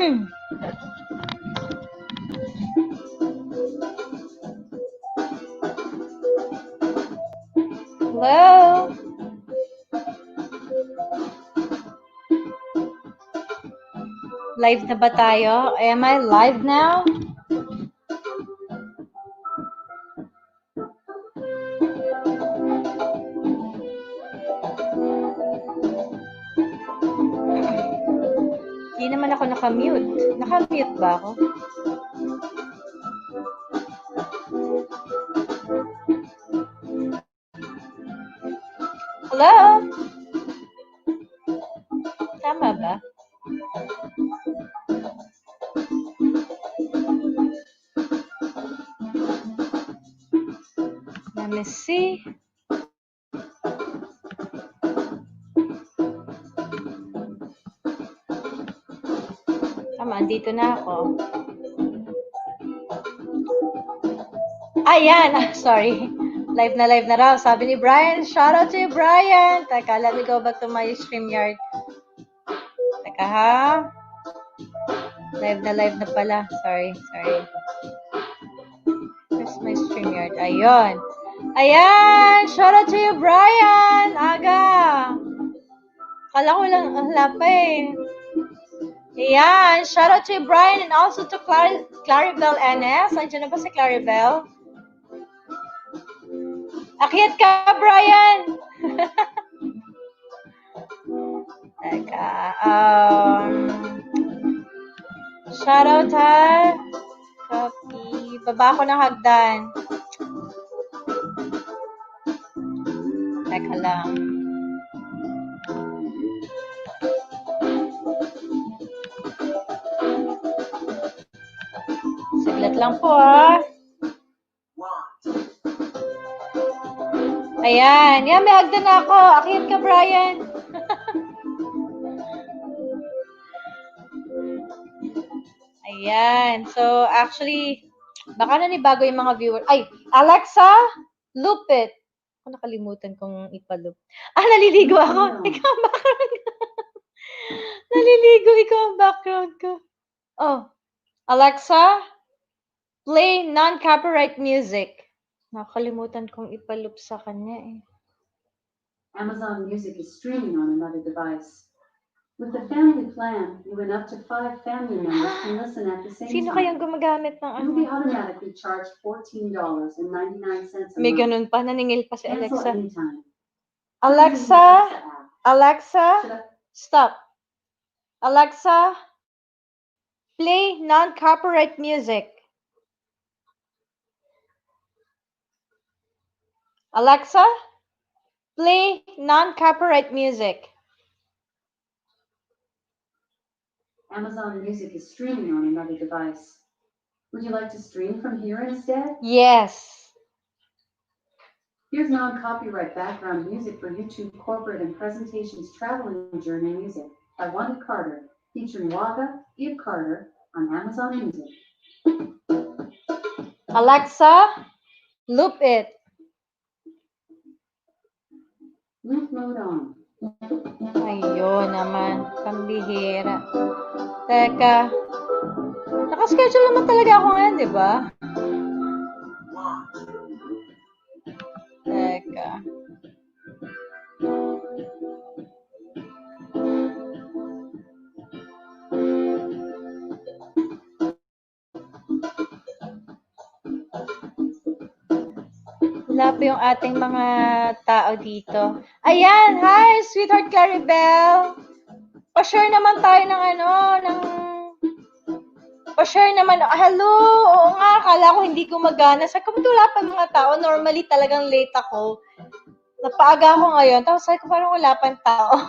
Hello? Live na ba tayo? Am I live now? Hindi naman ako nakamute. Nakamute ba ako? Hello? Tama ba? Let me see. Tama, andito na ako. Ayan! Sorry. Live na raw. Sabi ni Brian, shout out to you, Brian! Teka, let me go back to my StreamYard. Teka, ha? Live na pala. Sorry. Where's my StreamYard? Ayun. Ayan! Shout out to you, Brian! Aga! Kala ko lang, wala pa eh. Ayan! Shout out to you, Brian, and also to Claribel NS. Andiyan na ba si Claribel? Akyat ka, Brian! Teka, shout out ha. Copy. Baba ko ng hagdan. Teka lang. Saglit lang po ha. Ayan. Yan, may hagdan na ako. Akyat ka, Brian. Ayan. So, actually, baka nanibago yung mga viewers. Ay, Alexa, loop it. Ako nakalimutan kong ipaloop. Naliligo ako. Ikaw ang background ko. Naliligo, ikaw ang background ko. Oh, Alexa, play non-copyright music. Nakalimutan kong ipaloop sa kanya eh. Amazon Music is streaming on another device. With the family plan, you and up to 5 family members can listen at the same time. Sino kayang gumagamit ng You'll be automatically charged $14.99 a month. May ganun pa, naningil pa si Cancel Alexa. anytime. Alexa, stop. Alexa, play non-copyright music. Alexa, play non-copyright music. Amazon Music is streaming on another device. Would you like to stream from here instead? Yes. Here's non-copyright background music for YouTube corporate and presentations traveling journey music by Wanda Carter, featuring Wanda Eve Carter on Amazon Music. Alexa, loop it. Loop mode on. Ayun naman, pambihira. Teka, nakaschedule naman talaga ako ngayon, di ba? Teka. Wala pa yung ating mga tao dito. Ayan! Hi, sweetheart Claribel! Pa-share naman tayo ng pa-share naman. Hello! Oo nga, akala ko hindi gumagana. Sabi ko, wala pa mga tao. Normally talagang late ako. Napaaga ako ngayon. Tapos sabi ko, parang wala pang tao.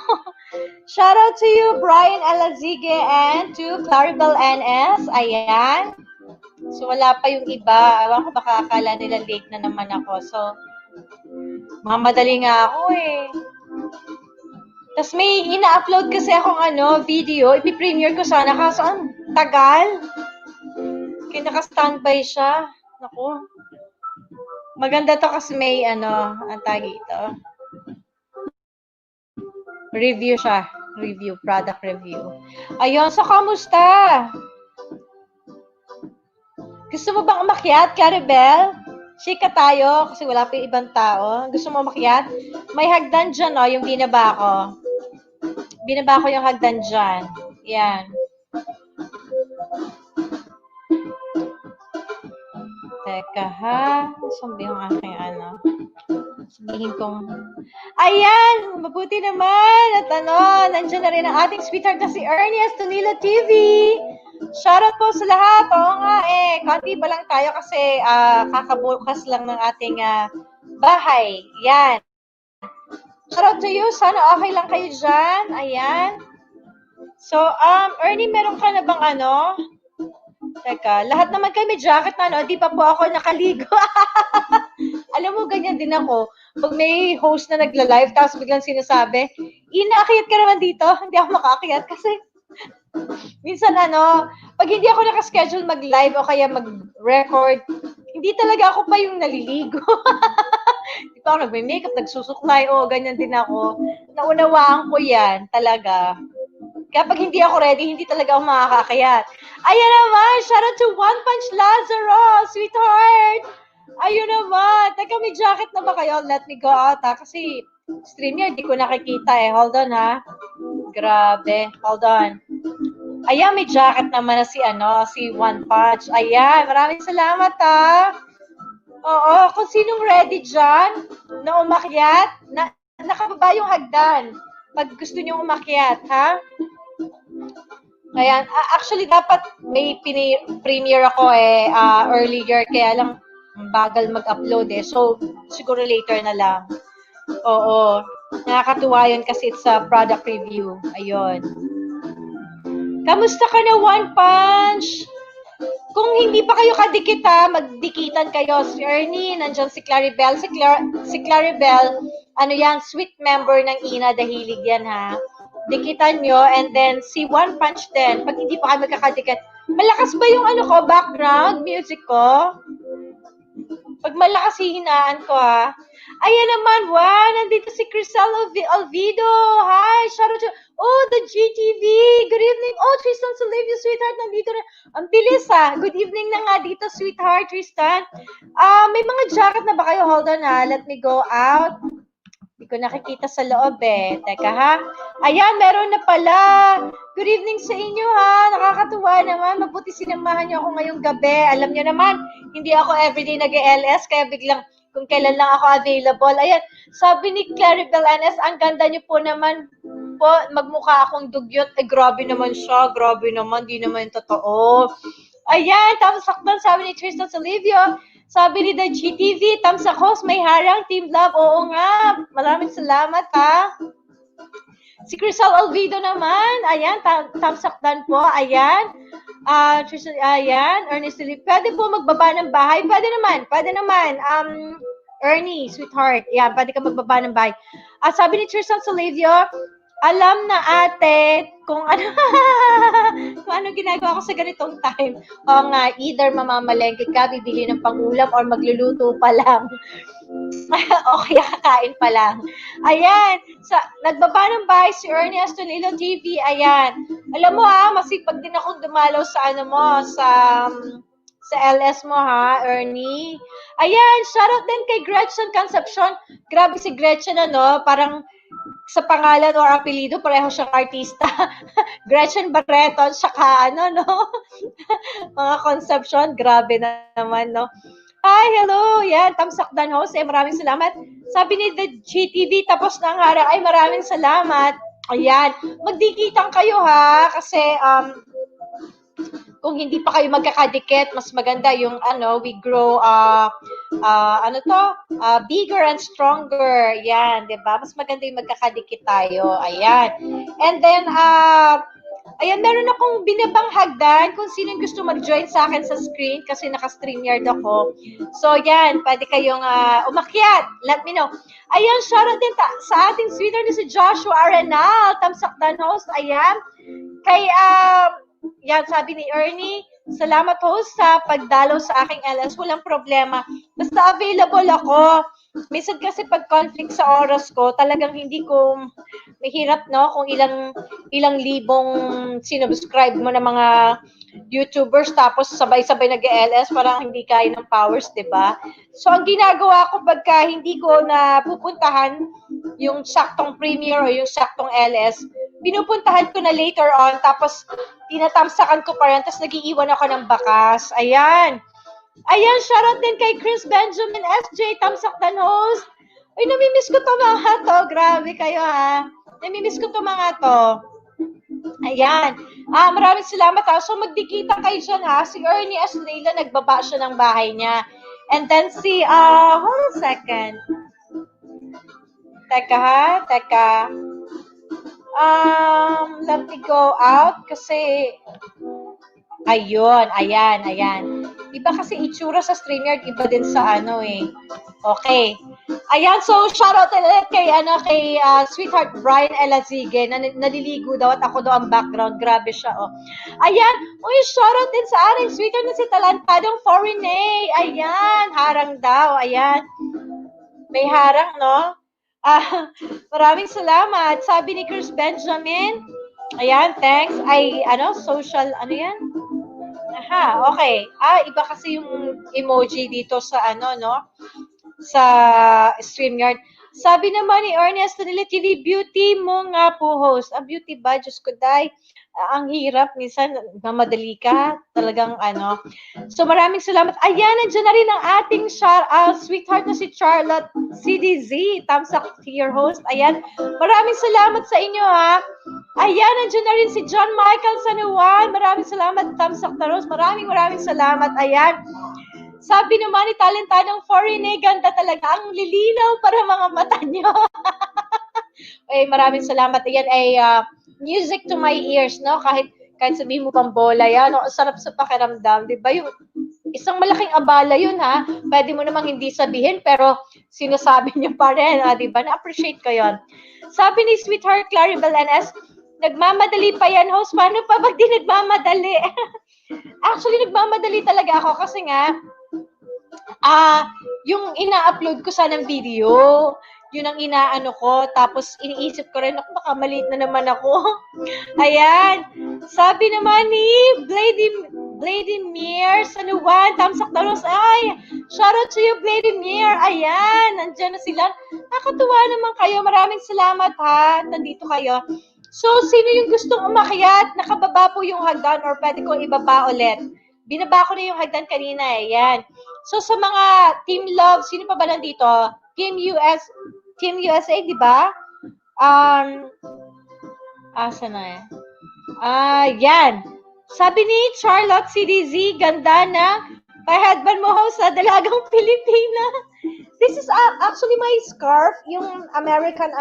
Shout out to you, Brian Alazige, and to Claribel NS. Ayan. So, wala pa yung iba. Ewan ko, baka akala nila late na naman ako. So, mamadali nga ako eh. Tapos may ina-upload kasi akong video. Ipi-premiere ko sana. Kaso ang tagal. Kaya naka-standby siya. Naku. Maganda to kasi may ang tagi ito. Review siya. review, product review. Ayun, so kamusta? Gusto mo bang umakyat, Claribel? Chika tayo kasi wala pa yung ibang tao. Gusto mo umakyat? May hagdan dyan, oh, yung binaba ko. Binaba ko yung hagdan dyan. Yan. Teka ha. Sabi yung aking ano. Sabihin kong, ayan! Mabuti naman! At nandyan na rin ang ating sweetheart na si Ernie Estonilo TV. Shoutout po sa lahat. Oo nga konti pa lang tayo kasi kakabukas lang ng ating bahay. Yan. Shoutout to you. Sana okay lang kayo dyan. Ayan. So, Ernie, meron ka na bang ano? Teka, lahat naman kayo may jacket na, no? Di pa po ako nakaligo. Alam mo, ganyan din ako. Pag may host na nagla-live, tapos biglang sinasabi, inaakyat ka naman dito. Hindi ako makaakyat kasi minsan pag hindi ako nakaschedule mag-live o kaya mag-record, hindi talaga ako pa yung naliligo. Di pa ako nagme-makeup, nagsusuklay, ganyan din ako. Naunawaan ko yan, talaga. Kapag hindi ako ready, hindi talaga ako makakakayat. Ayan naman, shout out to One Punch Lazaro, sweetheart! Ayun naman, teka, may jacket na ba kayo? Let me go out, ha? Kasi stream niya, hindi ko nakikita, Hold on, ha? Grabe, hold on. Ayan, may jacket naman na si One Punch. Ayan, maraming salamat, ha? Oo, kung sinong ready dyan na umakyat, nakababa yung hagdan. Pag gusto nyo umakyat, ha? Ayan, actually dapat may premiere ako earlier, kaya lang bagal mag-upload So siguro later na lang. Oo, nakakatuwa yun kasi it's a product review. Ayun. Kamusta ka na, One Punch? Kung hindi pa kayo kadikit magdikitan kayo. Si Ernie, nandyan si Claribel. Si Claribel, yan, sweet member ng Ina Dahilig yan, ha? Dikitan nyo, and then si One Punch din, pag hindi pa kayo magkakadikit. Malakas ba yung background music ko? Pag malakas hihinaan ko, ha? Ayan naman, nandito si Crisel Alvido. Hi, shout out to, the GTV. Good evening. Tristan Solivio, sweetheart, nandito na. Ang bilis, Good evening na nga dito, sweetheart, Tristan. May mga jacket na ba kayo? Hold on, Let me go out. Hindi ko nakikita sa loob, Teka, ha? Ayan, meron na pala. Good evening sa inyo, ha? Nakakatuwa naman. Mabuti sinamahan niyo ako ngayong gabi. Alam niyo naman, hindi ako everyday nag-LS, kaya biglang kung kailan lang ako available. Ayan, sabi ni Claribel Anes, ang ganda niyo po naman po, magmukha akong dugyot. Grabe naman siya. Grabe naman, di naman totoo. Ayan, tapos saktan, sabi ni Tristan Solivio. Sabi ni The GTV, tamsak host, may harang, team love. Oo nga, maraming salamat, ha? Si Crisel Alvido naman, ayan, tamsakdan po, ayan. Ayan, Ernest Lee, pwede po magbaba ng bahay? Pwede naman. Ernie, sweetheart, ayan, pwede ka magbaba ng bahay. Sabi ni Tristan Solivio, alam na ate kung ano ginagawa ko sa ganitong time. O nga, either mamamalengke ka, bibili ng pangulam, or magluluto pa lang. O kaya kakain pa lang. Ayan, nagbaba ng bahay si Ernie Estonilo TV. Ayan. Alam mo masipag din akong dumalaw sa sa LS mo, ha, Ernie. Ayan, shoutout din kay Gretchen Concepcion. Grabe si Gretchen, parang sa pangalan o apelido, pareho siyang artista. Gretchen Barreto, saka mga Concepcion, grabe naman, Hi, hello, yan, tamsakdan host, maraming salamat. Sabi ni The GTV, tapos na ang harang, maraming salamat. Ayan, magdikitan kayo, ha, kasi, kung hindi pa kayo magkakadikit, mas maganda yung we grow bigger and stronger. Yan, 'di ba? Mas maganda yung magkakadikit tayo. Ayan. And then ayan, meron akong binabang hagdan kung sino gusto mag-join sa akin sa screen kasi naka-StreamYard ako. So, yan, pwede kayong umakyat. Let me know. Ayan, shoutout din sa ating sweetheart na si Joshua Arenal, tamsakdan host. Ayan. Kay yan, sabi ni Ernie, salamat host sa pagdalaw sa aking LS. Walang problema. Basta available ako. Minsan kasi pag conflict sa oras ko, talagang hindi ko mahirap, no? Kung ilang libong sinubscribe mo na mga YouTubers tapos sabay-sabay nag-LS, parang hindi kaya ng powers, di ba? So, ang ginagawa ko pagka hindi ko na pupuntahan yung saktong premiere o yung saktong LS, pinupuntahan ko na later on, tapos tinatamsakan ko pa rin, tapos nagiiwan ako ng bakas. Ayan. Ayan, shoutout din kay Chris Benjamin SJ, Tamsak Dan Host. Ay, namimiss ko to mga to. Grabe kayo ha. Namimiss ko to mga to. Ayan. Maraming salamat ha. So, magdikita kayo dyan ha. Si Ernie Estrella, nagbaba siya ng bahay niya. And then hold on a second. Teka. Let me go out kasi ayan. Iba kasi itsura sa StreamYard, iba din sa Okay. Ayan, so shoutout ulit kay Sweetheart Brian Elazige na naliligo daw at ako daw ang background. Grabe siya, oh. Ayan, shoutout din sa ating sweetheart na si Talantadong Foreigner. Ayan, harang daw. Ayan. May harang, no? Maraming salamat. Sabi ni Chris Benjamin. Ayan, thanks. Social, yan? Aha, okay. Iba kasi yung emoji dito sa sa StreamYard. Sabi naman ni Ernest nila TV, beauty mo nga po host. Beauty ba? Diyos ko, day. Ang hirap. Minsan, mamadali ka. Talagang So, maraming salamat. Ayan, nandiyan na rin ang ating sweetheart na si Charlotte CDZ. Thumbs up to your host. Ayan. Maraming salamat sa inyo, ha. Ayan, nandiyan na rin si John Michael Sanuan. Maraming salamat. Thumbs up to Rose. Maraming salamat. Ayan. Sabi naman ni Talentadong Foreigner, ganda talaga. Ang lilinaw para mga mata nyo. Maraming salamat. Ayan ay music to my ears, no? Kahit sabihin mo pang bola yan, no? Sarap sa pakiramdam, di ba? Yung isang malaking abala yun, ha? Pwede mo namang hindi sabihin, pero sinasabi niyo pa rin, di ba? Na-appreciate ko yon. Sabi ni Sweetheart Claribel NS, nagmamadali pa yan, host. Paano pa ba di nagmamadali? Actually, nagmamadali talaga ako kasi nga, yung ina-upload ko sanang video, yun ang inaano ko, tapos iniisip ko rin, baka maliit na naman ako. Ayan. Sabi naman ni Vladimir Sanuwan, Tamsak Daros, ay, shoutout to you, Vladimir. Ayan, nandyan na sila. Nakatuwa naman kayo. Maraming salamat, ha. Nandito kayo. So, sino yung gustong umakyat? Nakababa po yung hagdan or pwede kong ibaba ulit. Binaba ko na yung hagdan kanina, Yan. So, sa mga Team Love, sino pa ba nandito? Team USA, di ba? Asa na yan. Sabi ni Charlotte CDZ, ganda na. Pa-headband mo ho sa dalagang Pilipina. This is actually my scarf, yung American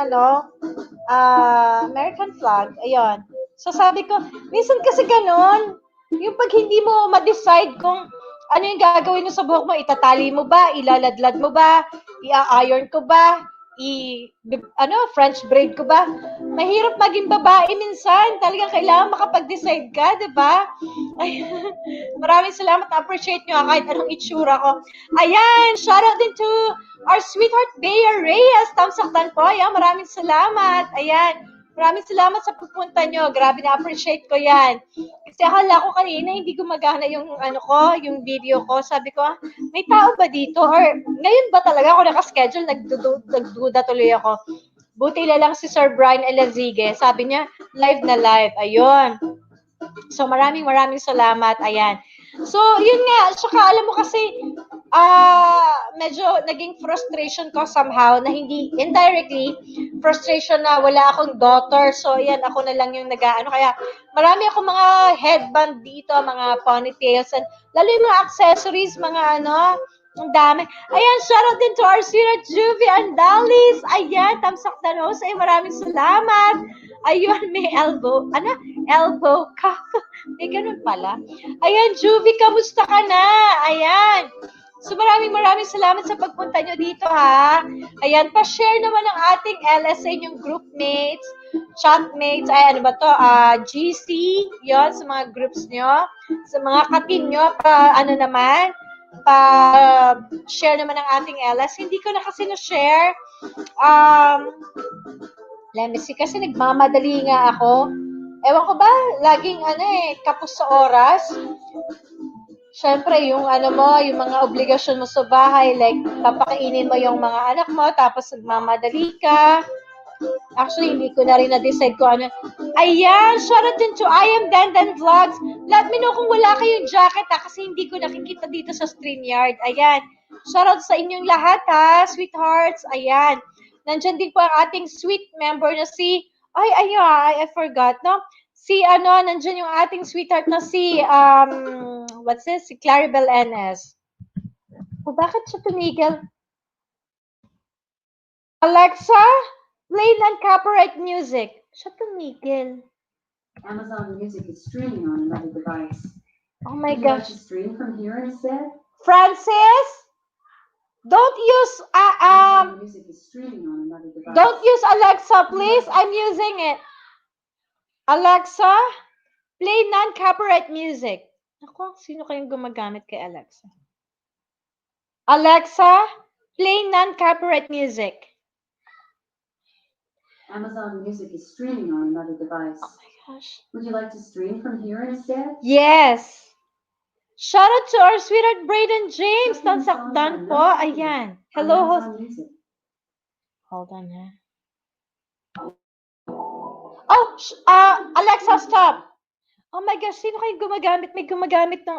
American flag. Ayun. So, sabi ko, minsan kasi ganun, yung pag hindi mo ma-decide kung ano yung gagawin mo sa buhok mo, itatali mo ba, ilaladlad mo ba, i-iron ko ba, French braid ko ba? Mahirap maging babae minsan. Talagang kailangan makapag-decide ka, di ba? Maraming salamat. Na-appreciate nyo kahit anong itsura ko. Ayan, shoutout din to our sweetheart Bea Reyes. Tamsaktan po. Ayan, maraming salamat. Ayan. Maraming salamat sa pupunta nyo. Grabe, na-appreciate ko yan. Kasi akala ko kanina hindi gumagana yung yung video ko. Sabi ko, may tao ba dito? Or ngayon ba talaga ako nakaschedule? Nagduda tuloy ako. Buti na lang si Sir Brian Elazige. Sabi niya, live na live. Ayun. So, maraming salamat. Ayan. So, yun nga. Saka, alam mo kasi, medyo naging frustration ko somehow na hindi, indirectly, frustration na wala akong daughter. So, ayan, ako na lang yung Kaya, marami akong mga headband dito, mga ponytails, and lalo yung mga accessories, mga ang dami. Ayan, shoutout din to our sweetheart Juvie Andalis. Ayan, Tamsak Danos. Ay, maraming salamat. Ayun, may elbow. Elbow ka. May ganun pala. Ayan, Juvie, kamusta ka na? Ayan. So, maraming salamat sa pagpunta nyo dito, ha? Ayan, pa-share naman ng ating LS sa inyong groupmates, chatmates, GC, yon sa mga groups nyo, sa mga ka-team nyo, pa-share naman ng ating LS. Hindi ko na kasi na-share. Let me see, kasi nagmamadali nga ako. Ewan ko ba, laging kapos sa oras. Siyempre, yung yung mga obligasyon mo sa bahay, like, papakainin mo yung mga anak mo, tapos nagmamadali ka. Actually, hindi ko na rin na-decide kung ano. Ayan, shoutout din to I Am Dandan Vlogs. Let me know kung wala kayong jacket kasi hindi ko nakikita dito sa StreamYard. Ayan, shoutout sa inyong lahat sweethearts. Ayan, nandyan din po ang ating sweet member na si, I forgot, no? Si, nandyan yung ating sweetheart na si, what's this? Si Claribel NS. O, bakit siya tumigil? Alexa, play non-copyright music. Siya tumigil. Amazon Music is streaming on another device. Oh my Would you like gosh. to stream from here instead? Francis, don't use Amazon Music is streaming on another device. don't use Alexa, please. I'm using it. Alexa, play non-copyright music. Ako, sino kayong gumagamit kay Alexa? Alexa, play non-copyright music. Amazon Music is streaming on another device. Oh my gosh. Would you like to stream from here instead? Yes. Shout out to our sweetheart Braden James. Tansakdan po. Ayan. Hello, host. Hold on, ha. Oh, Alexa, stop. Oh my gosh, sino kayo gumagamit? May gumagamit ng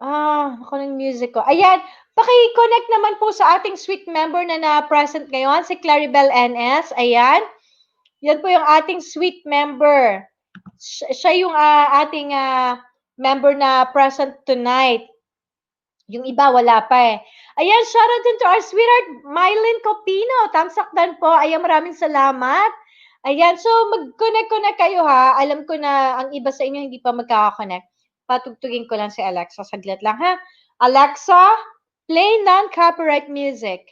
ako ng music ko. Ayan, paki-connect naman po sa ating sweet member na na-present ngayon, si Claribel NS. Ayan. Yan po yung ating sweet member. Siya yung ating member na present tonight. Yung iba, wala pa eh. Ayan, shoutout din to our sweetheart, Mylene Copino. Tamsakdan po. Ayan, maraming salamat. Ayan, so mag-connect kayo ha. Alam ko na ang iba sa inyo hindi pa magkaka-connect. Patugtugin ko lang si Alexa. Saglit lang ha. Alexa, play non-copyright music.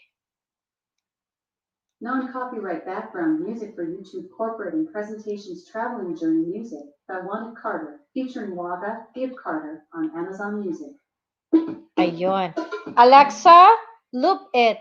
Non-copyright background music for YouTube corporate and presentations traveling journey music by Wanda Carter, featuring Waga Give Carter on Amazon Music. Ayun. Alexa, loop it.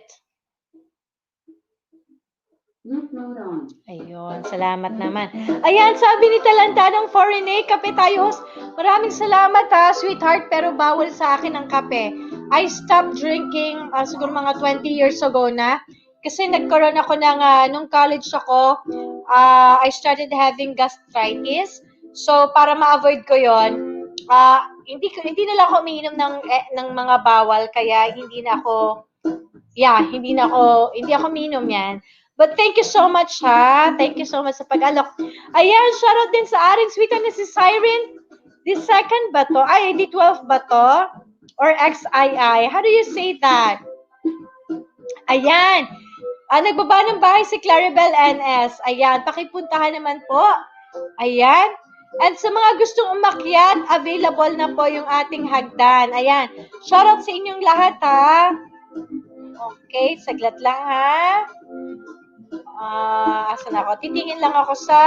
Loop mode on. Ayun, salamat naman. Ayan, sabi ni Talantadong Foreign kape tayo. Maraming salamat sweetheart, pero bawal sa akin ang kape. I stopped drinking siguro mga 20 years ago na. Kasi nagkaroon ako ng, nung college ako, I started having gastritis. So, para ma-avoid ko yon, hindi na lang ako umiinom ng mga bawal, kaya hindi ako umiinom yan. But thank you so much, ha? Thank you so much sa pag-alok. Ayan, shoutout din sa aring sweetheart na si Siren. The second ba to? Ay, the 12 ba to? Or XII? How do you say that? Ayan. Nagbaba ng bahay si Claribel NS. Ayan, pakipuntahan naman po. Ayan. And sa mga gustong umakyat, available na po yung ating hagdan. Ayan. Shoutout sa inyong lahat, ha? Okay, saglit lang, ha? Asan ako? Titingin lang ako sa...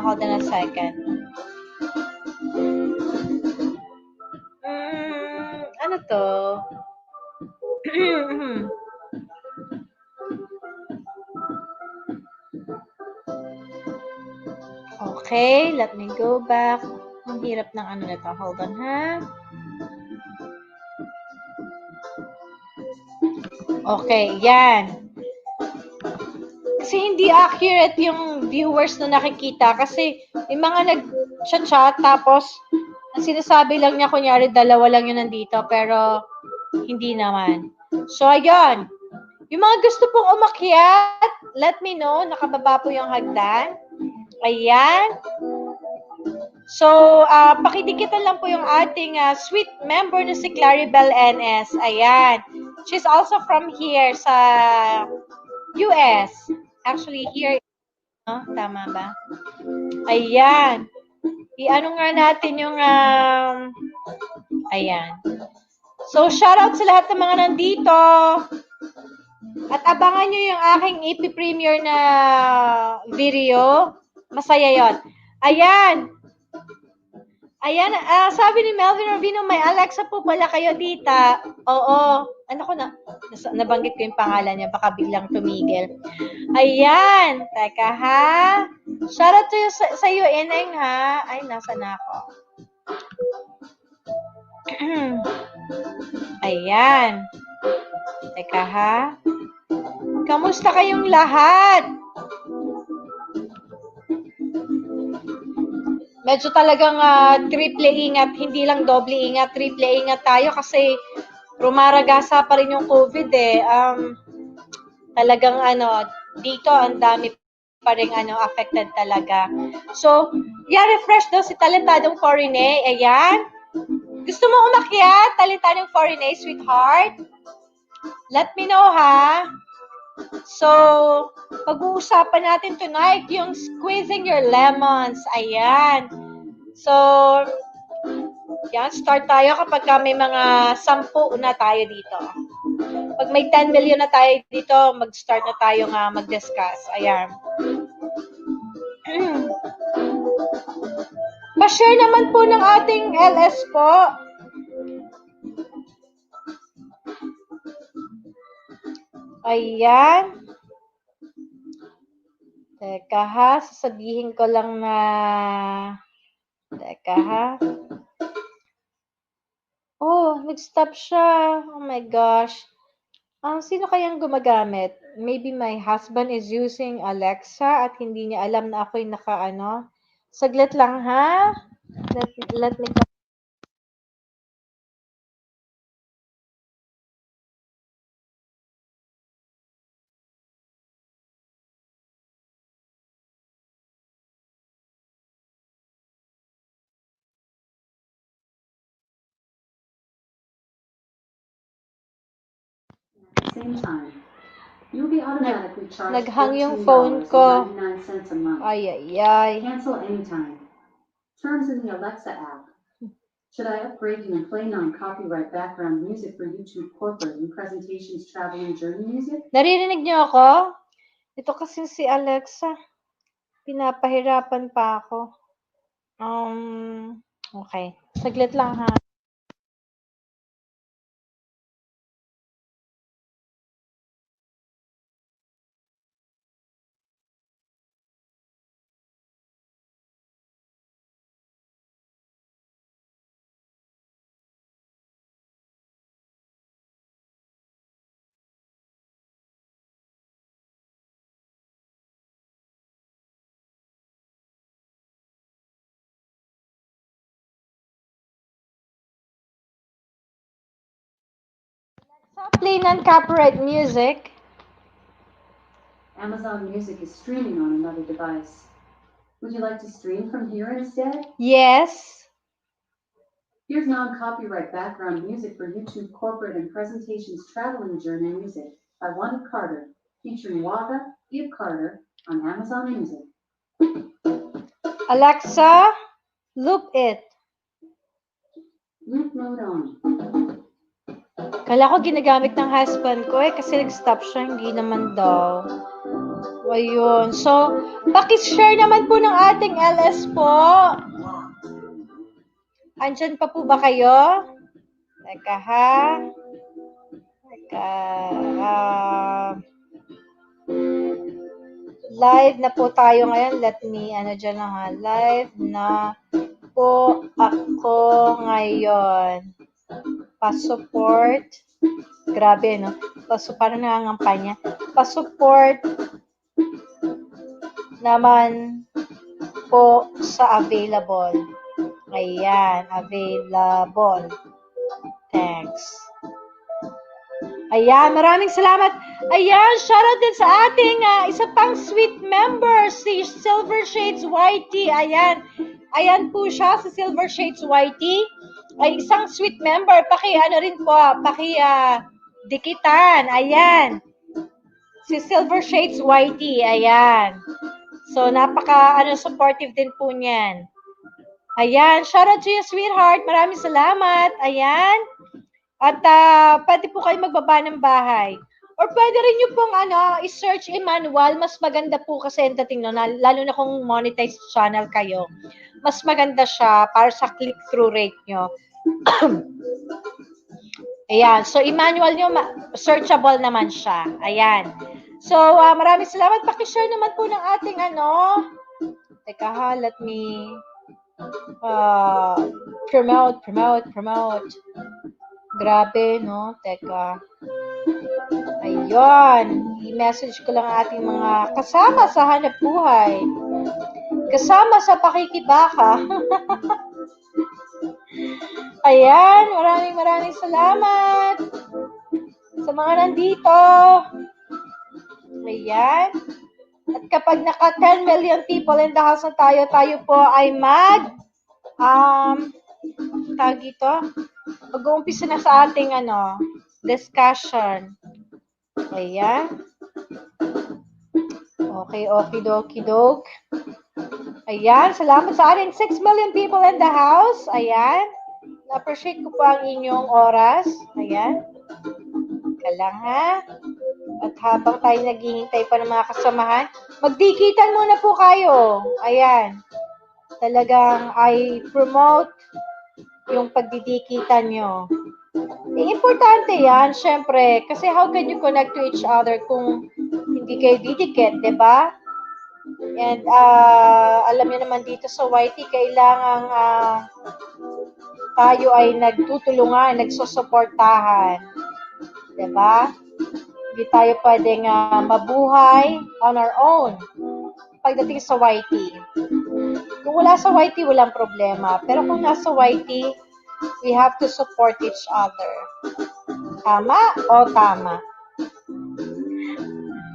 hold on a second. Ano to? Okay, let me go back. Ang hirap ng ano na to. Hold on, ha? Okay, yan. Kasi hindi accurate yung viewers na nakikita kasi may mga nag-chat tapos ang sinasabi lang niya, kunyari, dalawa lang yun nandito, pero hindi naman. So, ayun. Yung mga gusto pong umakyat, let me know. Nakababa po yung hagdan. Ayan. So, pakidikitan lang po yung ating sweet member na si Claribel NS. Ayan. She's also from here sa US. Actually, here. Tama ba? Ayan. I-ano nga natin yung, ayan. So, shoutout sa lahat ng mga nandito. At abangan nyo yung aking ipi-premiere na video. Masaya yon. Ayan. Ayan, sabi ni Melvin Rubino, may Alexa po pala kayo, tita. Oo. Ano ko na? Nabanggit ko yung pangalan niya, baka biglang tumigil. Ayan. Teka ha. Shoutout to you sa iyo, Eneng ha. Ay, nasa na ako. Ayan. Teka ha. Kamusta kayong lahat? Medyo talagang triple ingat, hindi lang doble ingat, triple ingat tayo kasi rumaragasa pa rin yung COVID eh. Talagang dito ang dami pa rin affected talaga. So, refresh daw si talentadong foreigner. Ayan. Gusto mo umakyat, talentadong foreigner, sweetheart? Let me know ha. So, pag-uusapan natin tonight yung squeezing your lemons. Ayan. So, yan, start tayo kapag may mga 10 na tayo dito. Pag may 10 million na tayo dito, mag-start na tayo nga mag-discuss. Ayan. Pa-share naman po ng ating LS po. Ayan. Teka ha, sasabihin ko lang na... Teka ha. Oh, nag-stop siya. Oh my gosh. Sino kayang gumagamit? Maybe my husband is using Alexa at hindi niya alam na ako'y naka-ano. Saglit lang ha. Let me... Same time. You'll be automatically charged Naghang yung phone ko. $14.99 a month. Ay. Cancel anytime. Terms in the Alexa app. Should I upgrade you and play non-copyright background music for YouTube corporate and presentations, travel, and journey music? Naririnig niyo ako? Ito kasi si Alexa. Pinapahirapan pa ako. Okay. Saglit lang ha. Play non-copyright music. Amazon Music is streaming on another device. Would you like to stream from here instead? Yes. Here's non-copyright background music for YouTube corporate and presentations, travel, and journey music by Wanda Carter, featuring Wada Eve Carter on Amazon Music. Alexa, loop it. Loop mode on. Kala ko ginagamit ng husband ko kasi nag-stop siya, hindi naman daw. Ayun. So, pakishare naman po ng ating LS po. Andyan pa po ba kayo? Teka ha. Teka. Live na po tayo ngayon. Let me, dyan lang ha. Live na po ako ngayon. Pa-support. Grabe, no? Parang nangangampanya. Pa-support naman po sa available. Ayan, available. Thanks. Ayan, maraming salamat. Ayan, shoutout din sa ating isa pang sweet member, si Silver Shades YT. Ayan, ayan po siya, si Silver Shades YT. Ay isang sweet member, rin po, dikitan, ayan. Si Silver Shades YT, ayan. So, supportive din po niyan. Ayan, shoutout to you, sweetheart. Maraming salamat. Ayan. At pwede po kayo magbaba ng bahay. Or pwede rin nyo pong i-search manual. Mas maganda po kasi ang dating nun, lalo na kung monetized channel kayo. Mas maganda siya para sa click-through rate nyo. Ayan. So, i-manual nyo, searchable naman siya. Ayan. So, maraming salamat. Pakishare naman po ng ating Teka ha, let me promote. Grabe, no? Teka. Ayun. I-message ko lang ating mga kasama sa hanap buhay. Kasama sa pakikibaka. Ayan. Maraming salamat sa mga nandito. Ayan. At kapag naka 10 million people in the house na tayo po ay mag-uumpisa na sa ating discussion. Ayan. Okay, doke. Ayan, salamat sa ating 6 million people in the house. Ayan. Na-appreciate ko po ang inyong oras. Ayan. Kalang ha. At habang tayo naghihintay pa ng mga kasamahan, magdikitan muna po kayo. Ayan. Talagang I promote yung pagdidikitan nyo. Importante yan, syempre. Kasi how can you connect to each other kung hindi kayo didikit, diba? And alam niyo naman dito sa YT, kailangan tayo ay nagtutulungan, nagsusuportahan. Diba? Hindi tayo pwedeng mabuhay on our own pagdating sa YT. Kung wala sa YT, walang problema. Pero kung nasa YT, we have to support each other. Tama o tama?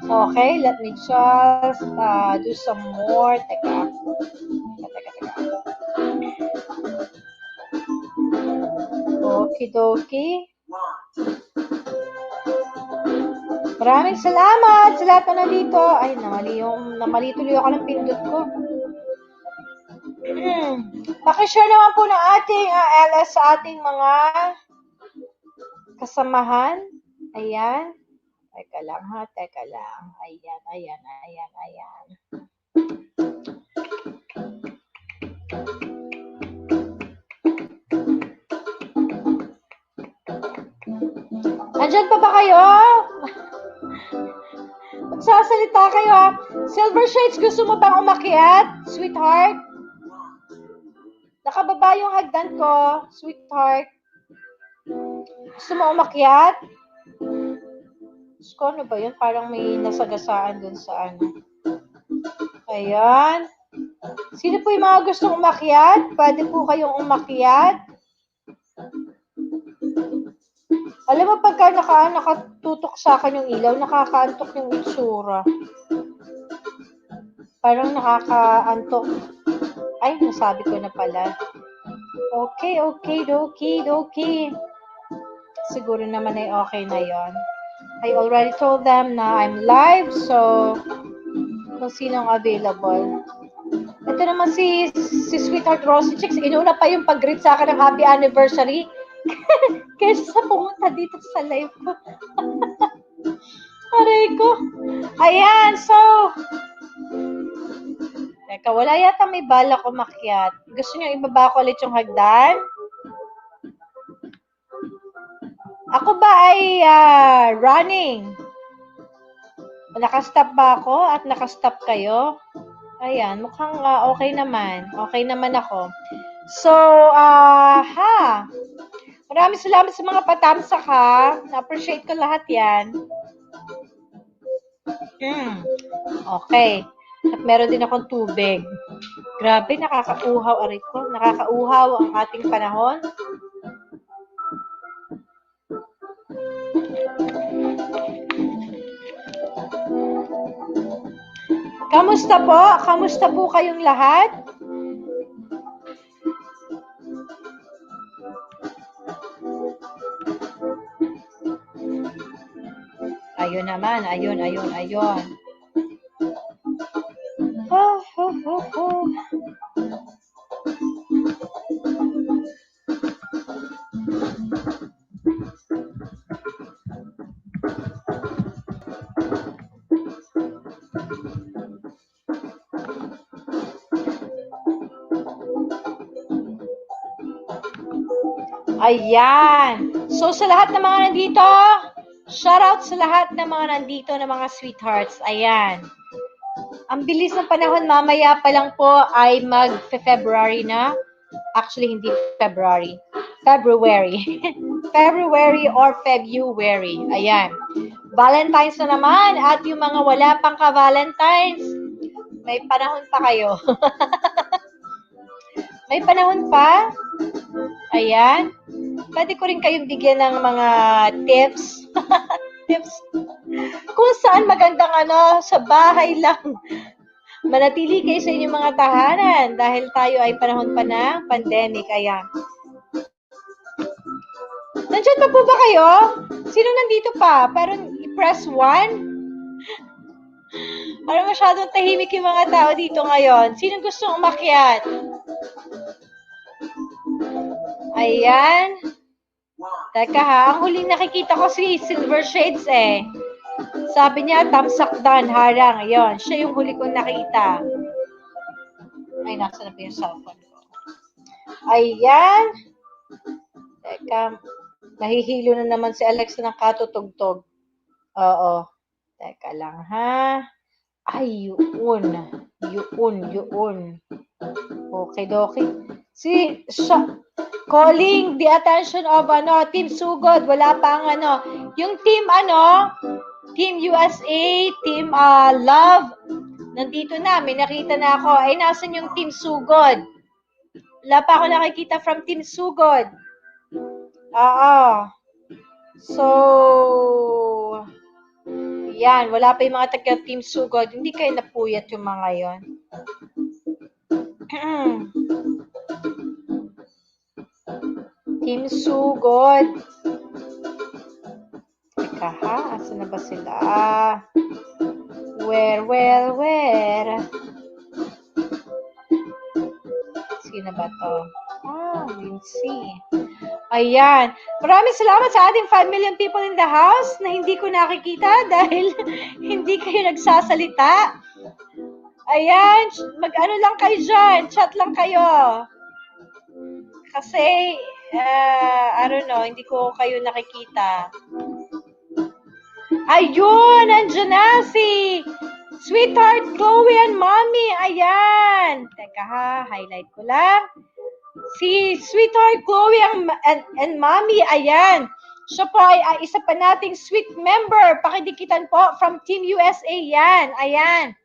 Okay, let me just do some more. Teka. Okidoki. Maraming salamat sa lahat na nandito. Ay, namali tuloy ako ng pindot ko. Pakishare naman po ng ating LS sa ating mga kasamahan. Ayan. Teka lang ha, teka lang. Ayan. Andyan pa ba kayo? Magsasalita kayo ha. Silver Shades, gusto mo bang umakyat? Sweetheart? Nakababa yung hagdan ko. Sweetheart. Gusto mo umakyat? Ano ba yun? Parang may nasagasaan dun sa Ayan. Sino po yung mga gustong umakyat? Pwede po kayong umakyat. Alam mo, pagka nakatutok sa akin yung ilaw, nakakaantok yung itsura. Parang nakakaantok. Ay, nasabi ko na pala. Okay. Siguro naman ay okay na yon. I already told them na I'm live, so kung sinong available. Ito naman si Sweetheart Rosy Chicks, inuna pa yung pag-greet sa akin ng happy anniversary. Kaysa sa pumunta dito sa live ko. Aray ko. Ayan, so teka, wala yata may balak umakyat. Gusto niyo ibaba ko ulit yung hagdan? Ako ba ay running? Nakastop ba ako at nakastop kayo? Ayan, mukhang okay naman. Okay naman ako. So, maraming salamat sa mga patamsak ha. Na-appreciate ko lahat yan. Okay. At meron din akong tubig. Grabe, nakakauhaw. Aray ko, nakakauhaw ang ating panahon. Kamusta po? Kamusta po kayong lahat? Ayun naman, ayun. Ayan. So, sa lahat ng mga nandito, shoutout sa lahat ng mga nandito na mga sweethearts. Ayan. Ang bilis ng panahon, mamaya pa lang po ay mag-February na. Actually, hindi February. February. February or February. Ayan. Valentine's na naman at yung mga wala pang ka-Valentine's, may panahon pa kayo. May panahon pa. Ayan. Pwede ko rin kayong bigyan ng mga tips. Tips. Kung saan magandang sa bahay lang. Manatili kayo sa inyong mga tahanan dahil tayo ay panahon pa ng pandemic. Ayan. Nandiyan pa po ba kayo? Sino nandito pa? Parang i-press 1? Parang masyadong tahimik yung mga tao dito ngayon. Sino gustong umakyat? Ayan. Teka ha, ang huling nakikita ko si Silver Shades eh. Sabi niya, tamsak down, harang. Ayun, siya yung huli kong nakita. Ay, nasa na pa yung cellphone ko. Ayan. Teka, nahihilo na naman si Alexa ng katutugtog. Oo. Teka lang ha. Ay, yun. Okay. Calling the attention of Team Sugod. Wala pa ang yung team Team USA, Team Love. Nandito na, may nakita na ako. Ay, nasan yung Team Sugod? Wala pa ako nakikita from Team Sugod. So, yan, wala pa yung mga taga-Team Sugod. Hindi kayo napuyat yung mga yon. Team Sugod. Teka ha, asa na ba sila? Where? Sino ba to? Lindsay. Ayan. Maraming salamat sa ating 5 million people in the house na hindi ko nakikita dahil hindi kayo nagsasalita. Ayan. Mag-ano lang kayo dyan. Chat lang kayo. Kasi, I don't know, hindi ko kayo nakikita. Ayun! Nandiyan na si Sweetheart Chloe and Mommy. Ayan. Teka ha, highlight ko lang. Si Sweetheart Chloe and Mommy, ayan. Siya po ay isa pa nating sweet member. Pakidikitan po from Team USA yan. Ayan.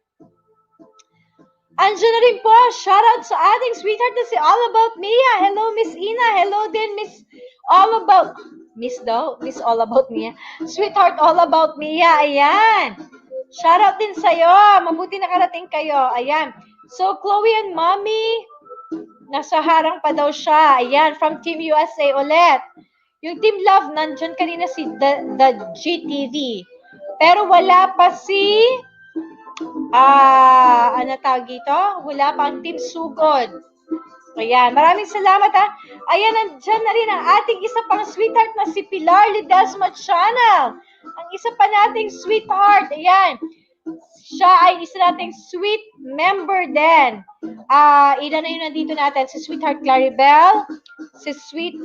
Andiyan na rin po. Shoutout sa ating sweetheart na si All About Mia. Hello, Miss Ina. Hello din, Miss All About... Miss All About Mia. Sweetheart All About Mia. Ayan. Shoutout din sa'yo. Mabuti nakarating kayo. Ayan. So, Chloe and Mommy, nasa harang pa daw siya. Ayan, from Team USA ulit. Yung Team Love, nandyan kanina si the GTV. Pero wala pa si... ano tawag dito? Wala pa ang Team Sugod. Ayan, maraming salamat ha. Ayan, nandyan na rin ang ating isa pang sweetheart na si Pilar Ledesma Channel. Ang isa pa nating sweetheart. Ayan. Siya ay isa nating sweet member din. Ilan na yun nandito natin? Si Sweetheart Claribel, si sweet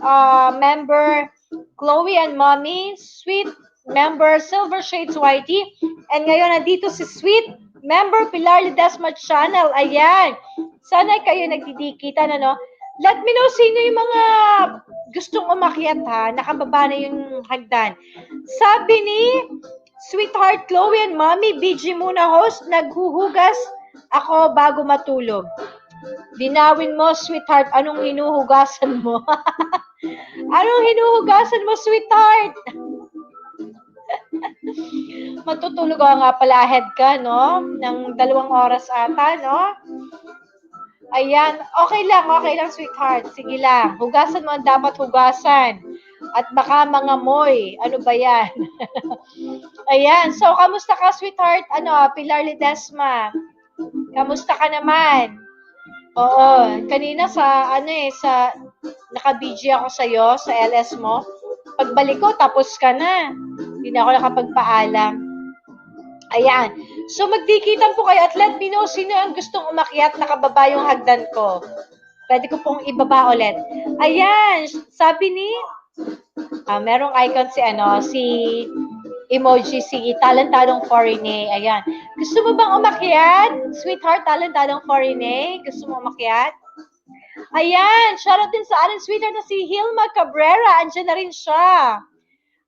member Chloe and Mommy, sweet member Silver Shades Whitey, and ngayon nandito si sweet member Pilar Ledesma Channel. Ayan. Sana kayo nagdidikitan, Let me know sino yung mga gustong umakyat ha. Nakababa na yung hagdan. Sabi ni Sweetheart Chloe and Mommy, BG muna host, naghuhugas ako bago matulog. Dinawin mo, sweetheart, anong hinuhugasan mo? Anong hinuhugasan mo, sweetheart? Matutulog ako nga pala ahead ka, ng 2 oras ata, Ayan, okay lang, sweetheart. Sige lang, hugasan mo ang dapat hugasan. At baka mga moy. Ano ba yan? Ayan, so kamusta ka, sweetheart? Pilar Ledesma. Kamusta ka naman? Oo, kanina sa naka-BG ako sa'yo, sa LS mo. Pagbalik ko, tapos ka na. Hindi na ako nakapagpaalam. Ayan. So, magdikitan po kayo at let me know sino ang gustong umakyat, nakababa yung hagdan ko. Pwede ko pong ibaba ulit. Ayan. Sabi ni, merong icon si emoji, si talentadong foreigner. Ayan. Gusto mo bang umakyat? Sweetheart, talentadong foreigner. Gusto mo umakyat? Ayan. Shoutout din sa ating sweetheart na si Hilma Cabrera. Andiyan na rin siya.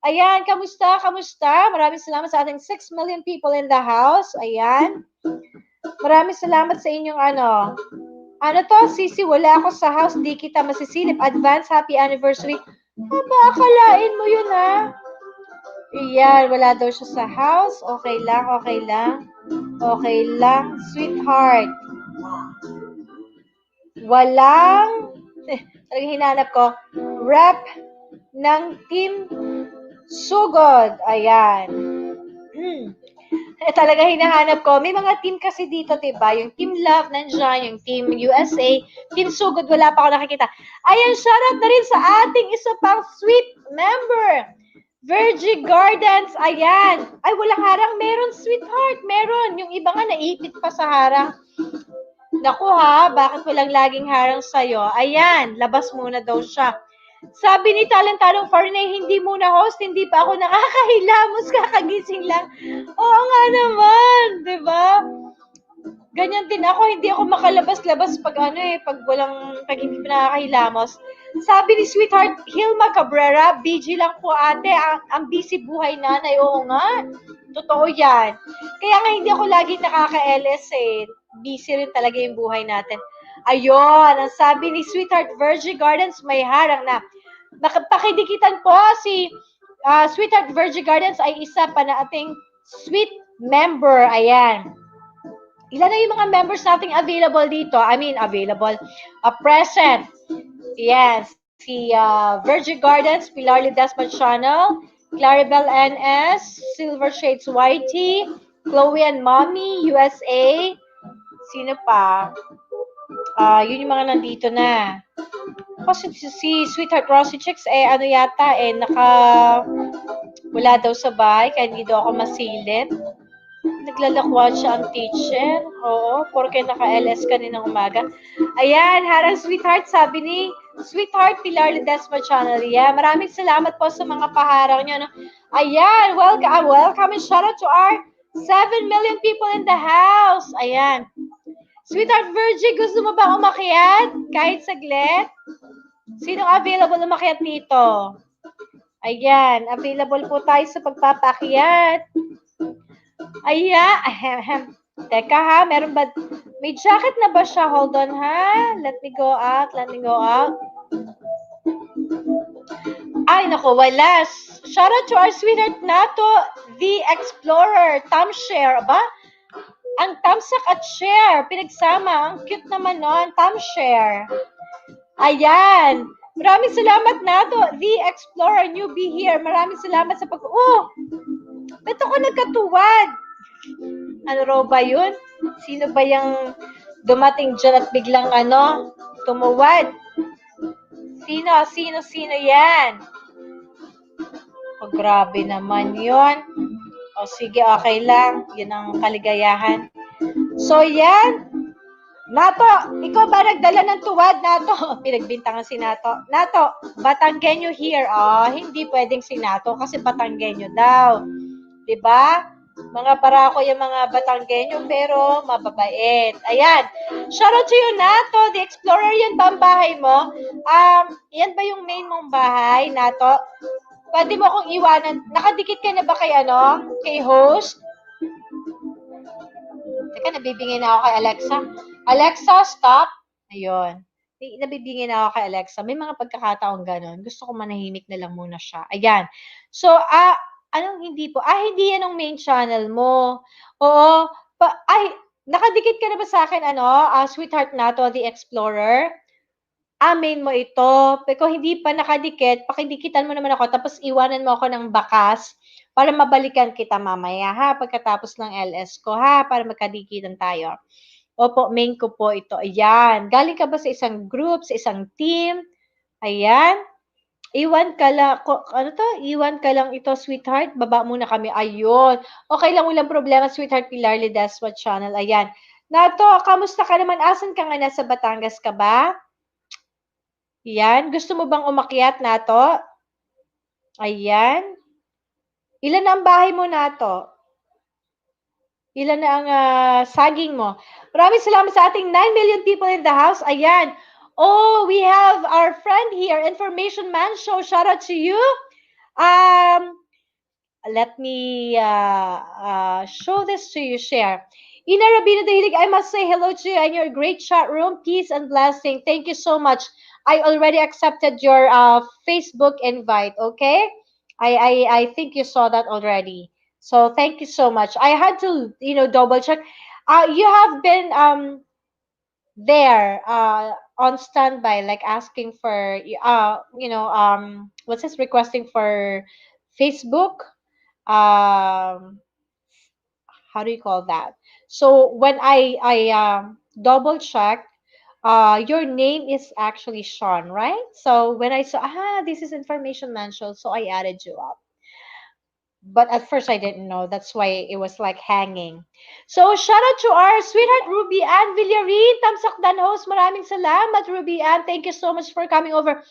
Ayan, kamusta? Kamusta? Maraming salamat sa ating 6 million people in the house. Ayan. Maraming salamat sa inyong Ano to, Sisi, wala ako sa house, di kita masisilip. Advance happy anniversary. Aba, akalain mo yun Ayan, wala daw siya sa house. Okay lang, okay lang. Okay lang, sweetheart. Walang, talagang hinanap ko, rep ng team Sugod. Ayan. Talaga hinahanap ko. May mga team kasi dito, diba? Yung Team Love nandyan, yung Team USA, Team Sugod, wala pa ako nakikita. Ayan, shoutout na rin sa ating isa pang sweet member. Virgie Gardens, ayan. Ay, walang harang. Meron, sweetheart. Meron. Yung iba nga naipit pa sa harang. Naku bakit walang laging harang sa'yo? Ayan, labas muna daw siya. Sabi ni talentadong foreigner, hindi muna host, hindi pa ako nakakahilamos, kakagising lang. Oo nga naman, di ba? Ganyan din ako, hindi ako makalabas-labas pag pag hindi pa nakakahilamos. Sabi ni sweetheart Hilma Cabrera, BG lang po ate, ang busy buhay nanay. Oo nga, totoo yan. Kaya nga hindi ako lagi nakaka-LS busy rin talaga yung buhay natin. Ayun, ang sabi ni sweetheart Virgie Gardens, may harang na. Pakidikitan po si sweetheart Virgie Gardens ay isa pa na ating sweet member. Ayan. Ilan na yung mga members nating available dito? Present. Yes. Si Virgie Gardens, Pilar Ledesma Channel, Claribel NS, Silver Shades YT, Chloe and Mommy, USA. Sino pa? Yun yung mga nandito na. Kasi si Sweetheart Rosy Chicks, wala daw sa bahay, kaya hindi daw ako masilip. Naglalakwat siya ang teacher. Oo, porque naka-LS kaninang umaga. Ayan, harang sweetheart, sabi ni Sweetheart Pilar Ledesma Channel. Yeah, maraming salamat po sa mga paharang niyo. Ayan, welcome and shout out to our 7 million people in the house. Ayan. Sweetheart Virgie, gusto mo ba umakyat? Kahit saglit? Sinong available umakyat dito? Ayan, available po tayo sa pagpapakyat. Ayan, teka meron ba? May jacket na ba siya? Hold on Let me go out. Ay, naku, wala. Shout out to our sweetheart Nato, the Explorer, Tom Share. Aba? Ang tamsak at share, pinagsama. Ang cute naman nun, Tom Share. Ayan. Maraming salamat Nato, the Explorer, newbie here. Maraming salamat sa ba't ako nagkatuwad? Ano raw ba yun? Sino ba yung dumating dyan at biglang tumuwad? Sino yan? Grabe naman yun. Sige, okay lang. Yun ang kaligayahan. So, yan. Nato, ikaw ba nagdala ng tuwad, Nato? Pinagbintangan si Nato. Nato, Batanggenyo here. Hindi pwedeng si Nato kasi Batanggenyo daw. Diba? Mga barako yung mga Batanggenyo pero mababait. Ayan. Shoutout to you, Nato. The Explorer, yan ba ang bahay mo? Yan ba yung main mong bahay, Nato? Pwede mo akong iwanan. Nakadikit ka na ba kay host? Teka, nabibingin na ako kay Alexa. Alexa, stop. Ayun. Nabibingin na ako kay Alexa. May mga pagkakataong ganon. Gusto ko manahimik na lang muna siya. Ayan. So, anong hindi po? Hindi yan ang main channel mo. Oo. Nakadikit ka na ba sa akin, Sweetheart Nato, the Explorer? Main mo ito. Pero hindi pa nakadikit, pakidikitan mo naman ako, tapos iwanan mo ako ng bakas para mabalikan kita mamaya, pagkatapos ng LS ko, para magkadikitan tayo. Opo, main ko po ito. Ayan. Galing ka ba sa isang group, sa isang team? Ayan. Iwan ka lang, ano to? Iwan ka lang ito, sweetheart. Baba muna kami. Ayun. Okay lang, walang problema, sweetheart. Pilar Ledesma channel. Ayan. Nato, kamusta ka naman? Asan ka nga? Nasa Batangas ka ba? Yan. Gusto mo bang umakyat, Nato? Ayan. Ilan na ang bahay mo, Nato? Ilan na ang saging mo? Maraming salamat sa ating 9 million people in the house. Ayan. Oh, we have our friend here, Information Man Show. Shout out to you. Um, Let me show this to you, share. Ina Rabino Dahilig, I must say hello to you and your great chat room. Peace and blessing. Thank you so much. I already accepted your Facebook invite, okay? I think you saw that already. So thank you so much. I had to, double check. You have been there on standby, like asking for what's this, requesting for Facebook, how do you call that? So when I double checked, your name is actually Sean, right? So when I saw, this is Information Mansion, so I added you up. But at first I didn't know. That's why it was like hanging. So shout out to our sweetheart Ruby Ann Villarin, Tamsakdan host. Maraming salamat, Ruby Ann. Thank you so much for coming over.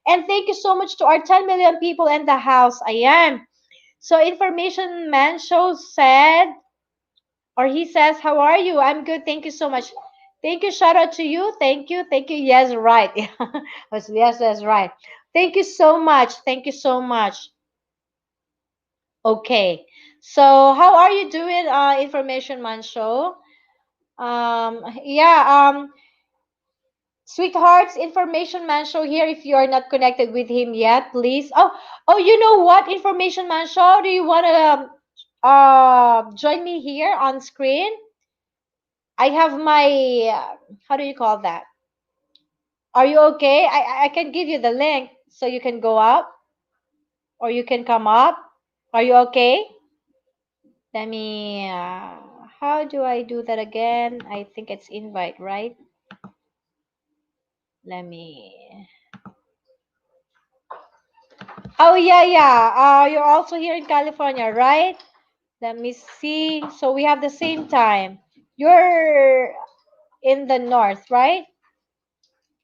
And thank you so much to our 10 million people in the house. Ayan. So Information Man Show said, or he says, how are you? I'm good. Thank you so much. Thank you. Shout out to you. Thank you. Thank you. Yes, right. Yes, that's right. Thank you so much. Thank you so much. Okay. So how are you doing, Information Man Show? Yeah, Sweethearts, Information Man Show here. If you are not connected with him yet, please. Oh, you know what, Information Man Show? Do you want to join me here on screen? I have my, how do you call that? Are you okay? I can give you the link so you can go up or you can come up. Are you okay? Let me, how do I do that again? I think it's invite, right? Let me, oh, yeah, yeah. You're also here in California, right? Let me see. So we have the same time. You're in the north, right?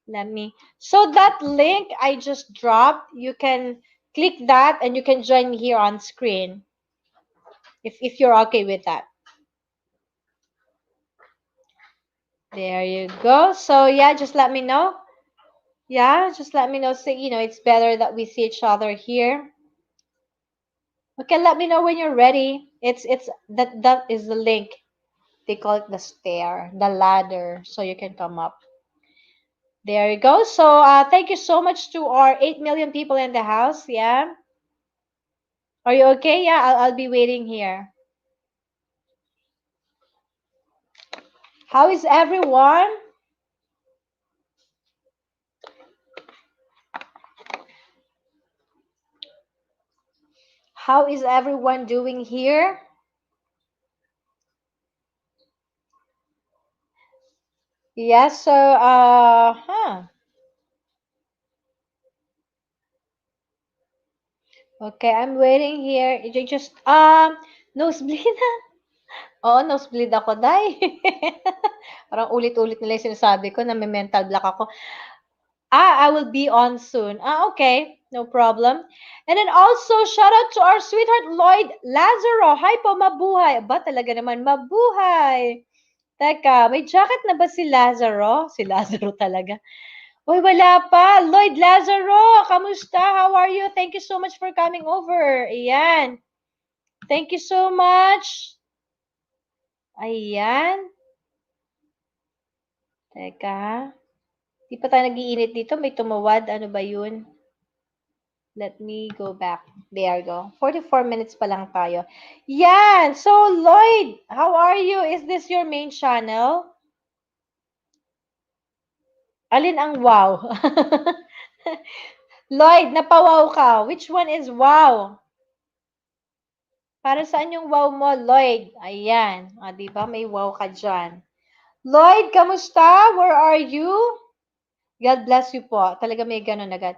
Let me. So that link I just dropped, you can click that and you can join me here on screen if you're okay with that. There you go. So yeah, just let me know. Yeah, just let me know. So, it's better that we see each other here. Okay, let me know when you're ready. It's that is the link. They call it the stair, the ladder, so you can come up. There you go. So thank you so much to our 8 million people in the house. Yeah. Are you okay? Yeah, I'll be waiting here. How is everyone? How is everyone doing here? Yes, so okay, I'm waiting here. You just nosebleed. Oo, nosebleed ako, day. Parang ulit-ulit nila yung sinasabi ko na may mental block ako. I will be on soon. Okay. No problem. And then also, shout out to our sweetheart Lloyd Lazaro. Hi po, mabuhay. Ba, talaga naman, mabuhay. Teka, may jacket na ba si Lazaro? Si Lazaro talaga. Uy, wala pa. Lloyd Lazaro, kamusta? How are you? Thank you so much for coming over. Ayan. Thank you so much. Ayan. Teka. Di pa tayo nag-iinit dito. May tumawad. Ano ba yun? Let me go back. There you go. 44 minutes pa lang tayo. Yan! So, Lloyd, how are you? Is this your main channel? Alin ang wow? Lloyd, napawaw ka. Which one is wow? Para saan yung wow mo, Lloyd? Ayan. Di ba? May wow ka dyan. Lloyd, kamusta? Where are you? God bless you po. Talaga may ganun agad.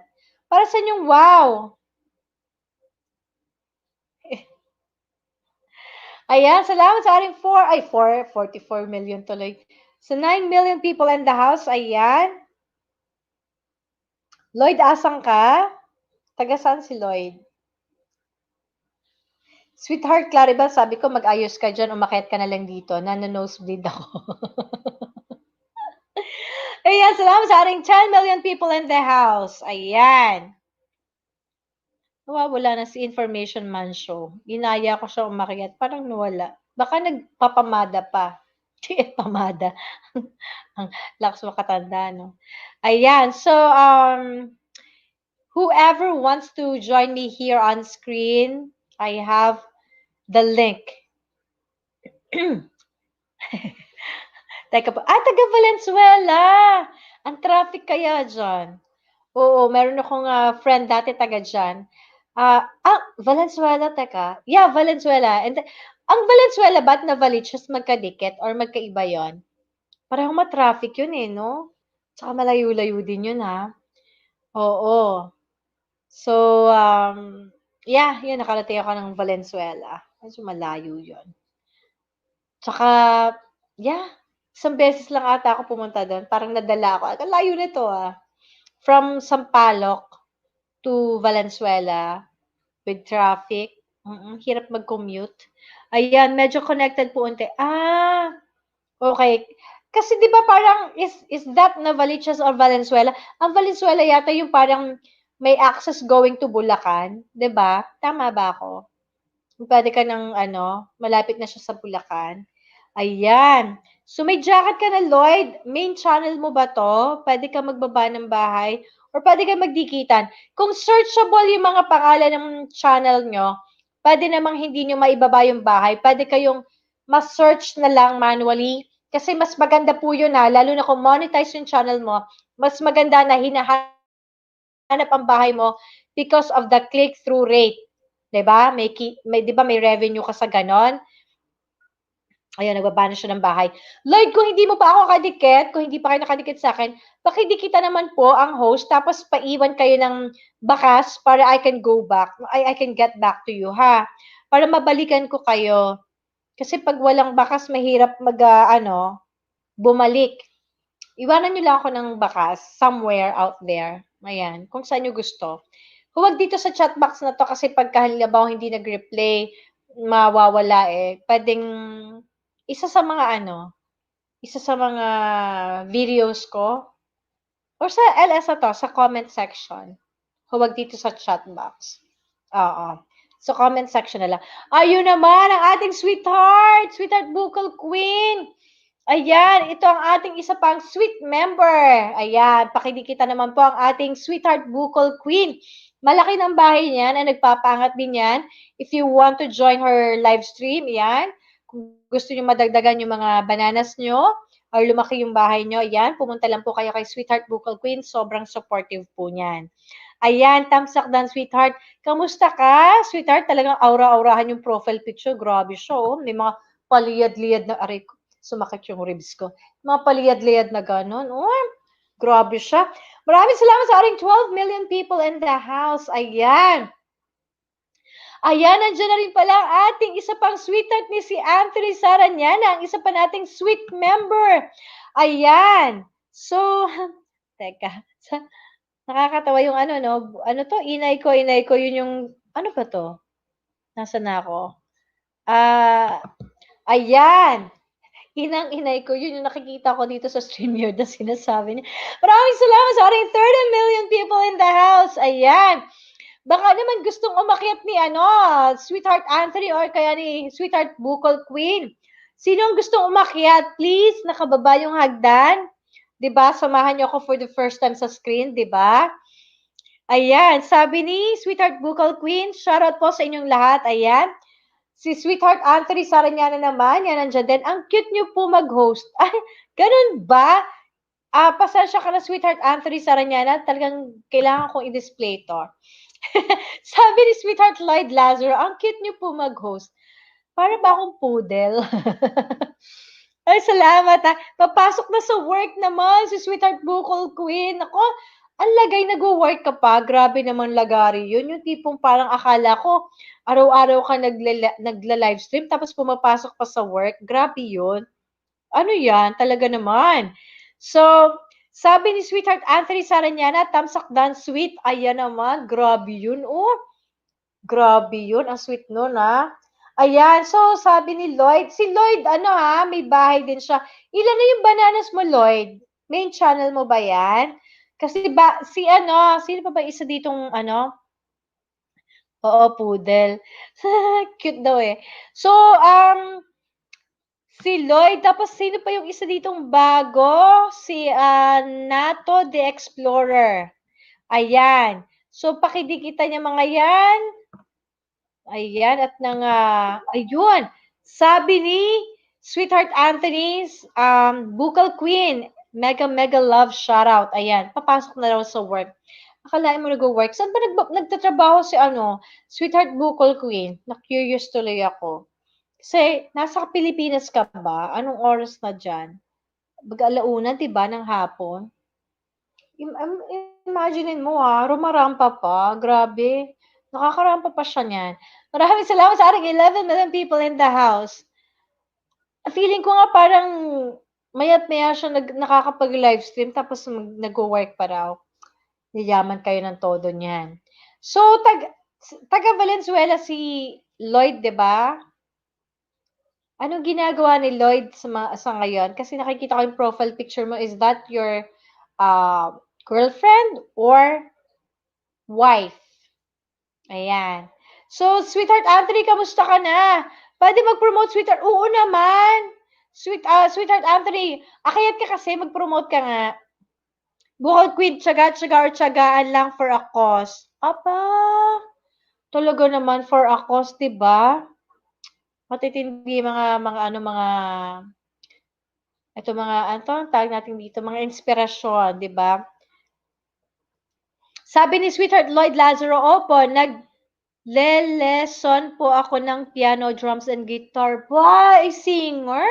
Para sa yung wow? Ayan, salamat sa ating 44 million tuloy. So 9 million people in the house, ayan. Lloyd, asan ka? Taga saan si Lloyd? Sweetheart Claribel, sabi ko mag-ayos ka dyan, umakyat ka na lang dito. Nano-nosebleed ako. Ayan, salamat sa ating 10 million people in the house. Ayan. Nawawala na si Information Man Show. Ginaya ko siya umakyat, parang nawala. Baka nagpapamada pa. Pamada. Ang lakas makatanda, no? Ayan, so, whoever wants to join me here on screen, I have the link. Teka po. Taga Valenzuela! Ang traffic kaya dyan. Oo, meron akong friend dati taga dyan. Valenzuela, teka. Yeah, Valenzuela. And ang Valenzuela ba't na Valiches magkadikit or magkaiba yon? Parang matraffic yun eh, no? Tsaka malayo-layo din yun, ha? Oo. So, yeah, yun, nakarating ako ng Valenzuela. Medyo malayo yun. Tsaka, yeah, isang beses lang ata ako pumunta doon. Parang nadala ako. Ang layo nito, From Sampaloc to Valenzuela with traffic. Hirap mag-commute. Ayan, medyo connected po unti. Okay. Kasi 'di ba parang is that Novaliches or Valenzuela? Ang Valenzuela yata yung parang may access going to Bulacan, 'di ba? Tama ba ako? Puwede ka ng ano, malapit na siya sa Bulacan. Ayan. So may jacket ka na, Lloyd. Main channel mo ba 'to? Puwede ka magbaba ng bahay or puwede kang magdikitan. Kung searchable yung mga pangalan ng channel nyo, puwede namang hindi nyo maibaba yung bahay. Puwede kayong ma-search na lang manually kasi mas maganda po yun, lalo na kung monetize yung channel mo, mas maganda na hinahanap ang bahay mo because of the click-through rate. 'Di ba? May 'di ba may revenue ka sa ganon? Ayan, nagbaba na siya ng bahay. Lloyd, kung hindi mo pa ako kadikit, kung hindi pa kayo nakadikit sa akin, pakidikita naman po ang host, tapos paiwan kayo ng bakas para I can go back. I can get back to you, ha? Para mabalikan ko kayo. Kasi pag walang bakas, mahirap bumalik. Iwanan niyo lang ako ng bakas somewhere out there. Ayan, kung saan niyo gusto. Huwag dito sa chat box na to kasi pagka halimbawa hindi nag-replay, mawawala eh. Pwedeng isa sa mga videos ko or sa LS na to, sa comment section. Huwag dito sa chat box. Oo. So, comment section na lang. Ayun naman, ang ating sweetheart Bukal Queen. Ayan, ito ang ating isa pang sweet member. Ayan, pakidikita naman po ang ating sweetheart Bukal Queen. Malaki ng bahay niyan na nagpapaangat din yan. If you want to join her live stream, yan. Kung gusto niyo madagdagan yung mga bananas nyo or lumaki yung bahay nyo, yan, pumunta lang po kayo kay Sweetheart Bukal Queen. Sobrang supportive po niyan. Ayan, tamsak dan, sweetheart. Kamusta ka? Sweetheart, talagang aura-aurahan yung profile picture. Grabe siya, oh. May mga paliyad-liyad na, aray ko, sumakit yung ribs ko. Mga paliyad-liyad na gano'n. Oh, grabe siya. Maraming salamat sa ating 12 million people in the house. Ayan. Ayan, nandiyan na rin pala ang ating isa pang sweetheart ni si Anthony Saranyana, ang isa pa nating sweet member. Ayan. So, teka. Nakakatawa yung ano to, inay ko, yun yung, ano ba to? Nasaan na ako? Ayan. Inang-inay ko, yun yung nakikita ko dito sa StreamYard na sinasabi niya. Maraming salamat sa ating 30 million people in the house. Ayan. Baka naman gustong umakyat ni Sweetheart Anthony or kaya ni Sweetheart Bukal Queen. Sino ang gustong umakyat? Please, nakababa yung hagdan. 'Di ba? Samahan niyo ako for the first time sa screen, 'di ba? Ayan, sabi ni Sweetheart Bukal Queen, shoutout po sa inyong lahat. Ayan. Si Sweetheart Anthony Saranyana naman, yan nandiyan din. Ang cute niyo po mag-host. Ay, ganun ba? Pasensya ka na, Sweetheart Anthony Saranyana. Talagang kailangan kong i-display to. Sabi ni Sweetheart Lloyd Lazaro, ang cute niyo po mag-host. Para ba akong poodle? Ay, salamat. Papasok na sa work naman si Sweetheart Bukal Queen. Ako, Ang lagay nagwo-work ka pa, grabe naman lagari yun. Yung tipong parang akala ko, araw-araw ka nagla-livestream tapos pumapasok pa sa work. Grabe yun. Ano yan? Talaga naman. So, sabi ni Sweetheart Anthony Saranyana, tamsak dan sweet. Ayan naman, grabe yun. Oh, grabe yun. Ang sweet nun, ha? Ayan, so sabi ni Lloyd, si Lloyd, ano ha, may bahay din siya. Ilan na yung bananas mo, Lloyd? Main channel mo ba yan? Kasi ba, si ano, sino pa ba isa ditong ano? Oo, poodle. Cute daw eh. So, si Lloyd, tapos sino pa yung isa ditong bago? Si Nato the Explorer. Ayan. So, pakidikita niya mga yan. Ayan, at nang, ayun. Sabi ni Sweetheart Anthony's, Bukal Queen, mega mega love shoutout. Ayan, papasok na raw sa work. Akalain mo nag-work. Saan ba nagtatrabaho si ano, Sweetheart Bukal Queen? Na-curious tuloy ako. Kasi, nasa Pilipinas ka ba? Anong oras na dyan? Mag-alauna, diba, ng hapon? Imaginein mo rumarampa pa, grabe. Nakakarampa pa siya niyan. Maraming salamat sa ating 11 million people in the house. Feeling ko nga parang maya't maya siya nakakapag-livestream tapos nag-work pa raw. Yayaman kayo ng todo niyan. So, taga Valenzuela si Lloyd, 'di ba? Anong ginagawa ni Lloyd sa ngayon? Kasi nakikita ko yung profile picture mo. Is that your girlfriend or wife? Ayan. So, Sweetheart Anthony, kamusta ka na? Pwede mag-promote, Sweetheart? Oo naman. Sweetheart Anthony, akayat ka kasi, mag-promote ka nga. Bukod queen, tsaga-tsaga or tsagaan lang for a cause. Apa, talaga naman for a cause, diba? Matitindi ano tawag natin dito, mga inspirasyon, diba? Sabi ni Sweetheart Lloyd Lazaro, opo, lesson po ako ng piano, drums, and guitar. Ba, ay singer!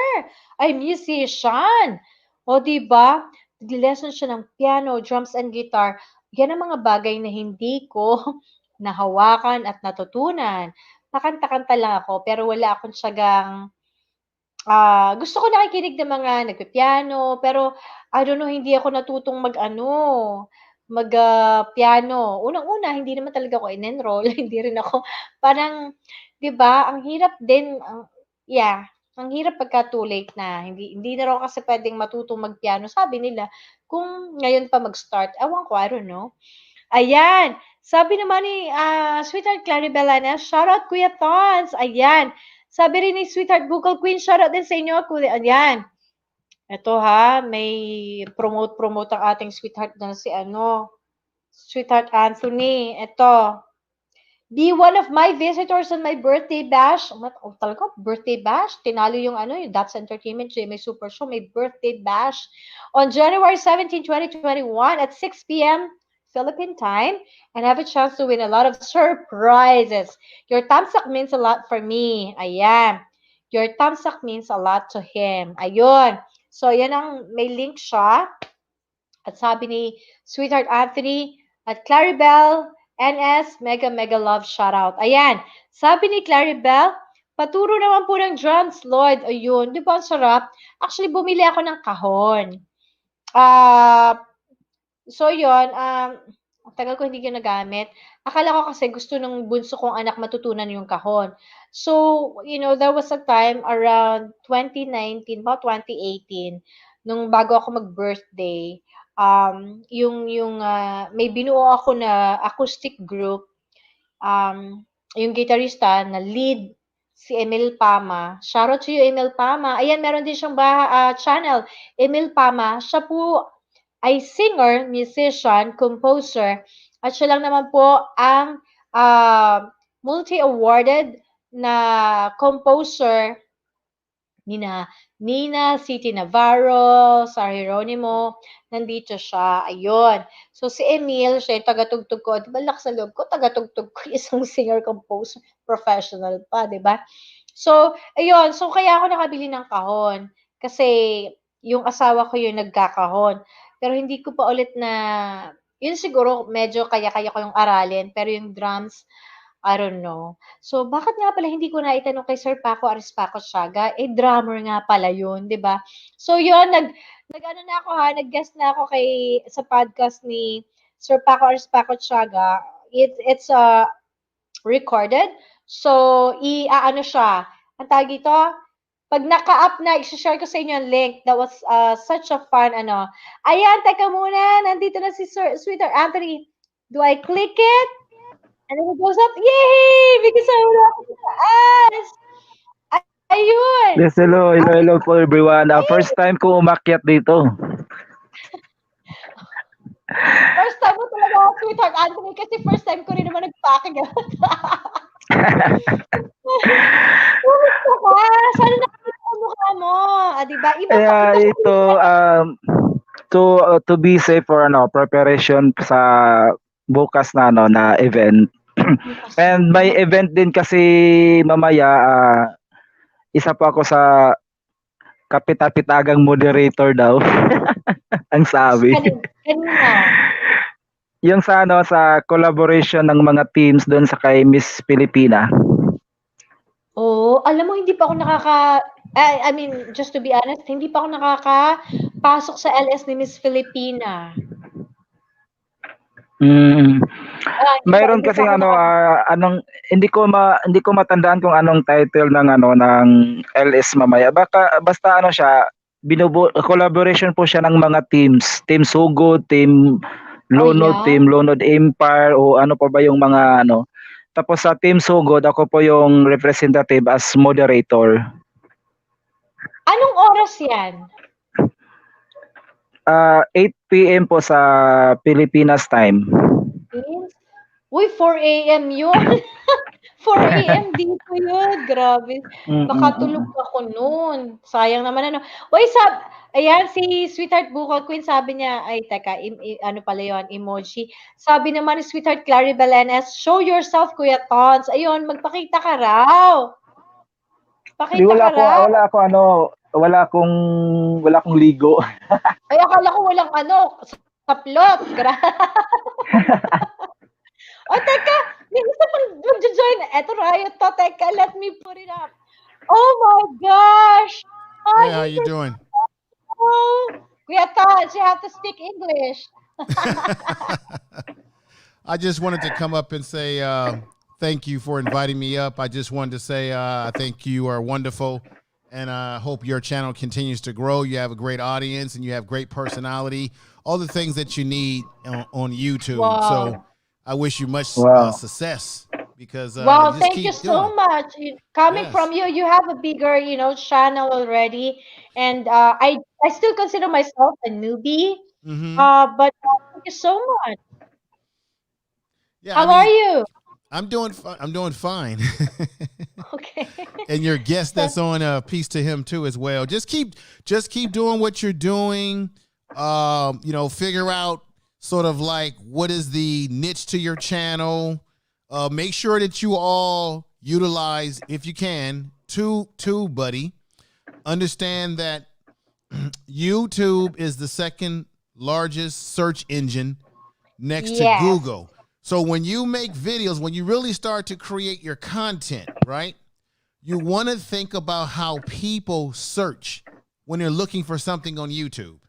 Ay musician! O, diba? Nag-lesson siya ng piano, drums, and guitar. Yan ang mga bagay na hindi ko nahawakan at natutunan. Nakanta-kanta lang ako, pero wala akong tiyagang gusto ko nakikinig ng mga nagpipiano, pero I don't know, hindi ako natutong piano. Unang-una, hindi naman talaga ako in-enroll, hindi rin ako parang 'di ba, ang hirap din ang hirap pagka too late na. Hindi na raw kasi puwedeng matutong magpiano sabi nila kung ngayon pa mag-start. Ewan ko, I don't know. Ayan, sabi naman ni, Sweetheart Claribel Anes, shoutout Kuya Tons, ayan. Sabi rin ni Sweetheart Google Queen, shoutout din sa inyo, kuya, ayan. Eto may promote ang ating sweetheart na si Sweetheart Anthony. Eto, be one of my visitors on my birthday bash. Talaga, birthday bash? Tinalo yung yung That's Entertainment, GMA Super Show, may birthday bash on January 17, 2021 at 6 p.m. Philippine time and have a chance to win a lot of surprises. Your thumbs-up means a lot for me. Ayan. Your thumbs-up means a lot to him. Ayun. So, yan may link siya. At sabi ni Sweetheart Anthony at Claribel NS, mega mega love shoutout. Ayan, sabi ni Claribel, paturo naman po ng drums, Lord. Ayun, di ba ang sarap? Actually, bumili ako ng kahon. So yun, ang tagal ko hindi ko nagamit. Akala ko kasi gusto ng bunso kong anak matutunan yung kahon. So, there was a time around 2019, about 2018, nung bago ako mag-birthday, may binuo ako na acoustic group, yung guitarista na lead, si Emil Pama. Shoutout to you, Emil Pama. Ayan, meron din siyang channel, Emil Pama. Siya po ay singer, musician, composer, at siya lang naman po ang multi-awarded na composer nina Nina, City Navarro, Sir Jeronimo, nandito siya, ayun. So, si Emil, siya yung tagatugtog ko, di ba lakas sa loob ko, tagatugtog ko, isang singer-composer, professional pa, di ba? So, ayun, so kaya ako nakabili ng kahon, kasi yung asawa ko yung nagkakahon. Pero hindi ko pa ulit na Yun siguro medyo kaya-kaya ko yung aralin, pero yung drums, I don't know. So, bakit nga pala hindi ko naitanong kay Sir Paco Arispaco Siaga? Eh, drummer nga pala yun, di ba? So, yun, nag-ano na ako ha, nag-guest na ako sa podcast ni Sir Paco Arispaco Siaga. It's recorded. So, i-ano siya. Ang tawag dito, pag naka-up na, i-share ko sa inyo ang link. That was such a fun, ano. Ayan, teka muna. Nandito na si Sweetheart Anthony. Do I click it? And then it goes up. Yay! Because I wala ako sa taas. Ayun. Yes, hello, hello, Ay, hello po everyone. ay, First time ko umakyat dito. first time mo talaga ako, Sweetheart Anthony, kasi first time ko rin naman nagpakigamot. Kumusta ka? Sana nakita ko mukha mo. Diba? Iba pa Kaya iba ito, to be safe for preparation sa bukas na na event. And may event din kasi mamaya, isa pa ako sa kapitapitagang moderator daw. Ang sabi. Kanina. Yung sa collaboration ng mga teams doon sa kay Miss Pilipina. Oh, alam mo hindi pa ako I mean, just to be honest, hindi pa ako nakakapasok sa LS ni Miss Filipina. Mm. Mayroon Hindi pa kasi ako hindi ko matandaan kung anong title ng LS mamaya. Basta siya, collaboration po siya ng mga teams, Team Sugod, Team Oh, Lunod, yeah? Team Lunod Empire o ano pa ba yung mga ano. Tapos sa Team Sugod, ako po yung representative as moderator. Anong oras yan? 8 p.m. po sa Pilipinas time. Uy, 4 a.m. yun. 4 a.m. dito yun. Grabe. Baka tulog ako noon. Sayang naman ano. Uy, ayan, si Sweetheart Bukol Queen sabi niya, ay, teka, ano pala yun, emoji. Sabi naman ni Sweetheart Clary Belenes, show yourself, Kuya Tons. Ayun, magpakita ka raw. Pakita ka raw. Wala akong ligo. Ay, akala ko walang saplot. O, teka, may isa pang mag-join. Eto, Riot to. Teka, let me put it up. Oh my gosh! Hey, how you doing? Oh, Kuya Tots, you have to speak English. I just wanted to come up and say thank you for inviting me up. I just wanted to say I think you are wonderful, and I hope your channel continues to grow. You have a great audience, and you have great personality, all the things that you need on YouTube. Wow. So I wish you much success. Because wow, just thank you so much. Coming from you, you have a bigger, channel already, and I still consider myself a newbie. But thank you so much. Yeah, How are you? I'm doing fine. Okay. And your guest that's on, peace to him too as well. Just keep doing what you're doing. Figure out sort of like what is the niche to your channel. Make sure that you all utilize, if you can, tube buddy. Understand that YouTube is the second largest search engine next to Google. So when you make videos, when you really start to create your content, right, you want to think about how people search when they're looking for something on YouTube.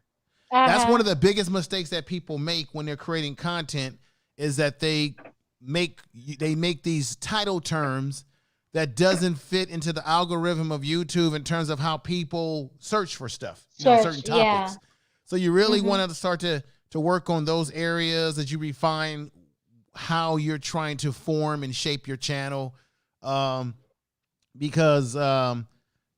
That's one of the biggest mistakes that people make when they're creating content, is that they make these title terms that doesn't fit into the algorithm of YouTube in terms of how people search for stuff, certain topics. Yeah. So you really want to start to work on those areas as you refine how you're trying to form and shape your channel, because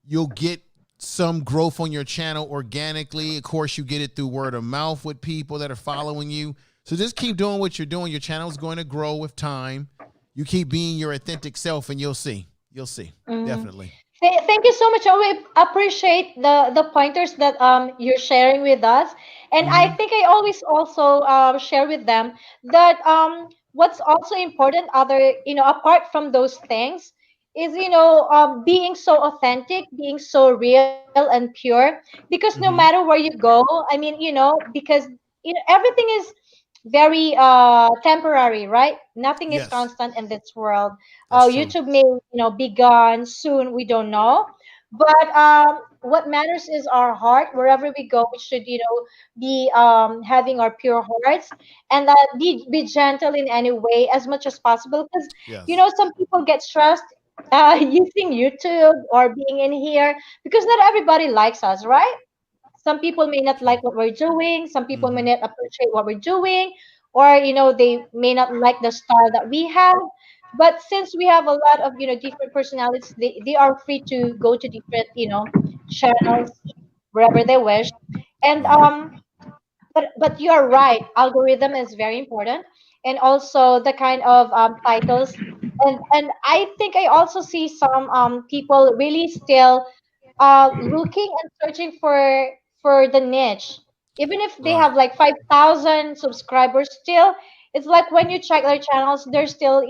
you'll get some growth on your channel organically. Of course, you get it through word of mouth with people that are following you. So just keep doing what you're doing. Your channel is going to grow with time. You keep being your authentic self, and you'll see. Definitely. Thank you so much. I appreciate the pointers that you're sharing with us, and I think I always also share with them that what's also important, apart from those things, is being so authentic, being so real and pure. Because no matter where you go, I mean, because everything is very temporary, right? Nothing is Yes, constant in this world. that's true. YouTube may, be gone soon. We don't know, but what matters is our heart. Wherever we go, we should, be having our pure hearts, and be gentle in any way as much as possible. Because Yes. some people get stressed using YouTube or being in here because not everybody likes us, right? Some people may not True. like what we're doing, some people may Mm-hmm. not appreciate what we're doing, or they may not like the style that we have. But since we have a lot of different personalities, they are free to go to different channels wherever they wish. And Right. but you're right, algorithm is very important, and also the kind of titles. And I think I also see some people really still looking and searching for the niche, even if they Right. have like 5,000 subscribers. Still, it's like when you check their channels, they're still,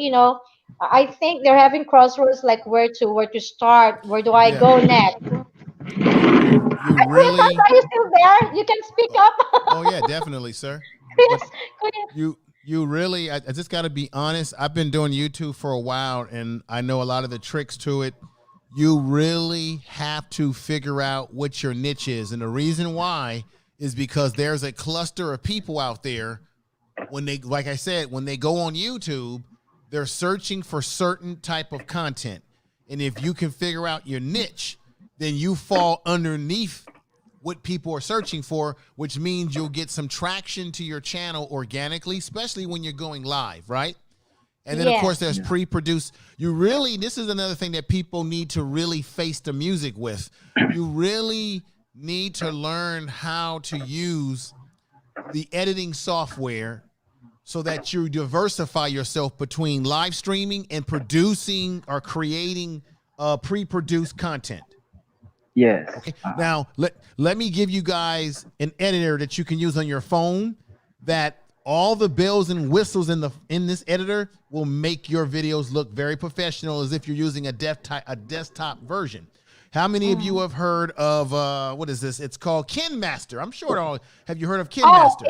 I think they're having crossroads, like where to start, where do I Yeah. go next. You Kuya Tans, really. are you still there? You can speak Oh, up. oh yeah, definitely, sir. But Yes, Kuya. you really. I just got to be honest. I've been doing YouTube for a while, and I know a lot of the tricks to it. You really have to figure out what your niche is, and the reason why is because there's a cluster of people out there when they, like I said, when they go on YouTube, they're searching for certain type of content. And if you can figure out your niche, then you fall underneath what people are searching for, which means you'll get some traction to your channel organically, especially when you're going live, right? And then of course Yes. there's Yeah. pre-produced. You really, this is another thing that people need to really face the music with. You really need to learn how to use the editing software so that you diversify yourself between live streaming and producing or creating pre-produced content. Yes. Okay. Now let me give you guys an editor that you can use on your phone that all the bells and whistles in this editor will make your videos look very professional as if you're using a desktop version. How many of you Mm. have heard of what is this? It's called KinMaster. I'm sure all have you heard of Oh, KinMaster?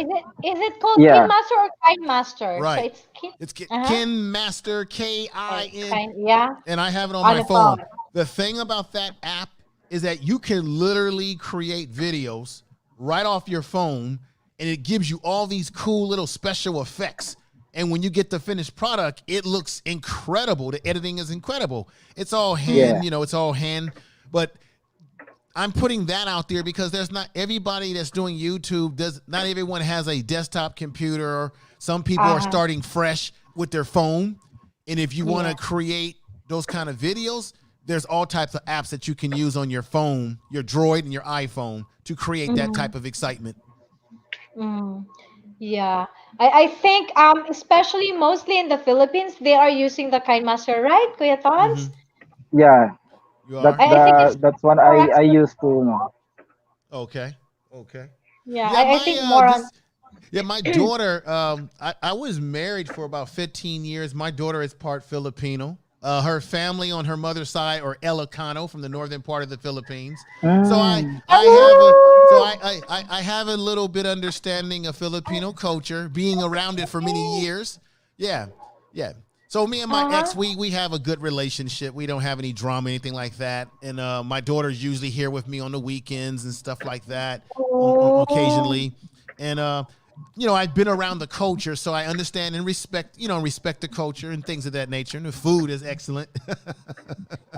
is it called Kin Yeah. Master or Kind Master? So Right. it's Kin. It's Uh-huh. KinMaster, Kin, Kind. Yeah. and I have it on On my the phone. phone. The thing about that app is that you can literally create videos right off your phone, and it gives you all these cool little special effects. And when you get the finished product, it looks incredible. The editing is incredible. It's all Yeah. hand, it's all hand. But I'm putting that out there because there's not everybody that's doing YouTube does not everyone has a desktop computer. Some people are Uh-huh. starting fresh with their phone. And if you want Yeah. to create those kind of videos, there's all types of apps that you can use on your phone, your Droid and your iPhone to create that Mm, type of excitement. mm. Yeah. I think especially mostly in the Philippines, they are using the Kind Master, right, Kuya Mm-hmm. Tons? Yeah. You That's are? I think it's that's one more I accessible. used to know. Okay. Okay. Yeah, Yeah, I think more on. my daughter, I was married for about 15 years. My daughter is part Filipino. Her family on her mother's side are Ilocano from the northern part of the Philippines. So Mm. I have a so Hello. I have a little bit understanding of Filipino culture, being around it for many years. Yeah, yeah. So me and my Uh-huh. ex, we have a good relationship. We don't have any drama, anything like that. And my daughter's usually here with me on the weekends and stuff like that, on Oh. occasionally. And I've been around the culture, so I understand and respect the culture and things of that nature. And the food is excellent.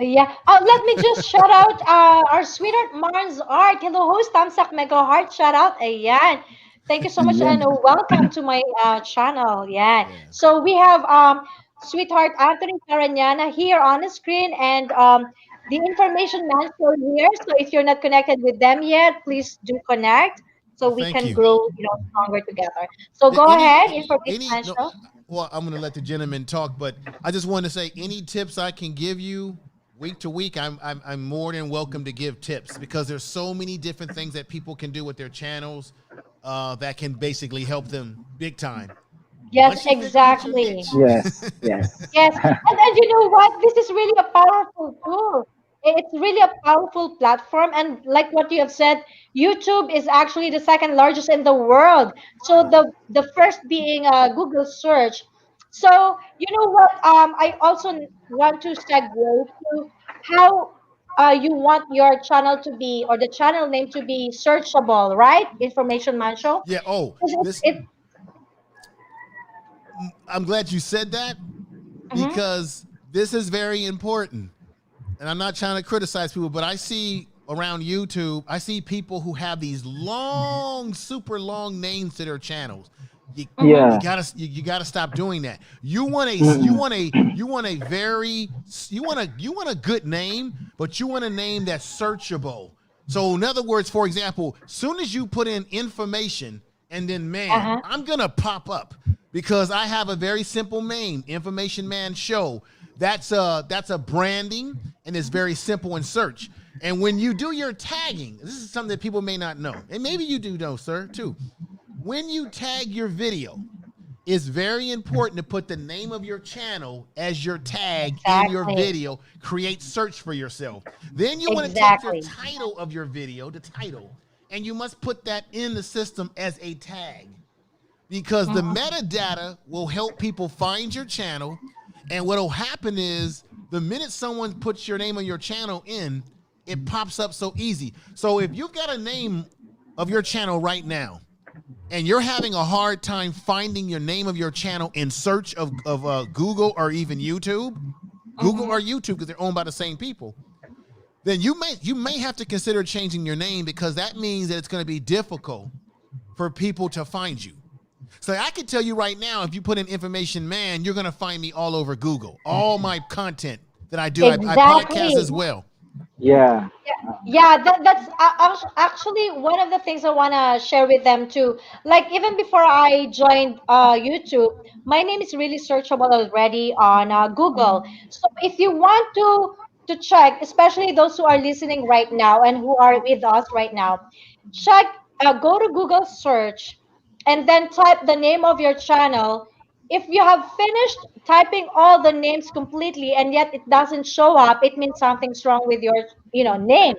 Yeah. Let me just shout out our sweetheart Mars Art. Hello, host Tamsak Mega Heart. Shout out. Ayan. Thank you so much Yeah. and welcome to my channel. Yeah. Yeah. So we have sweetheart Anthony Caranyana here on the screen, and the information man shown here. So if you're not connected with them yet, please do connect so Oh, we thank can you. grow, stronger together. So The- go Any ahead, any information man no. show. Well, I'm going to let the gentleman talk, but I just want to say any tips I can give you week to week, I'm more than welcome to give tips because there's so many different things that people can do with their channels that can basically help them big time. Yes, Once you figure out your exactly. niche. Yes. Yes. Yes, and you know what? This is really a powerful tool. it's really a powerful platform, and like what you have said, YouTube is actually the second largest in the world. So the first being Google search. So you know what? I also want to segue to how you want your channel to be, or the channel name to be searchable, right? Information man show. Yeah. Oh, this. It, I'm glad you said that mhm. because this is very important. And I'm not trying to criticize people, but I see around YouTube, I see people who have these long, super long names to their channels. You, Mhm. Yeah. you gotta stop doing that. You want a you Mm-mm. want a you want a very you want a good name, but you want a name that's searchable. So in other words, for example, soon as you put in information and then man, Uh-huh. I'm gonna pop up because I have a very simple name, Information Man Show. That's a branding and it's very simple in search. And when you do your tagging, this is something that people may not know, and maybe you do know, sir, too. When you tag your video, it's very important to put the name of your channel as your tag in your Exactly. video. Create search for yourself. Then you want to take your Exactly. title of your video, the title, and you must put that in the system as a tag because the Mhm. metadata will help people find your channel. And what will happen is the minute someone puts your name on your channel in, it pops up so easy. So if you've got a name of your channel right now, and you're having a hard time finding your name of your channel in search of Google or even YouTube, Google or Mhm. YouTube because they're owned by the same people, then you may have to consider changing your name because that means that it's going to be difficult for people to find you. So I can tell you right now, if you put in Information Man, you're going to find me all over Google. All my content that I do, I podcast Exactly. as well. Yeah. Yeah, that's actually one of the things I want to share with them too. Like even before I joined YouTube, my name is really searchable already on Google. So if you want to check, especially those who are listening right now and who are with us right now, check, go to Google search and then type the name of your channel. If you have finished typing all the names completely and yet it doesn't show up, it means something's wrong with your, name.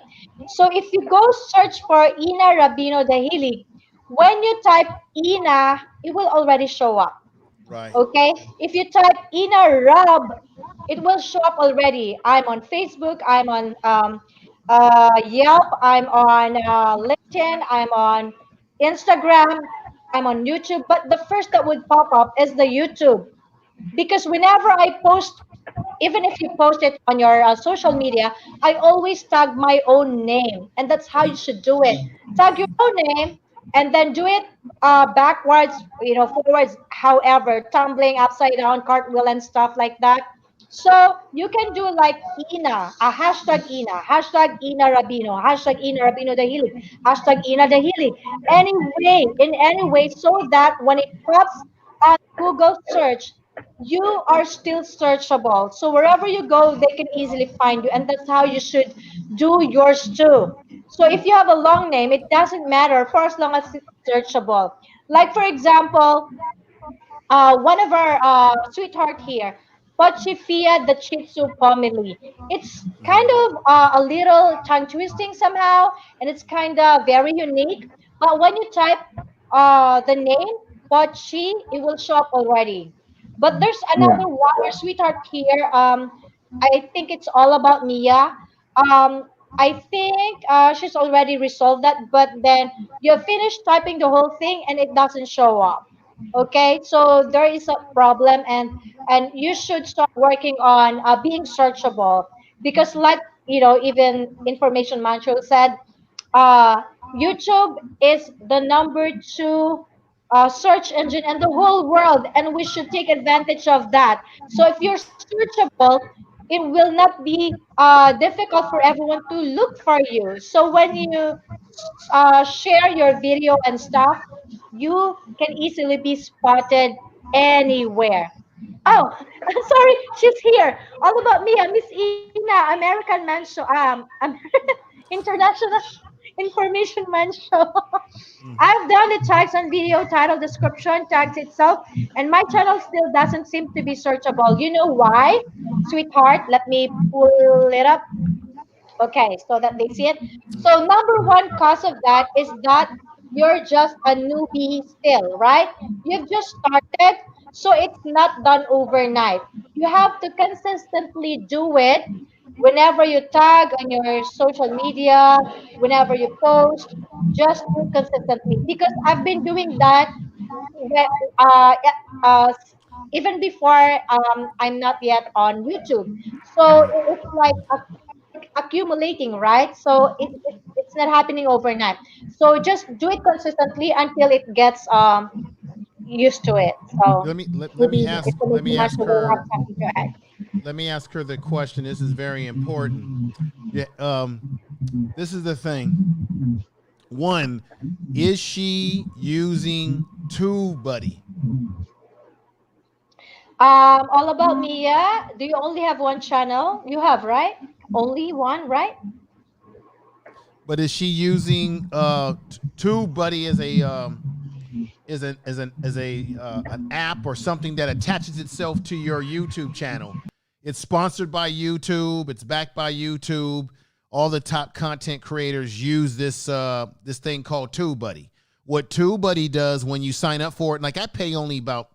So if you go search for Ina Rabino Dahili, when you type Ina, it will already show up. Right. Okay? If you type Ina Rab, it will show up already. I'm on Facebook, I'm on Yelp, I'm on LinkedIn, I'm on Instagram, I'm on YouTube. But the first that would pop up is the YouTube, because whenever I post, even if you post it on your social media, I always tag my own name, and that's how you should do it. Tag your own name, and then do it backwards, forwards, however, tumbling upside down, cartwheel, and stuff like that. So you can do like hashtag Ina Rabino, hashtag Ina Rabino Dahili, hashtag Ina Dahili, in any way, so that when it pops on Google search, you are still searchable. So wherever you go, they can easily find you. And that's how you should do yours too. So if you have a long name, it doesn't matter for as long as it's searchable. Like for example, one of our sweetheart here, Pochifia the Shih Tzu Pomeli. It's kind of a little tongue twisting somehow, and it's kind of very unique. But when you type the name Pochi, it will show up already. But there's Yeah. another one, our sweetheart here. I think it's all about Mia. I think she's already resolved that, but then you finish typing the whole thing and it doesn't show up. Okay, so there is a problem, and you should start working on being searchable, because like even information mantra said, uh, YouTube is the number two search engine in the whole world, and we should take advantage of that. So if you're searchable, it will not be difficult for everyone to look for you. So when you share your video and stuff, you can easily be spotted anywhere. Oh, I'm sorry, she's here. All about me, I'm Miss Ina, American Man Show. International Information Man Show. Mm-hmm. I've done the tags on video, title, description, tags itself, and my channel still doesn't seem to be searchable. You know why, sweetheart? Let me pull it up. Okay, so that they see it. So number one cause of that is that you're just a newbie still, right? You've just started, so it's not done overnight. You have to consistently do it whenever you tag on your social media, whenever you post, just do consistently. Because I've been doing that whe- yeah, even before I'm not yet on YouTube. So it's like accumulating, right? So it's not happening overnight. So just do it consistently until it gets used to it. So maybe it's a bit too much, but we'll have something to add. let me ask her the question. This is very important. Yeah, this is the thing. One, is she using TubeBuddy? All about Mia. Do you only have one channel? You have, right? Only one, right? But is she using TubeBuddy as a an app or something that attaches itself to your YouTube channel? It's sponsored by YouTube. It's backed by YouTube. All the top content creators use this thing called TubeBuddy. What TubeBuddy does when you sign up for it, like I pay only about,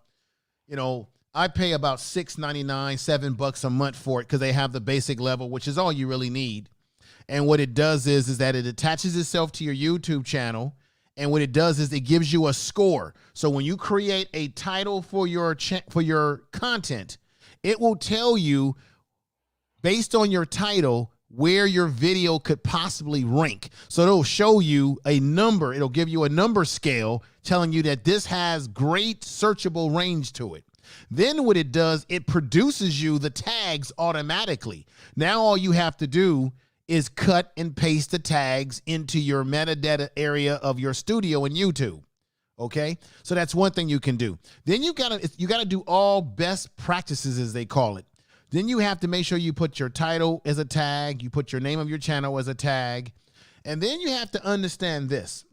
I pay about $6.99, $7 a month for it because they have the basic level, which is all you really need. And what it does is that it attaches itself to your YouTube channel. And what it does is it gives you a score. So when you create a title for your content, it will tell you based on your title where your video could possibly rank. So it'll show you a number. It'll give you a number scale telling you that this has great searchable range to it. Then what it does, it produces you the tags automatically. Now all you have to do is cut and paste the tags into your metadata area of your studio in YouTube. Okay, so that's one thing you can do. Then you gotta do all best practices, as they call it. Then you have to make sure you put your title as a tag, you put your name of your channel as a tag, and then you have to understand this.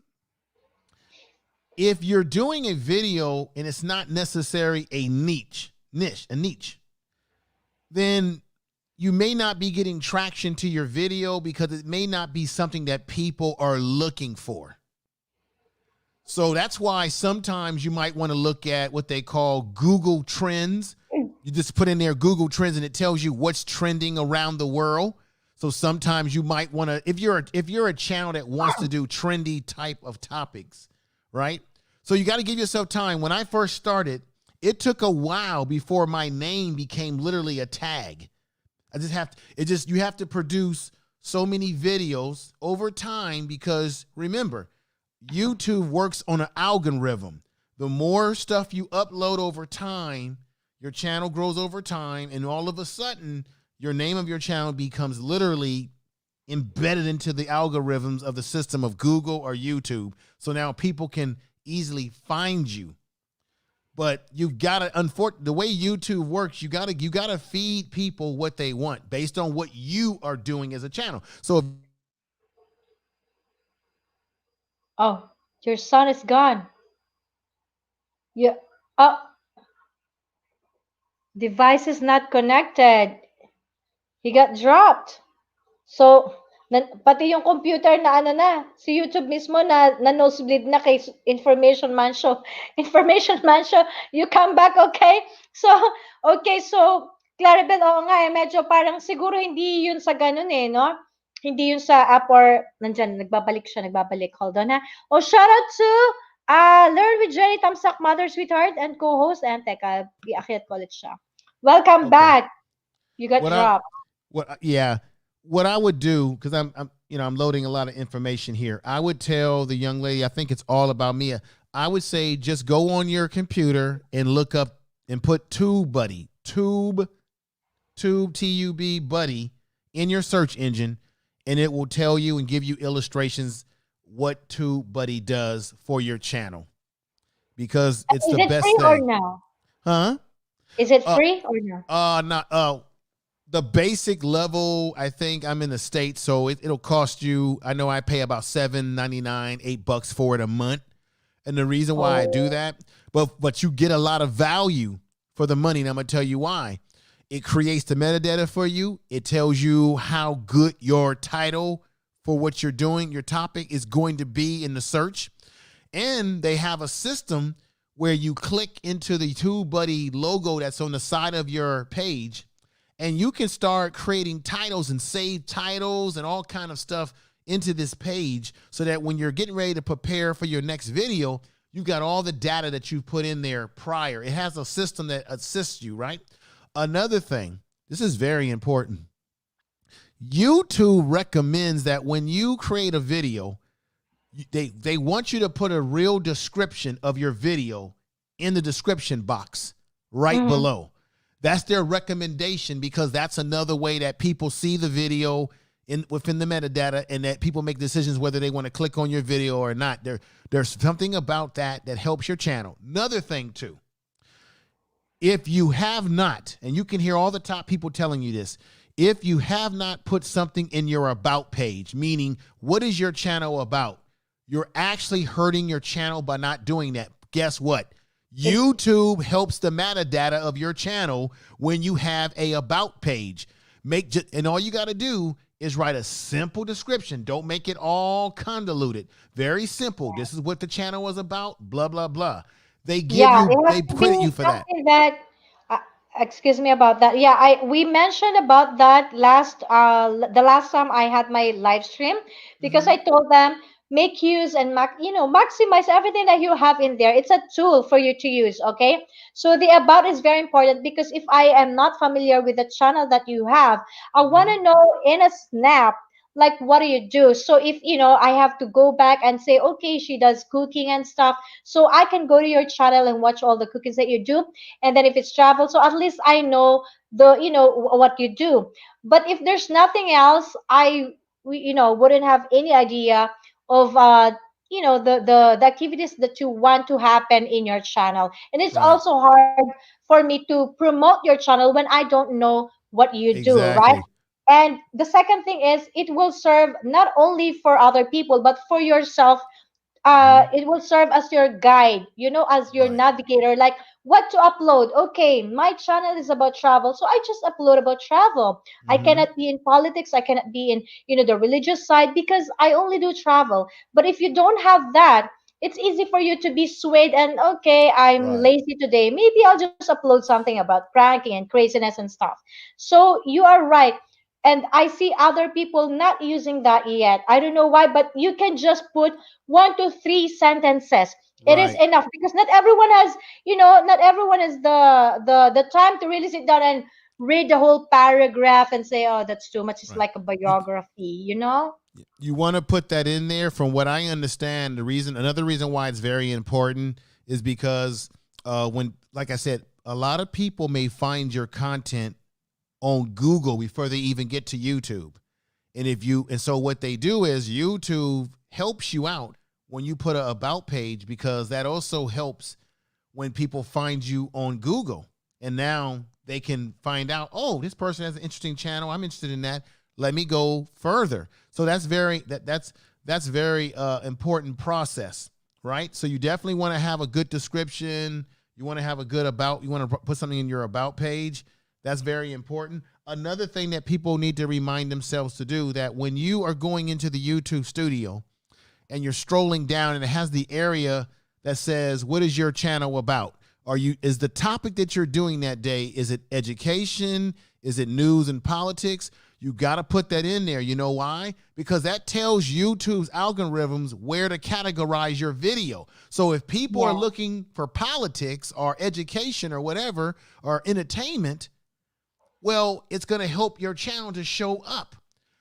If you're doing a video and it's not necessarily a niche, then you may not be getting traction to your video because it may not be something that people are looking for. So that's why sometimes you might want to look at what they call Google Trends. You just put in there Google Trends and it tells you what's trending around the world. So sometimes you might want to, if you're a channel that wants to do trendy type of topics, right? So you got to give yourself time. When I first started, it took a while before my name became literally a tag. You have to produce so many videos over time because remember, YouTube works on an algorithm. The more stuff you upload over time, your channel grows over time, and all of a sudden, your name of your channel becomes literally embedded into the algorithms of the system of Google or YouTube. So now people can easily find you. But you've got to, the way YouTube works, you got to feed people what they want based on what you are doing as a channel. So Oh, your son is gone. Yeah. Oh, device is not connected. He got dropped. So, pati yung computer na si YouTube mismo na nosebleed na kay Information Man Show. Information Man Show, you come back, okay? So, Claribel, oo nga medyo parang siguro hindi yun sa ganun no? Hindi yun sa app or, nandyan, nagbabalik. Hold on ha. Oh, shout out to Learn with Jenny Tamsak, Mother Sweetheart, and co-host, and teka, i-akyat ko ulit siya. Welcome back. You got dropped. What I would do, because I'm loading a lot of information here. I would tell the young lady, I think it's all about Mia. I would say just go on your computer and look up and put TubeBuddy, Tube T-U-B Buddy in your search engine, and it will tell you and give you illustrations what TubeBuddy does for your channel. Because it's the best thing. Is it free or no? Huh? Is it free or no? Not. The basic level, I think I'm in the States, so it'll cost you, I know I pay about $7.99, $8 for it a month. And the reason why I do that, but you get a lot of value for the money, and I'm going to tell you why. It creates the metadata for you. It tells you how good your title for what you're doing, your topic is going to be in the search. And they have a system where you click into the TubeBuddy logo that's on the side of your page, and you can start creating titles and save titles and all kind of stuff into this page, so that when you're getting ready to prepare for your next video, you got all the data that you put in there prior. It has a system that assists you, right? Another thing, this is very important. YouTube recommends that when you create a video, they want you to put a real description of your video in the description box right below. That's their recommendation, because that's another way that people see the video within the metadata, and that people make decisions whether they want to click on your video or not. There's something about that helps your channel. Another thing too, if you have not, and you can hear all the top people telling you this, if you have not put something in your about page, meaning what is your channel about, you're actually hurting your channel by not doing that. Guess what? YouTube helps the metadata of your channel when you have a about page. And all you got to do is write a simple description. Don't make it all convoluted. Very simple. This is what the channel is about, blah, blah, blah. They credit you for that. Excuse me about that. Yeah, we mentioned about that the last time I had my live stream, because I told them make use and maximize everything that you have in there. It's a tool for you to use. Okay, so the about is very important, because if I am not familiar with the channel that you have, I want to know in a snap, like, what do you do? So if I have to go back and say, okay, she does cooking and stuff, so I can go to your channel and watch all the cookings that you do. And then if it's travel, so at least I know what you do. But if there's nothing else, wouldn't have any idea of the activities that you want to happen in your channel. And it's also hard for me to promote your channel when I don't know what you do, right? And the second thing is, it will serve not only for other people, but for yourself. It will serve as your guide, as your navigator, like what to upload. Okay, my channel is about travel, so I just upload about travel. I cannot be in politics. I cannot be in the religious side, because I only do travel. But if you don't have that, it's easy for you to be swayed and, okay, I'm lazy today, maybe I'll just upload something about pranking and craziness and stuff. So you are right. And I see other people not using that yet. I don't know why, but you can just put 1 to 3 sentences. It is enough, because not everyone has, the time to really sit down and read the whole paragraph and say, oh, that's too much. It's like a biography. You want to put that in there. From what I understand, another reason why it's very important is because like I said, a lot of people may find your content on Google before they even get to YouTube. And so what they do is YouTube helps you out when you put an about page, because that also helps when people find you on Google. And now they can find out, oh, this person has an interesting channel. I'm interested in that. Let me go further. So that's very important process, right? So you definitely want to have a good description. You want to have a good about. You want to put something in your about page. That's very important. Another thing that people need to remind themselves to do, that when you are going into the YouTube studio and you're strolling down and it has the area that says, what is your channel about? Is the topic that you're doing that day, is it education? Is it news and politics? You got to put that in there. You know why? Because that tells YouTube's algorithms where to categorize your video. So if people are looking for politics or education or whatever, or entertainment, well, it's going to help your channel to show up.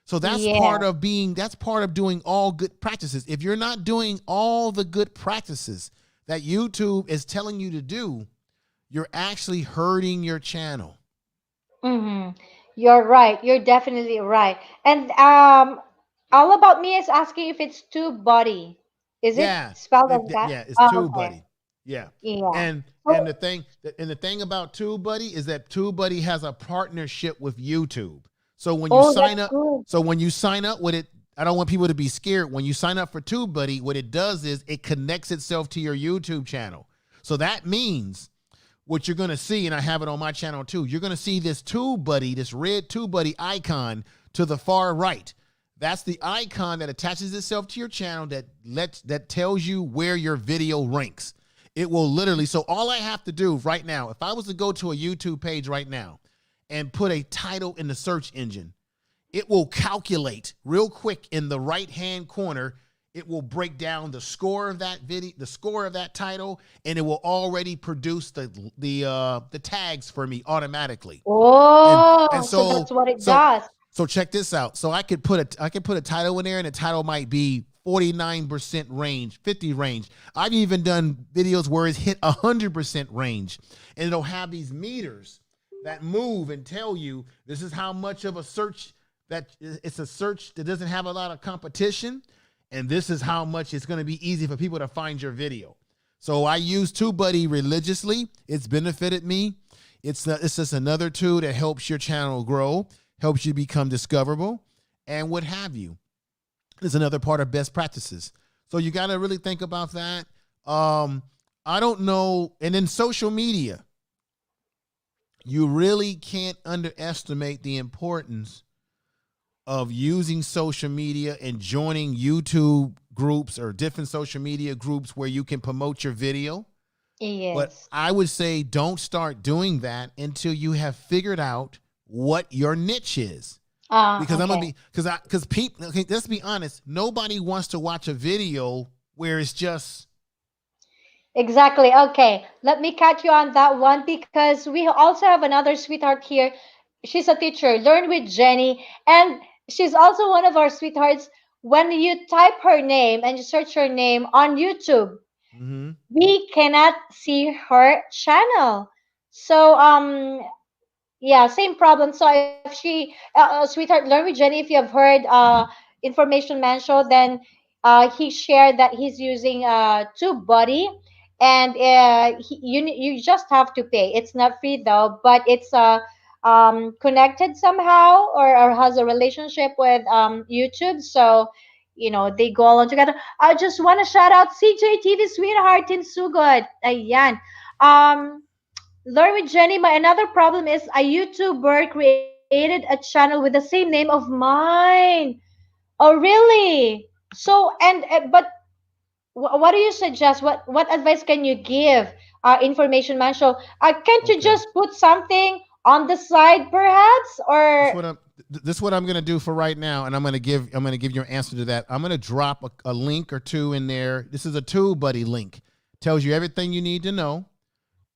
So that's part of doing all good practices. If you're not doing all the good practices that YouTube is telling you to do, you're actually hurting your channel. You're right. You're definitely right. And All About Me is asking if it's TubeBuddy. Is it spelled as that? Yeah, it's TubeBuddy. Okay. Yeah. Yeah. And the thing about TubeBuddy is that TubeBuddy has a partnership with YouTube. So when you sign up with it, I don't want people to be scared. When you sign up for TubeBuddy, what it does is it connects itself to your YouTube channel. So that means what you're going to see, and I have it on my channel too, you're going to see this TubeBuddy, this red TubeBuddy icon to the far right. That's the icon that attaches itself to your channel that tells you where your video ranks. It will literally, so all I have to do right now, if I was to go to a YouTube page right now and put a title in the search engine, it will calculate real quick in the right-hand corner. It will break down the score of that video, the score of that title, and it will already produce the tags for me automatically. Oh, And so that's what it does. So check this out. So I could put a title in there, and the title might be 49% range, 50 range. I've even done videos where it's hit 100% range, and it'll have these meters that move and tell you this is how much of a search that it's a search that doesn't have a lot of competition, and this is how much it's going to be easy for people to find your video. So I use TubeBuddy religiously. It's benefited me. It's just another tool that helps your channel grow, helps you become discoverable, and what have you. It's another part of best practices. So you got to really think about that. I don't know. And then social media, you really can't underestimate the importance of using social media and joining YouTube groups or different social media groups where you can promote your video. Yes. But I would say don't start doing that until you have figured out what your niche is. Because I'm gonna be because people. Okay, let's be honest. Nobody wants to watch a video where it's just Exactly. Okay. Let me catch you on that one because we also have another sweetheart here. She's a teacher. Learn with Jenny. And she's also one of our sweethearts. When you type her name and you search her name on YouTube, we cannot see her channel. So, yeah, same problem. So if she, sweetheart, learn with Jenny. If you have heard information man show, then he shared that he's using TubeBuddy, and you just have to pay. It's not free though, but it's connected somehow or has a relationship with YouTube. So they go along together. I just want to shout out CJTV sweetheart in Sugod. Ayan. Learn with Jenny, my another problem is a YouTuber created a channel with the same name of mine. Oh, really? So, but what do you suggest? What advice can you give? Information man. So, can't you just put something on the side, perhaps, or? This is what I'm gonna do for right now, and I'm gonna give you an answer to that. I'm gonna drop a link or two in there. This is a TubeBuddy link. Tells you everything you need to know.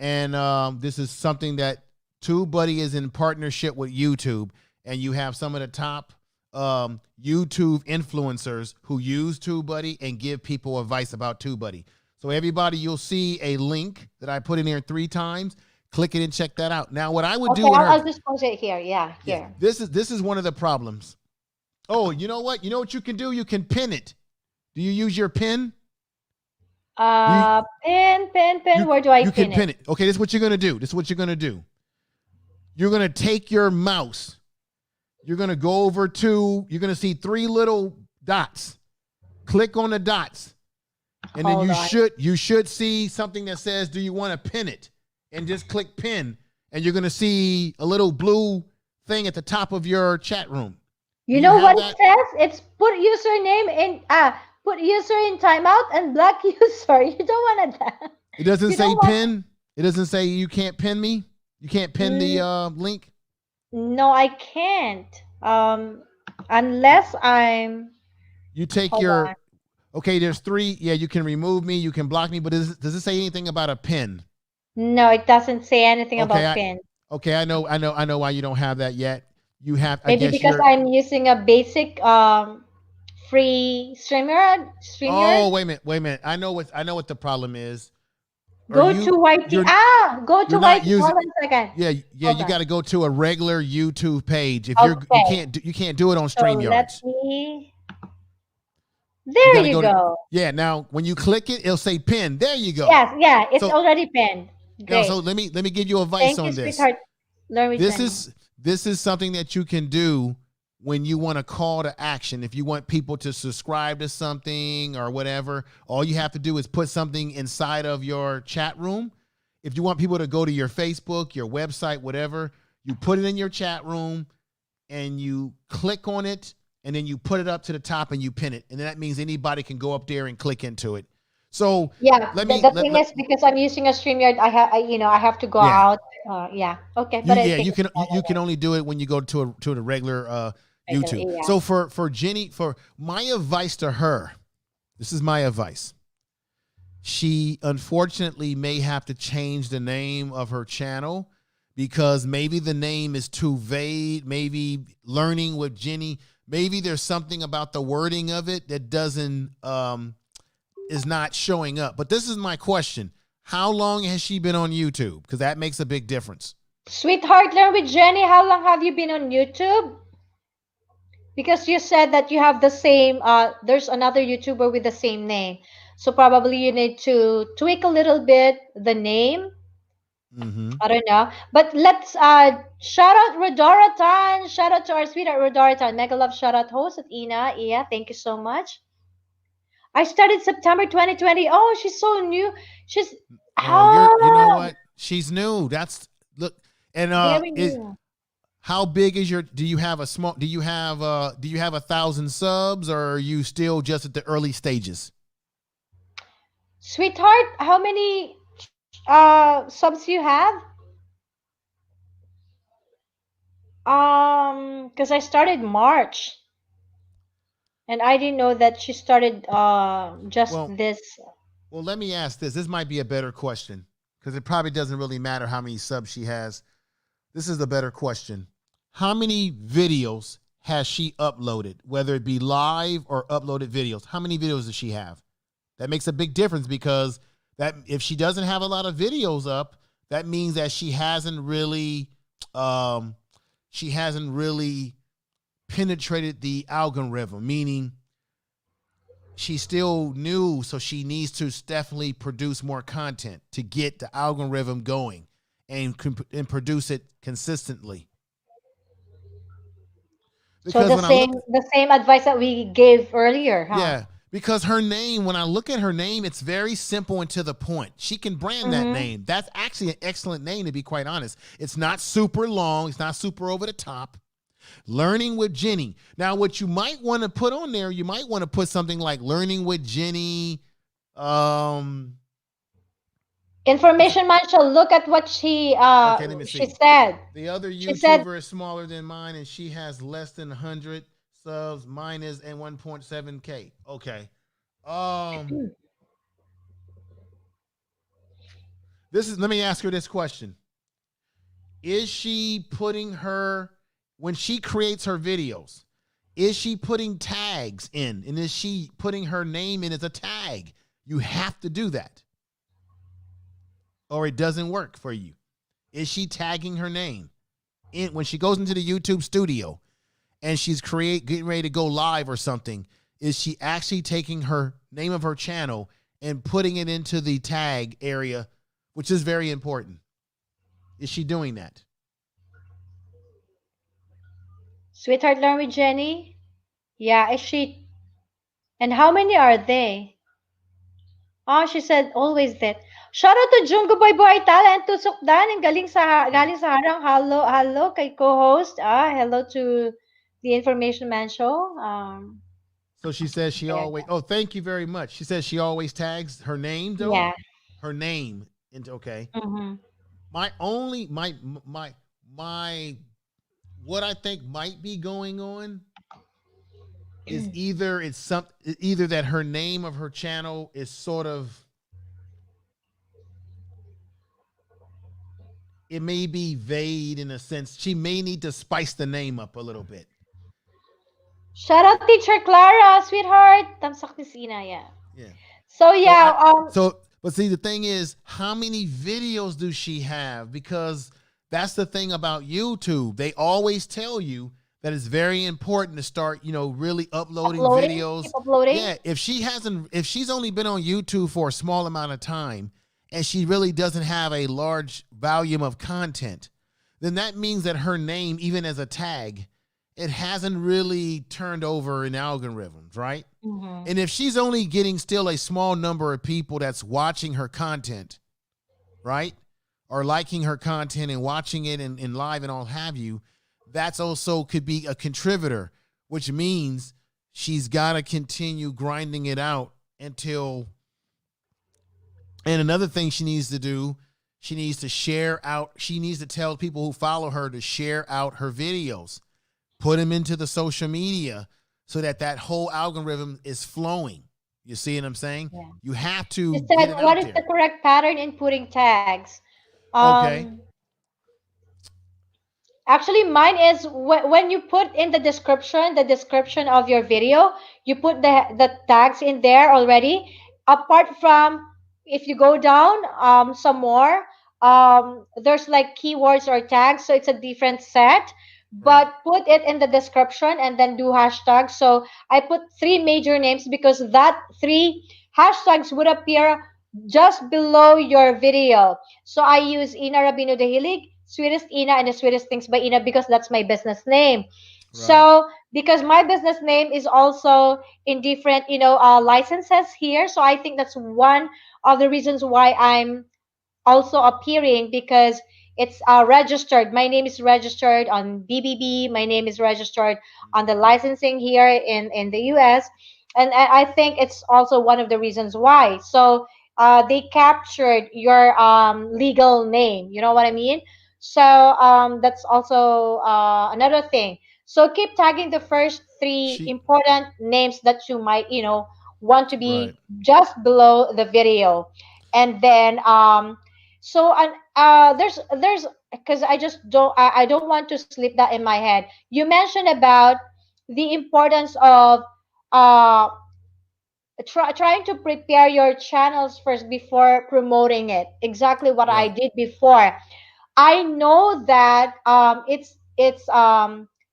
And this is something that TubeBuddy is in partnership with YouTube, and you have some of the top YouTube influencers who use TubeBuddy and give people advice about TubeBuddy. So everybody, you'll see a link that I put in there 3 times. Click it and check that out. Now, what I would do, I'll just post it here. Yeah, here. Yeah, this is one of the problems. Oh, you know what? You know what you can do? You can pin it. Do you use your pin? Pin. Where do I you pin can pin it? Okay, this is what you're gonna do. You're gonna take your mouse. You're gonna go over to. You're gonna see 3 little dots. Click on the dots, and then you should see something that says, "Do you want to pin it?" And just click pin, and you're gonna see a little blue thing at the top of your chat room. You know what it says? It's put username in. Put user in timeout and block user. You don't want that. It doesn't say pin. It doesn't say you can't pin me. You can't pin the link. No, I can't. Unless I'm. You take your. Okay, there's 3. Yeah, you can remove me. You can block me. But does it say anything about a pin? No, it doesn't say anything about pin. Okay, I know why you don't have that yet. You have maybe because I'm using a basic free streamer. Oh, wait a minute. I know what the problem is. Go to YT. Go to YT. Hold on a second. Yeah. You got to go to a regular YouTube page. If you can't do it on StreamYard. Let me. There you go. Yeah. Now, when you click it, it'll say pin. There you go. Yes. Yeah. It's already pinned. Great. Now, so let me give you advice on this. Sweetheart. Learn with This is something that you can do when you want a call to action. If you want people to subscribe to something or whatever, all you have to do is put something inside of your chat room. if you want people to go to your Facebook, your website, whatever, you put it in your chat room and you click on it and then you put it up to the top and you pin it. And then that means anybody can go up there and click into it. So Yeah, let the, me, the thing is because I'm using a StreamYard, I have to go yeah. out. Yeah, okay, but I think You it's can fine. you can only do it when you go to the regular YouTube. Yeah. So for Jenny, for my advice to her, this is my advice. She unfortunately may have to change the name of her channel because maybe the name is too vague. Maybe learning with Jenny, maybe there's something about the wording of it that doesn't is not showing up. But this is my question. How long has she been on YouTube? Because that makes a big difference. Sweetheart, learn with Jenny. How long have you been on YouTube? Because you said that you have the same. There's another YouTuber with the same name, so probably you need to tweak a little bit the name. Mm-hmm. I don't know, but let's shout out Rodora Tan. Shout out to our sweetheart Rodora Tan. Mega love shout out host at Ina. Yeah, thank you so much. I started September 2020. Oh, she's so new. She's Oh, you know ah, what? She's new. That's look and very is new. how big is your do you have a 1,000 subs or are you still just at the early stages? Sweetheart, how many subs you have? Because I started March, and I didn't know that she started just Well, this. well, let me ask this. This might be a better question because it probably doesn't really matter how many subs she has. This is the better question. How many videos has she uploaded, whether it be live or uploaded videos? How many videos does she have? That makes a big difference because that if she doesn't have a lot of videos up, that means that she hasn't really penetrated the algorithm, meaning she's still new, so she needs to definitely produce more content to get the algorithm going and produce it consistently. So Because when I look, the same advice that we gave earlier, huh? yeah, because her name, when I look at her name, it's very simple and to the point. She can brand that name. That's actually an excellent name, to be quite honest. It's not super long. It's not super over the top. Learning with Jenny. Now, what you might want to put on there, you might want to put something like Learning with Jenny. Information man shall look at what Okay, let me she see. said. The other She said YouTuber is smaller than mine, and she has less than 100 subs. Mine is at 1.7K. Okay. Let me ask her this question. Is she putting when she creates her videos, is she putting tags in? And is she putting her name in as a tag? You have to do that. Or it doesn't work for you. Is she tagging her name in when she goes into the YouTube studio and she's getting ready to go live or something? Is she actually taking her name of her channel and putting it into the tag area, which is very important? Is she doing that? Sweetheart, learn with Jenny. Yeah, is she? And how many are they? Oh, she said always that. Shout out to Jungo Boy Boy Tala and Tusok Dan and galing sa harang. Hello kay co-host. Hello to the Information Man Show. So she says she There. always. Oh, thank you very much. She says she always tags her name though. Yeah. Her name into okay. Mm-hmm. My only my what I think might be going on is either either that her name of her channel is sort of, it may be vague in a sense. She may need to spice the name up a little bit. Shout out Teacher Clara, sweetheart. Tamsak ni Sina, yeah. Yeah. So yeah, But see, the thing is, how many videos do she have? Because that's the thing about YouTube. They always tell you that it's very important to start, really uploading videos. keep uploading. Yeah, if she's only been on YouTube for a small amount of time and she really doesn't have a large volume of content, then that means that her name, even as a tag, it hasn't really turned over in algorithms, right? Mm-hmm. And if she's only getting still a small number of people that's watching her content, right? are liking her content and watching it and live and all have you, that's also could be a contributor, which means she's got to continue grinding it out until. And another thing she needs to do, she needs to share out, she needs to tell people who follow her to share out her videos, put them into the social media so that that whole algorithm is flowing. You see what I'm saying? Yeah. You have You to get said, it what out is the there. correct pattern in putting tags? Okay. Um, Actually, mine is when you put in the description of your video, you put the tags in there already. Apart from, if you go down some more, there's like keywords or tags, so it's a different set. Right. But put it in the description and then do hashtags. So I put three major names because that three hashtags would appear just below your video. So I use Ina Rabino de Hilig, Sweetest Ina, and the Sweetest Things by Ina because that's my business name. Right. So because my business name is also in different, licenses here, so I think that's one of the reasons why I'm also appearing because it's registered. My name is registered on BBB. My name is registered on the licensing here in the US, and I think it's also one of the reasons why. So they captured your legal name. You know what I mean? So that's also another thing. So keep tagging the first three She important names that you might, want to right. be just below the video, and then so and there's because I don't want to slip that in my head. You mentioned about the importance of uh trying to prepare your channels first before promoting it. Exactly what I Right. did before. I know that it's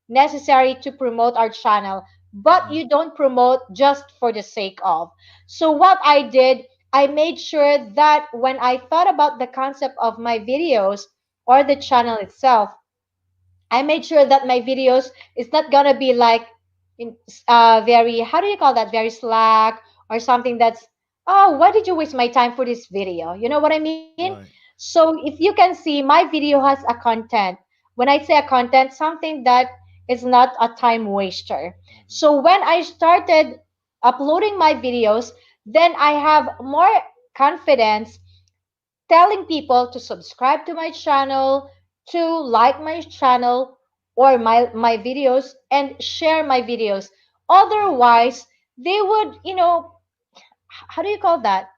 necessary to promote our channel, but Hmm. you don't promote just for the sake of. So what I did, I made sure that when I thought about the concept of my videos or the channel itself, I made sure that my videos is not gonna be like in very, how do you call that, very slack or something that's, oh, why did you waste my time for this video? You know what I mean? Right. So if you can see, my video has a content. When I say a content, something that is not a time waster. Hmm. So when I started uploading my videos, then I have more confidence telling people to subscribe to my channel, to like my channel or my videos and share my videos. Right. Otherwise, they would, how do you call that?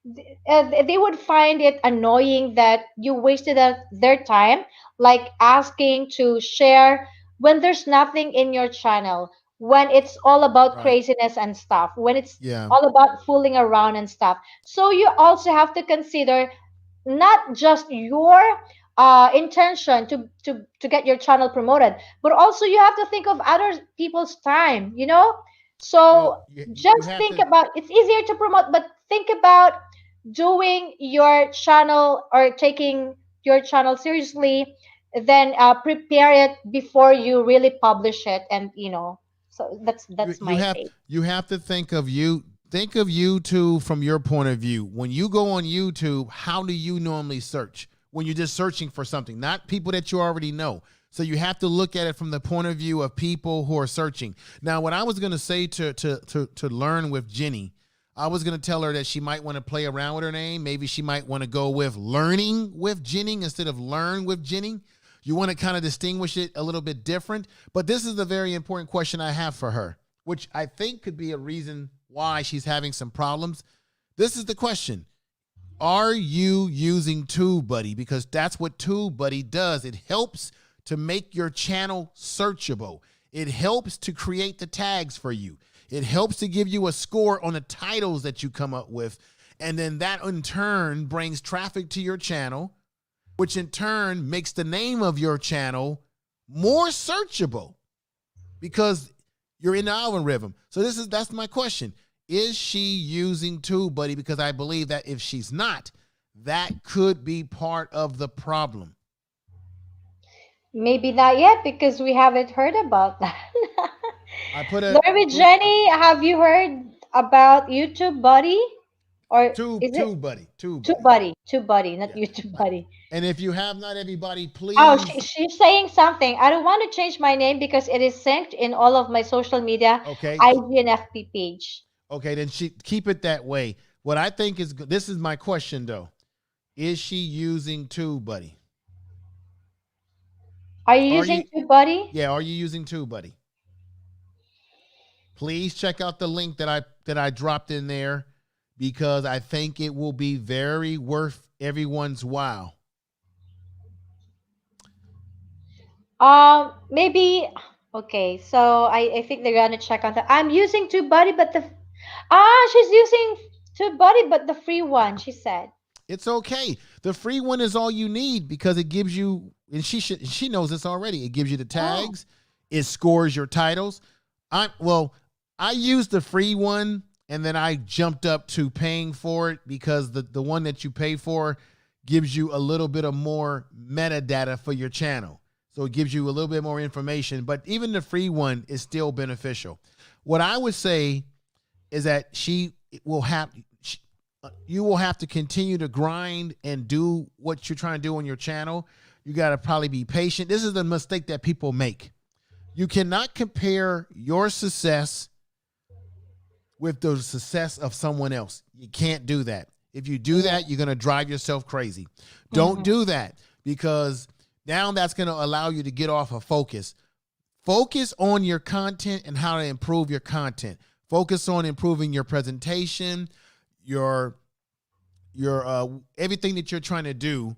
They would find it annoying that you wasted their time, like asking to share when there's nothing in your channel, when it's all about Right. craziness and stuff, when it's Yeah. all about fooling around and stuff. So you also have to consider not just your intention to get your channel promoted, but also you have to think of other people's time, Well, so you just have think to. about, it's easier to promote, but think about doing your channel or taking your channel seriously, then prepare it before you really publish it, and so that's You my have take. you have to think of YouTube from your point of view. When you go on YouTube, how do you normally search? When you're just searching for something, not people that you already know. So you have to look at it from the point of view of people who are searching. Now, what I was going to say to learn with Jenny, I was going to tell her that she might want to play around with her name. Maybe she might want to go with learning with Jenny instead of learn with Jenny. You want to kind of distinguish it a little bit different. But this is the very important question I have for her, which I think could be a reason why she's having some problems. This is the question. Are you using TubeBuddy? Because that's what TubeBuddy does. It helps to make your channel searchable. It helps to create the tags for you. It helps to give you a score on the titles that you come up with. And then that in turn brings traffic to your channel, which in turn makes the name of your channel more searchable because you're in the algorithm. So that's my question. Is she using TubeBuddy? Because I believe that if she's not, that could be part of the problem. Maybe not yet because we haven't heard about that. I put a Lori it, Jenny, have you heard about YouTube Buddy? Or Tube is it buddy, TubeBuddy, not Yeah, YouTube right. Buddy? And if you have not, everybody, Oh, please. she's saying something. I don't want to change my name because it is synced in all of my social media, Okay, IG and FB page. okay, then she keep it that way. What I think is this is my question though: is she using TubeBuddy? Are you Are you? using TubeBuddy? Yeah, are you using TubeBuddy? Please check out the link that I dropped in there because I think it will be very worth everyone's while. Maybe. Okay, so I think they're gonna check on that. I'm using TubeBuddy, but she's using TubeBuddy, but the free one. She said. It's okay. The free one is all you need because it gives you, and she knows this already. It gives you the Oh. tags. It scores your titles. I used the free one and then I jumped up to paying for it because the one that you pay for gives you a little bit of more metadata for your channel. So it gives you a little bit more information, but even the free one is still beneficial. What I would say is that you will have to continue to grind and do what you're trying to do on your channel. You got to probably be patient. This is the mistake that people make. You cannot compare your success with the success of someone else. You can't do that. If you do that, you're going to drive yourself crazy. Don't do that because now that's going to allow you to get off of focus. Focus on your content and how to improve your content. Focus on improving your presentation, your everything that you're trying to do,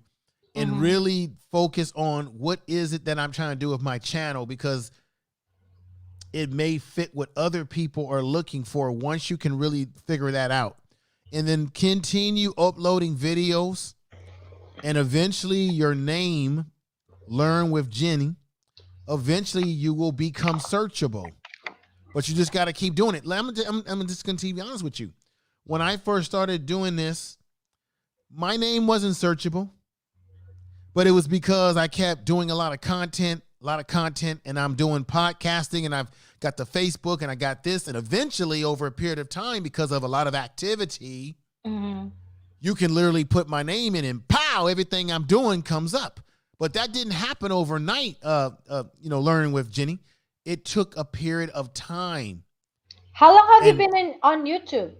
and really focus on what is it that I'm trying to do with my channel because it may fit what other people are looking for once you can really figure that out. And then continue uploading videos, and eventually your name, Learn with Jenny, eventually you will become searchable. But you just got to keep doing it. I'm just going to be honest with you. When I first started doing this, my name wasn't searchable, but it was because I kept doing a lot of content, and I'm doing podcasting, and I've got the Facebook, and I got this, and eventually over a period of time, because of a lot of activity, you can literally put my name in, and pow, everything I'm doing comes up. But that didn't happen overnight. Learning with Jenny, it took a period of time. How long have you been on YouTube?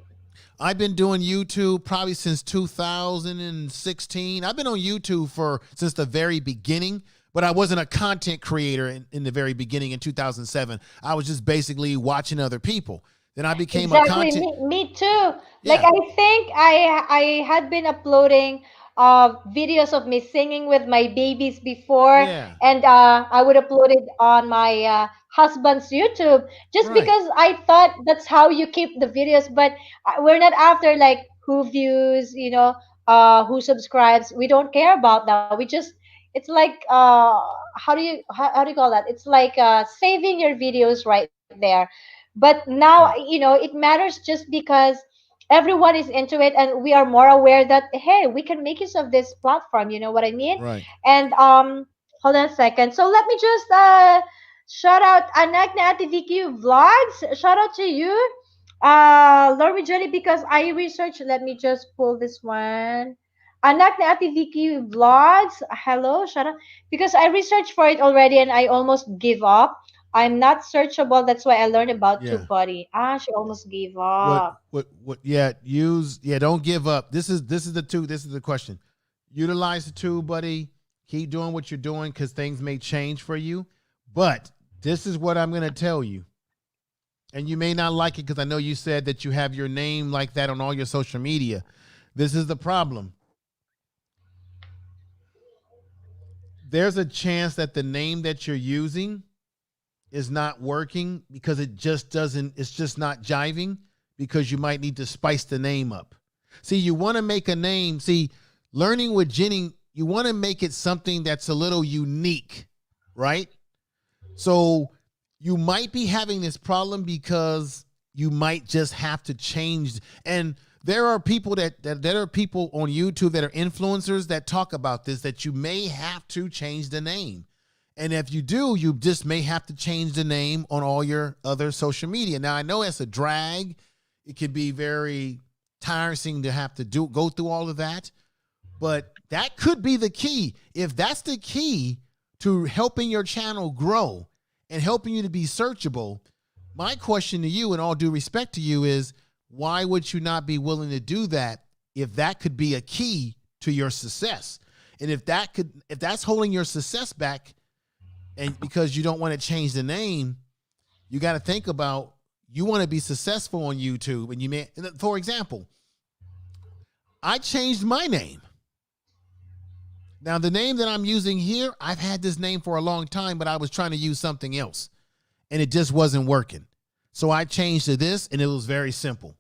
I've been doing YouTube probably since 2016. I've been on YouTube since the very beginning, but I wasn't a content creator in the very beginning in 2007. I was just basically watching other people. Then I became a content. Me too. Like I think I had been uploading videos of me singing with my babies before, Yeah. and I would upload it on my husband's YouTube just Right. because I thought that's how you keep the videos. But we're not after like who views, who subscribes. We don't care about that. We just it's like how do you call that? It's like saving your videos right there. But now Right. it matters just because everyone is into it and we are more aware that hey, we can make use of this platform, you know what I mean? Right. And hold on a second, so let me just shout out Anak na Ate Vicky Vlogs. Shout out to you, Lori Johnny, because I researched. Let me just pull this one. Anak na Ate Vicky Vlogs. Hello, shout out, because I researched for it already and I almost give up. I'm not searchable. That's why I learned about Yeah. TubeBuddy. She almost gave up. Don't give up. This is the question. Utilize the TubeBuddy. Keep doing what you're doing because things may change for you. But this is what I'm going to tell you. And you may not like it because I know you said that you have your name like that on all your social media. This is the problem. There's a chance that the name that you're using is not working because it's just not jiving, because you might need to spice the name up. See, you want to make a name. See, Learning with Jenny, you want to make it something that's a little unique, right? So you might be having this problem because you might just have to change. And there are people that are people on YouTube that are influencers that talk about this, that you may have to change the name. And if you do, you just may have to change the name on all your other social media. Now, I know it's a drag. It can be very tiresome to have to go through all of that. But that could be the key. If that's the key to helping your channel grow and helping you to be searchable, my question to you, in all due respect to you, is why would you not be willing to do that if that could be a key to your success? And if that's holding your success back, and because you don't want to change the name, you got to think about, you want to be successful on YouTube, and you may, for example, I changed my name. Now, the name that I'm using here, I've had this name for a long time, but I was trying to use something else, and it just wasn't working. So I changed to this, and it was very simple.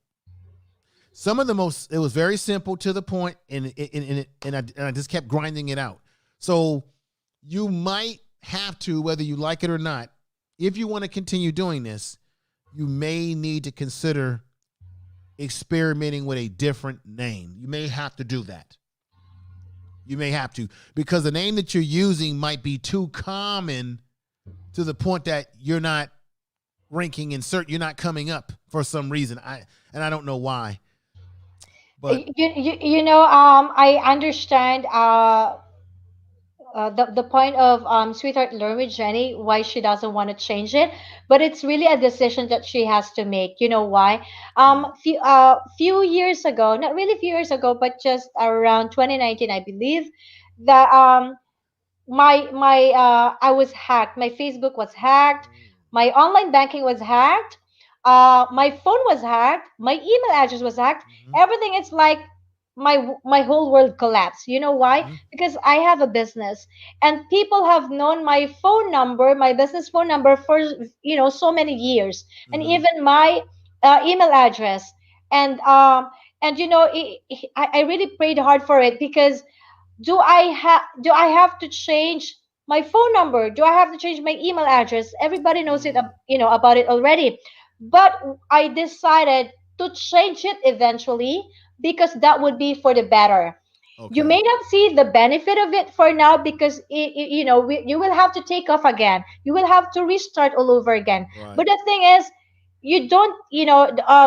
It was very simple, to the point, and I just kept grinding it out. So you might have to, whether you like it or not, if you want to continue doing this, you may need to consider experimenting with a different name. You may have to do that. You may have to, because the name that you're using might be too common to the point that you're not ranking in search. You're not coming up for some reason. I don't know why. But I understand the point of sweetheart learn with Jenny, why she doesn't want to change it, but it's really a decision that she has to make. You know why? Few years ago, not really few years ago, but just around 2019, I believe, that my I was hacked. My Facebook was hacked. My online banking was hacked. My phone was hacked. My email address was hacked. Mhm. Everything, it's like my whole world collapsed. You know why? Mhm. Because I have a business, and people have known my phone number, my business phone number, for so many years, and Mhm. even my email address. And I really prayed hard for it, because do I have to change my phone number? Do I have to change my email address? Everybody knows it, Mm. about it already. But I decided to change it eventually, because that would be for the better. You Okay. may not see the benefit of it for now, because you will have to take off again. You will have to restart all over again. But Right. the thing is, you don't,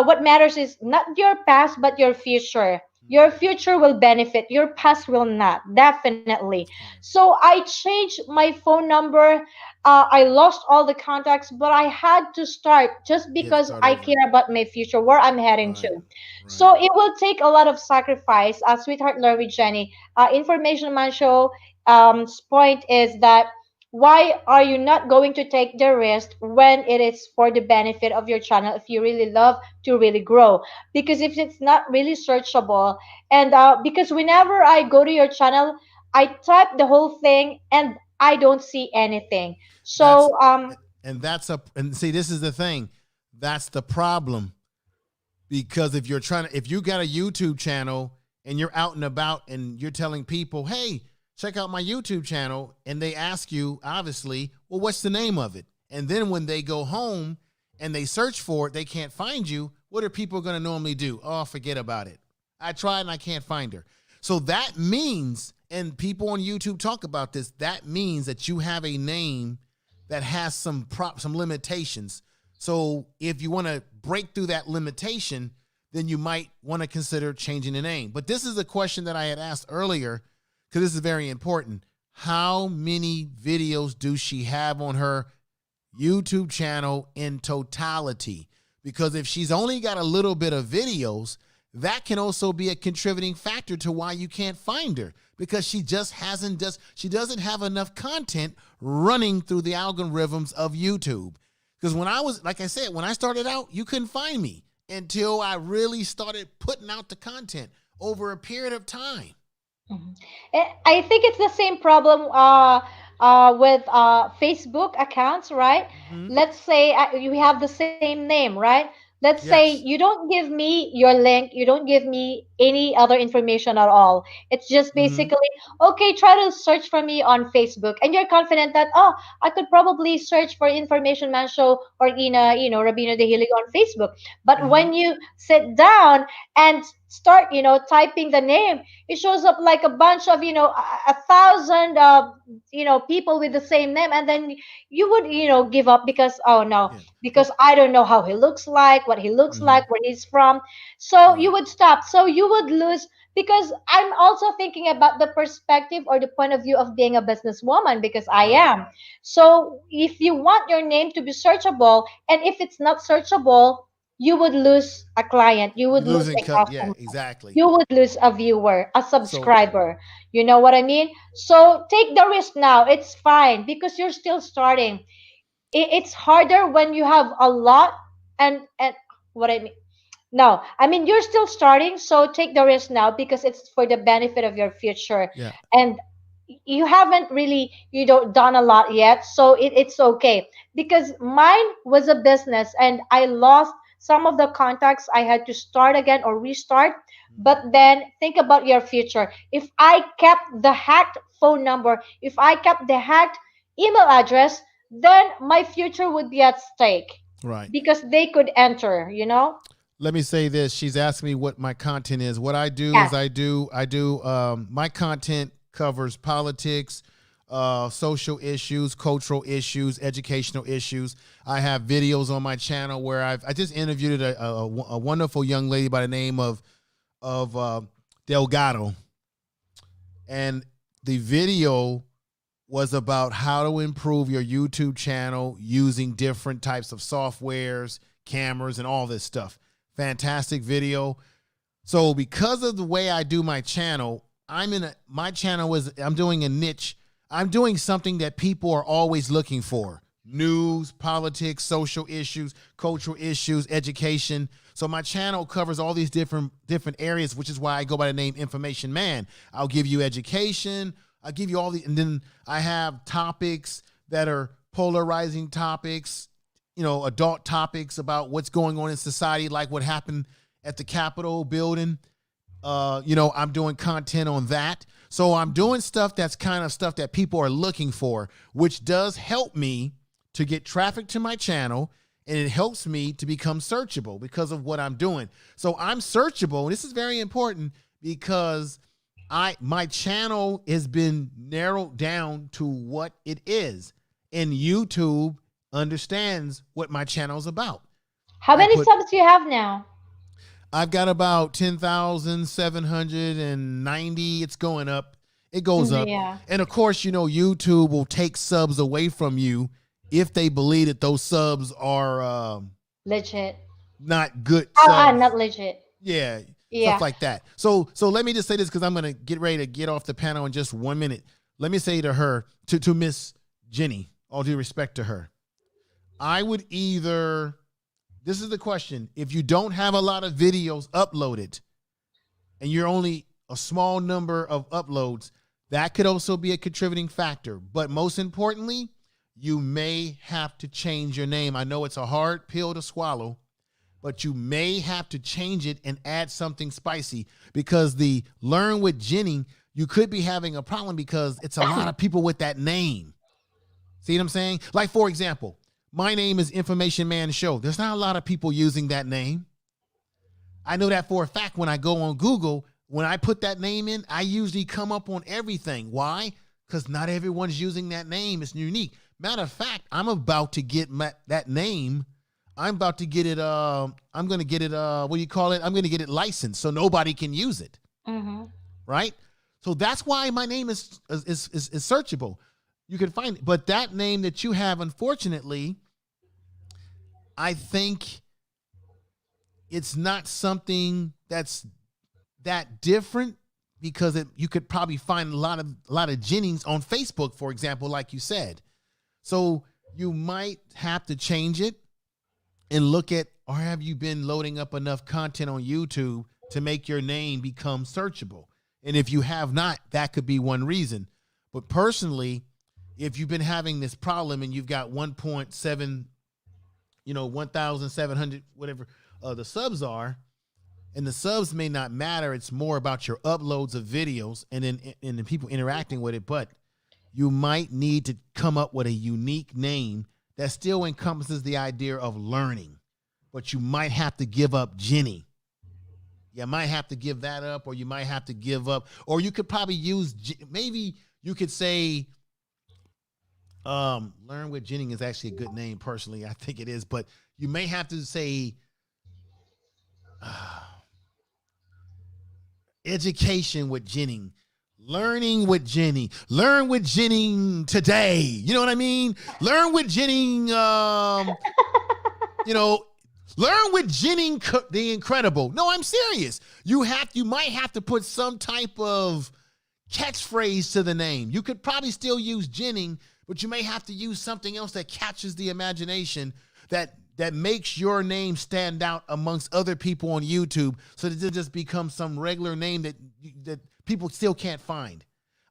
what matters is not your past, but your future. Your Mm. future will benefit, your past will not, definitely. Right. So I changed my phone number. I lost all the contacts, but I had to start, just Get because start I over. care about my future, where I'm heading to. Right. Right. So it will take a lot of sacrifice. Sweetheart learn with Jenny, information man show, point is that, why are you not going to take the risk when it is for the benefit of your channel, if you really love to really grow? Because if it's not really searchable, and because whenever I go to your channel, I type the whole thing and I don't see anything. That's So and see, this is the thing. That's the problem, because if you got a YouTube channel and you're out and about and you're telling people, "Hey, check out my YouTube channel," and they ask you, obviously, "Well, what's the name of it?" And then when they go home and they search for it, they can't find you. What are people going to normally do? Oh, forget about it. I tried and I can't find her. So that means, and people on YouTube talk about this, that means that you have a name that has some limitations. So if you want to break through that limitation, then you might want to consider changing the name. But this is a question that I had asked earlier, because this is very important. How many videos do she have on her YouTube channel in totality? Because if she's only got a little bit of videos, that can also be a contributing factor to why you can't find her, because she doesn't have enough content running through the algorithms of YouTube. Because like I said, when I started out, you couldn't find me until I really started putting out the content over a period of time. mhm. I think it's the same problem with Facebook accounts, right? Mm-hmm. Let's say you have the same name, right? Let's say you Yes. don't give me your link, you don't give me any other information at all. It's just Mm-hmm. basically, okay, try to search for me on Facebook, and you're confident that, oh, I could probably search for Information Man Show or Ina, Rabino de Hilig on Facebook. But Mm-hmm. when you sit down and start, typing the name, it shows up like a bunch of, a thousand, people with the same name. And then you would, give up because, oh no, Yeah. because I don't know how he looks like, what he looks Mhm. like, where he's from. So you Right. would stop. So you would lose, because I'm also thinking about the perspective or the point of view of being a businesswoman, because I Right. am. So if you want your name to be searchable, and if it's not searchable, you would lose a client, you would You lose losing a cut. Yeah, customer, exactly. you would lose a viewer, a So subscriber. You know what I mean? So take the risk now. It's fine because you're still starting. It's harder when you have a lot, and what I mean. No, I mean you're still starting, so take the risk now because it's for the benefit of your future. yeah. And you haven't really, done a lot yet, so it's okay. Because mine was a business, and I lost some of the contacts. I had to start again or restart. But Mhm. then think about your future. If I kept the hacked phone number, if I kept the hacked email address, then my future would be at stake Right. because they could enter. Let me say this. She's asking me what my content is. What I do Yeah. is my content covers politics, social issues, cultural issues, educational issues. I have videos on my channel where I just interviewed a wonderful young lady by the name of Delgado, and the video was about how to improve your YouTube channel using different types of softwares, cameras, and all this stuff. Fantastic video. So because of the way I do my channel, I'm doing a niche. I'm doing something that people are always looking for. News, politics, social issues, cultural issues, education. So my channel covers all these different areas, which is why I go by the name Information Man. I'll give you education, I'll give you all the, and then I have topics that are polarizing topics, adult topics about what's going on in society, like what happened at the Capitol building. I'm doing content on that. So I'm doing stuff that's kind of stuff that people are looking for, which does help me to get traffic to my channel, and it helps me to become searchable because of what I'm doing. So I'm searchable, and this is very important because my channel has been narrowed down to what it is, and YouTube understands what my channel is about. How many subs do you have now? I've got about 10,790. It's going up. It goes up. Yeah. And of course, YouTube will take subs away from you if they believe that those subs are Legit. not good subs. Not legit. Yeah, Yeah. stuff like that. So let me just say this because I'm gonna get ready to get off the panel in just 1 minute. Let me say to her, to Miss Jenny, all due respect to her, I would either. This is the question. If you don't have a lot of videos uploaded and you're only a small number of uploads, that could also be a contributing factor. But most importantly, you may have to change your name. I know it's a hard pill to swallow, but you may have to change it and add something spicy because the Learn with Jenny, you could be having a problem because it's a lot of people with that name. See what I'm saying? Like, for example, my name is Information Man Show. There's not a lot of people using that name. I know that for a fact when I go on Google, when I put that name in, I usually come up on everything. Why? Because not everyone's using that name. It's unique. Matter of fact, I'm about to get that name. I'm about to get it. I'm going to get it. What do you call it? I'm going to get it licensed so nobody can use it. Mm-hmm. Right? So that's why my name is searchable. You can find it. But that name that you have, unfortunately, I think it's not something that's that different because you could probably find a lot of Jennings on Facebook, for example, like you said. So you might have to change it and look at, or have you been loading up enough content on YouTube to make your name become searchable? And if you have not, that could be one reason. But personally, if you've been having this problem and you've got 1.7, 1,700, whatever the subs are, and the subs may not matter. It's more about your uploads of videos and then people interacting with it. But you might need to come up with a unique name that still encompasses the idea of learning. But you might have to give up Jenny. You might have to give that up, or you might have to give up, or you could probably use, maybe you could say, Learn with Jenning is actually a good name. Personally, I think it is, but you may have to say, education with Jenning, learning with Jenny, learn with Jenning today. You know what I mean? Learn with Jenning, you know, learn with Jenning the Incredible. No, I'm serious. You might have to put some type of catchphrase to the name. You could probably still use Jenning, but you may have to use something else that catches the imagination, that makes your name stand out amongst other people on YouTube, so that it just becomes some regular name that people still can't find.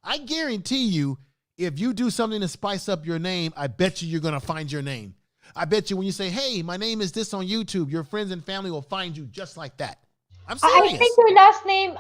I guarantee you, if you do something to spice up your name, I bet you're going to find your name. I bet you when you say, hey, my name is this on YouTube, your friends and family will find you just like that. I'm serious. I think your last name,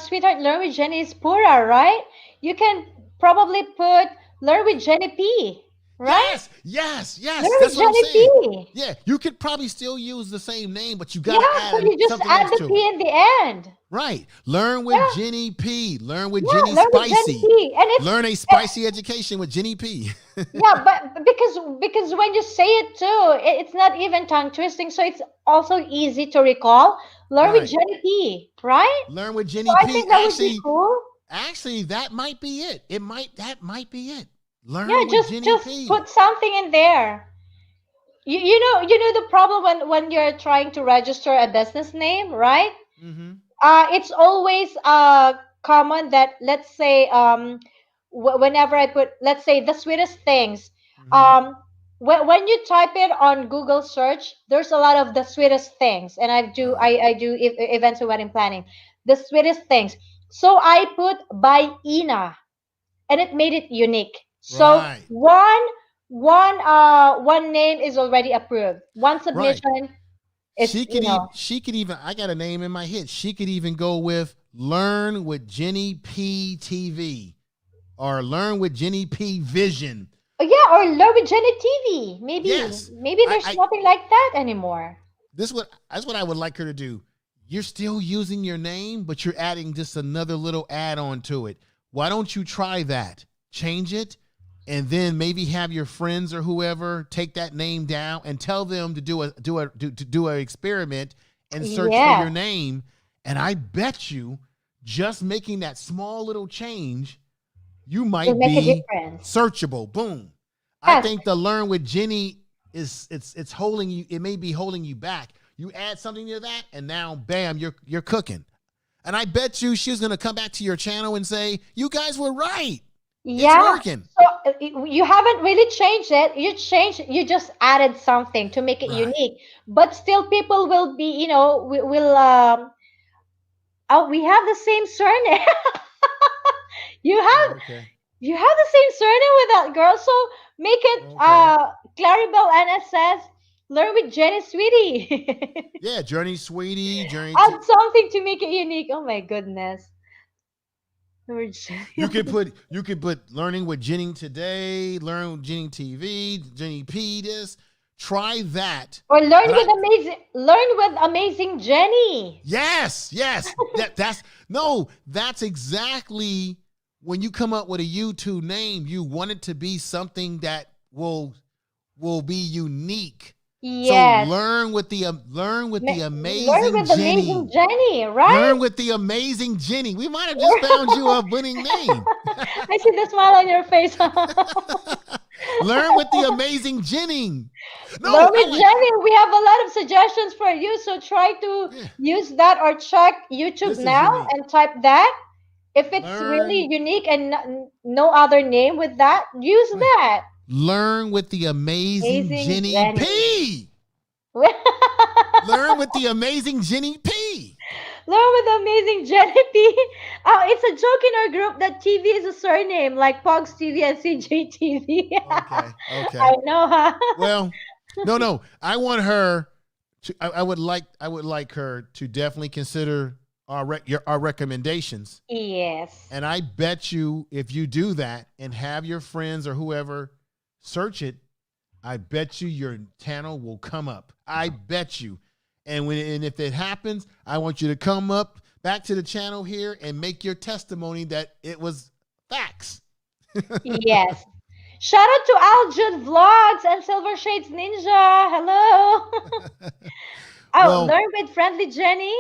sweetheart, Learn with Jenny is Pura, right? You can probably put Learn with Jenny P, right? Yes. Learn That's with what I'm Jenny saying. P. Yeah, you could probably still use the same name, but you got to Yeah, so add you just something add else the to P it. in the end. Right. Learn with Yeah. Jenny P. Learn with Yeah, Jenny Learn with Jenny Spicy. P. And it's Learn a spicy education with Jenny P. yeah, but because when you say it too, it's not even tongue twisting, so it's also easy to recall. Learn with Right. Jenny P, right? Learn with So Jenny I P. think that would be cool. Actually, that might be it. That might be it. Learn Yeah, with Jenny just P. put something in there. You know the problem when you're trying to register a business name, right? Mm-hmm. It's always common that, let's say, whenever I put, let's say, the sweetest things, Mm-hmm. when you type it on Google search, there's a lot of the sweetest things, and I do events and wedding planning, the sweetest things. So I put by Ina, and it made it unique. So Right. one name is already approved. One Right. submission is, She could even, I got a name in my head. She could even go with Learn with Jenny P TV, or Learn with Jenny P Vision. oh yeah, or Learn with Jenny TV. Maybe Yes. there's nothing like that anymore. That's what I would like her to do. You're still using your name, but you're adding just another little add-on to it. Why don't you try that? Change it, and then maybe have your friends or whoever take that name down and tell them to do an experiment and search for Yeah. your name. And I bet you, just making that small little change, you Will might make a be difference. searchable. Boom. I Yes. think the Learn with Jenny it's holding you. It may be holding you back. You add something to that, and now, bam, you're cooking. And I bet you she's gonna come back to your channel and say, "You guys were right. It's Yeah. working." So you haven't really changed it. You just added something to make it Right. unique. But still, people will be, will oh, we have the same surname. you have Okay. you have the same surname with that girl. So make it Okay. Claribel NSS. Learn with Jenny Sweetie. Yeah, Journey Sweetie, Journey. Add something to make it unique. Oh my goodness. Learn with Jenny. You could put Learning with Jenny today, Learn with Jenny TV, Jenny P. This. Try that. Or learn But with amazing Jenny. Yes. That's exactly when you come up with a YouTube name, you want it to be something that will be unique. Yes. So learn with the amazing Learn with Jenny. amazing Jenny, right? Learn with the amazing Jenny. We might have just found you a winning name. I see the smile on your face. Learn with the amazing Jenny. No, Learn with I like- Jenny. We have a lot of suggestions for you, so try to Yeah. use that or check YouTube This is now unique. and type that. If it's Learn- really unique and no other name with that, use Right. that. Learn with the amazing Amazing Jenny Jenny. P. Learn with the amazing Jenny P. Learn with amazing Jenny P. It's a joke in our group that TV is a surname, like Pogs TV and CJTV. Okay. I know, huh? Well, no. I want her to. I would like her to definitely consider our recommendations. Yes. And I bet you, if you do that and have your friends or whoever search it, I bet you your channel will come up. I bet you. And if it happens, I want you to come up back to the channel here and make your testimony that it was facts. Yes. Shout out to Aljun Vlogs and Silver Shades Ninja. Hello. Well, Learn with Friendly Jenny.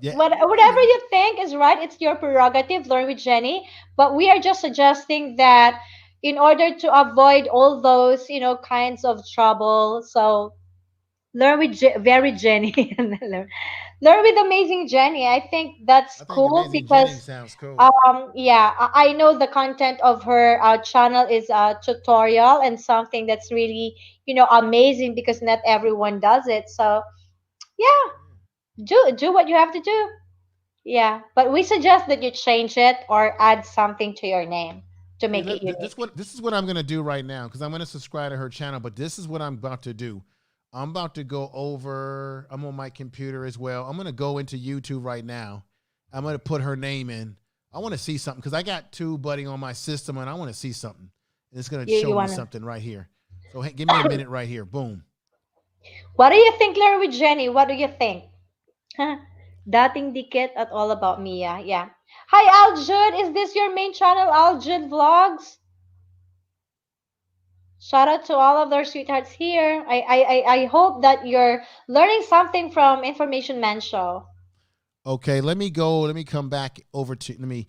yeah, Whatever you think is right, it's your prerogative. Learn with Jenny. But we are just suggesting that in order to avoid all those, kinds of trouble, so learn with very Jenny. Learn with Amazing Jenny. I think that's I think cool Amazing Jenny because sounds cool. yeah, I know the content of her channel is a tutorial and something that's really, amazing because not everyone does it. So yeah, do what you have to do. Yeah, but we suggest that you change it or add something to your name to See, make it unique. this is what I'm gonna do right now because I'm gonna subscribe to her channel. But this is what I'm about to do. I'm about to go over. I'm on my computer as well. I'm gonna go into YouTube right now. I'm gonna put her name in. I want to see something because I got TubeBuddy on my system and I want to see something. And it's gonna You show me wanna? something right here. So hey, give me a minute right here. Boom. What do you think, Learn with Jenny? What do you think? Dating dikit at all about Mia. Yeah. Hi, Aljud. Is this your main channel, Aljud Vlogs? Shout out to all of their sweethearts here. I hope that you're learning something from Information Man Show. Okay, let me go. Let me come back over to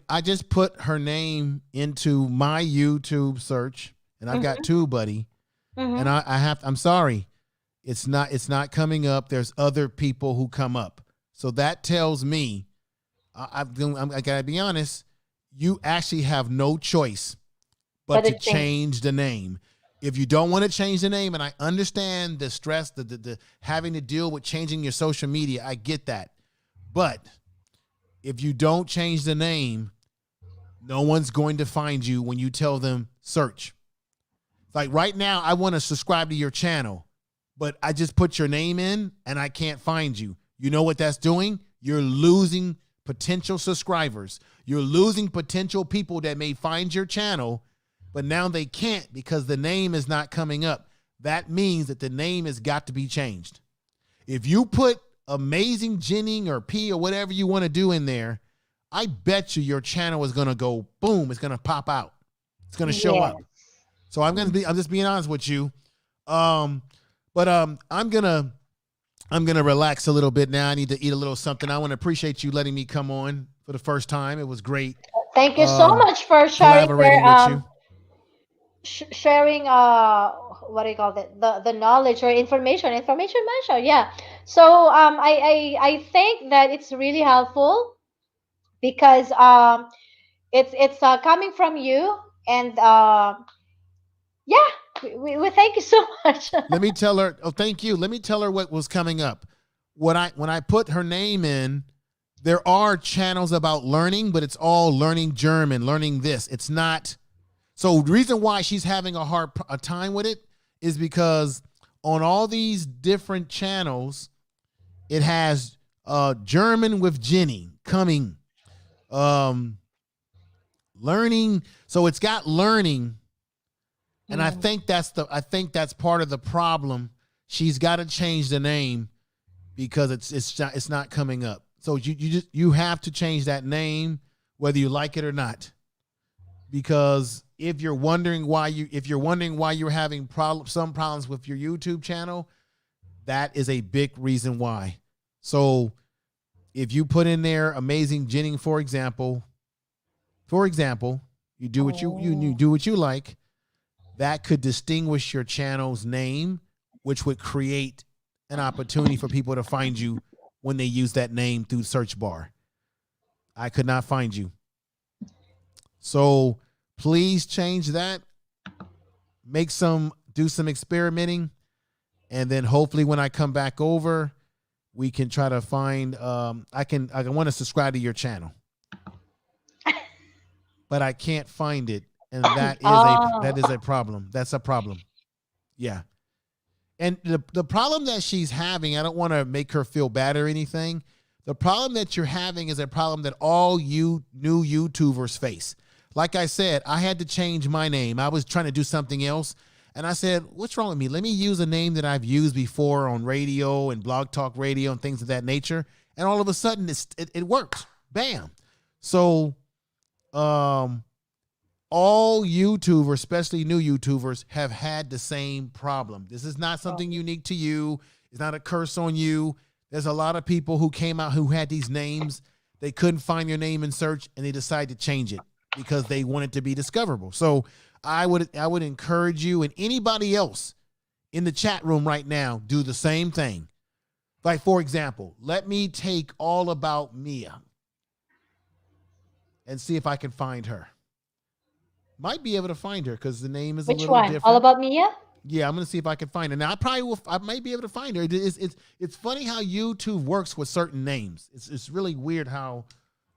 I just put her name into my YouTube search and I've got TubeBuddy and I'm sorry. It's not coming up. There's other people who come up. So that tells me I gotta be honest, you actually have no choice but to change the name. If you don't want to change the name, and I understand the stress, the having to deal with changing your social media, I get that. But if you don't change the name, no one's going to find you when you tell them search. Like right now, I want to subscribe to your channel, but I just put your name in and I can't find you. You know what that's doing? You're losing potential subscribers. You're losing potential people that may find your channel, but now they can't because the name is not coming up. That means that the name has got to be changed. If you put Amazing Jenny or P or whatever you want to do in there, I bet you your channel is going to go boom. It's going to pop out. It's going to show up. So I'm just being honest with you. I'm going to relax a little bit now. I need to eat a little something. I want to appreciate you letting me come on for the first time. It was great. Thank you so much for sharing collaborating with you. Sharing what do you call it, the knowledge or information mentioned. Yeah, so I think that it's really helpful because it's coming from you and yeah, we thank you so much. Let me tell her, oh, thank you. Let me tell her what was coming up. When I put her name in, there are channels about learning, but it's all learning German, learning this. It's not. So the reason why she's having a time with it is because on all these different channels, it has German with Jenny coming, learning. So it's got learning. And I think that's part of the problem. She's got to change the name because it's not coming up. So you have to change that name whether you like it or not. Because if you're wondering why you're having some problems with your YouTube channel, that is a big reason why. So if you put in there Amazing Jenny, for example, you do what you do what you like. That could distinguish your channel's name, which would create an opportunity for people to find you when they use that name through search bar. I could not find you. So please change that. Do some experimenting. And then hopefully when I come back over, we can try to find, I want to subscribe to your channel, but I can't find it. And that is a problem. That's a problem. Yeah. And the problem that she's having, I don't want to make her feel bad or anything. The problem that you're having is a problem that all you new YouTubers face. Like I said, I had to change my name. I was trying to do something else. And I said, what's wrong with me? Let me use a name that I've used before on radio and blog talk radio and things of that nature. And all of a sudden it worked. Bam. So all YouTubers, especially new YouTubers, have had the same problem. This is not something unique to you. It's not a curse on you. There's a lot of people who came out who had these names. They couldn't find your name in search, and they decided to change it because they wanted to be discoverable. So I would encourage you and anybody else in the chat room right now, do the same thing. Like, for example, let me take All About Mia and see if I can find her. Might be able to find her because the name is a little different. All About Mia? Yeah, I'm going to see if I can find her. Now, I might be able to find her. It's funny how YouTube works with certain names. It's really weird how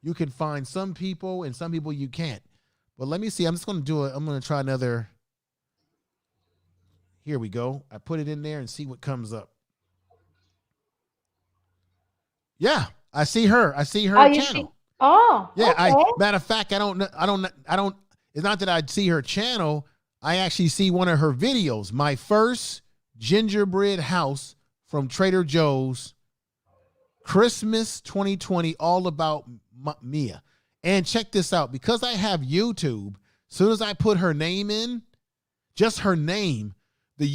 you can find some people and some people you can't. But let me see. I'm just going to I'm going to try another. Here we go. I put it in there and see what comes up. Yeah, I see her. I see her channel. Yeah. Okay. Matter of fact, I don't. It's not that I see her channel. I actually see one of her videos. My first gingerbread house from Trader Joe's, Christmas 2020, All About Mia. And check this out. Because I have YouTube, as soon as I put her name in, just her name, the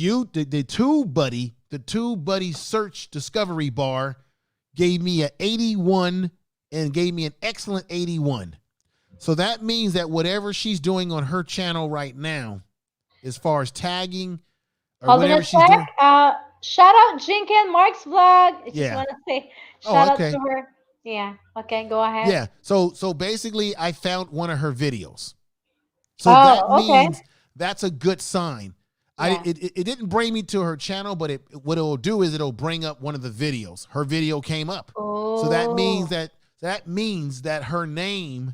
TubeBuddy search discovery bar gave me an 81 and gave me an excellent 81. So that means that whatever she's doing on her channel right now, as far as tagging or whatever she's doing. Shout out Jinky and Mark's vlog. I just want to say shout out to her. Yeah. Okay, go ahead. Yeah. So basically I found one of her videos. So that means that's a good sign. Yeah. It didn't bring me to her channel, but what it'll do is it'll bring up one of the videos. Her video came up. Oh. So that means that her name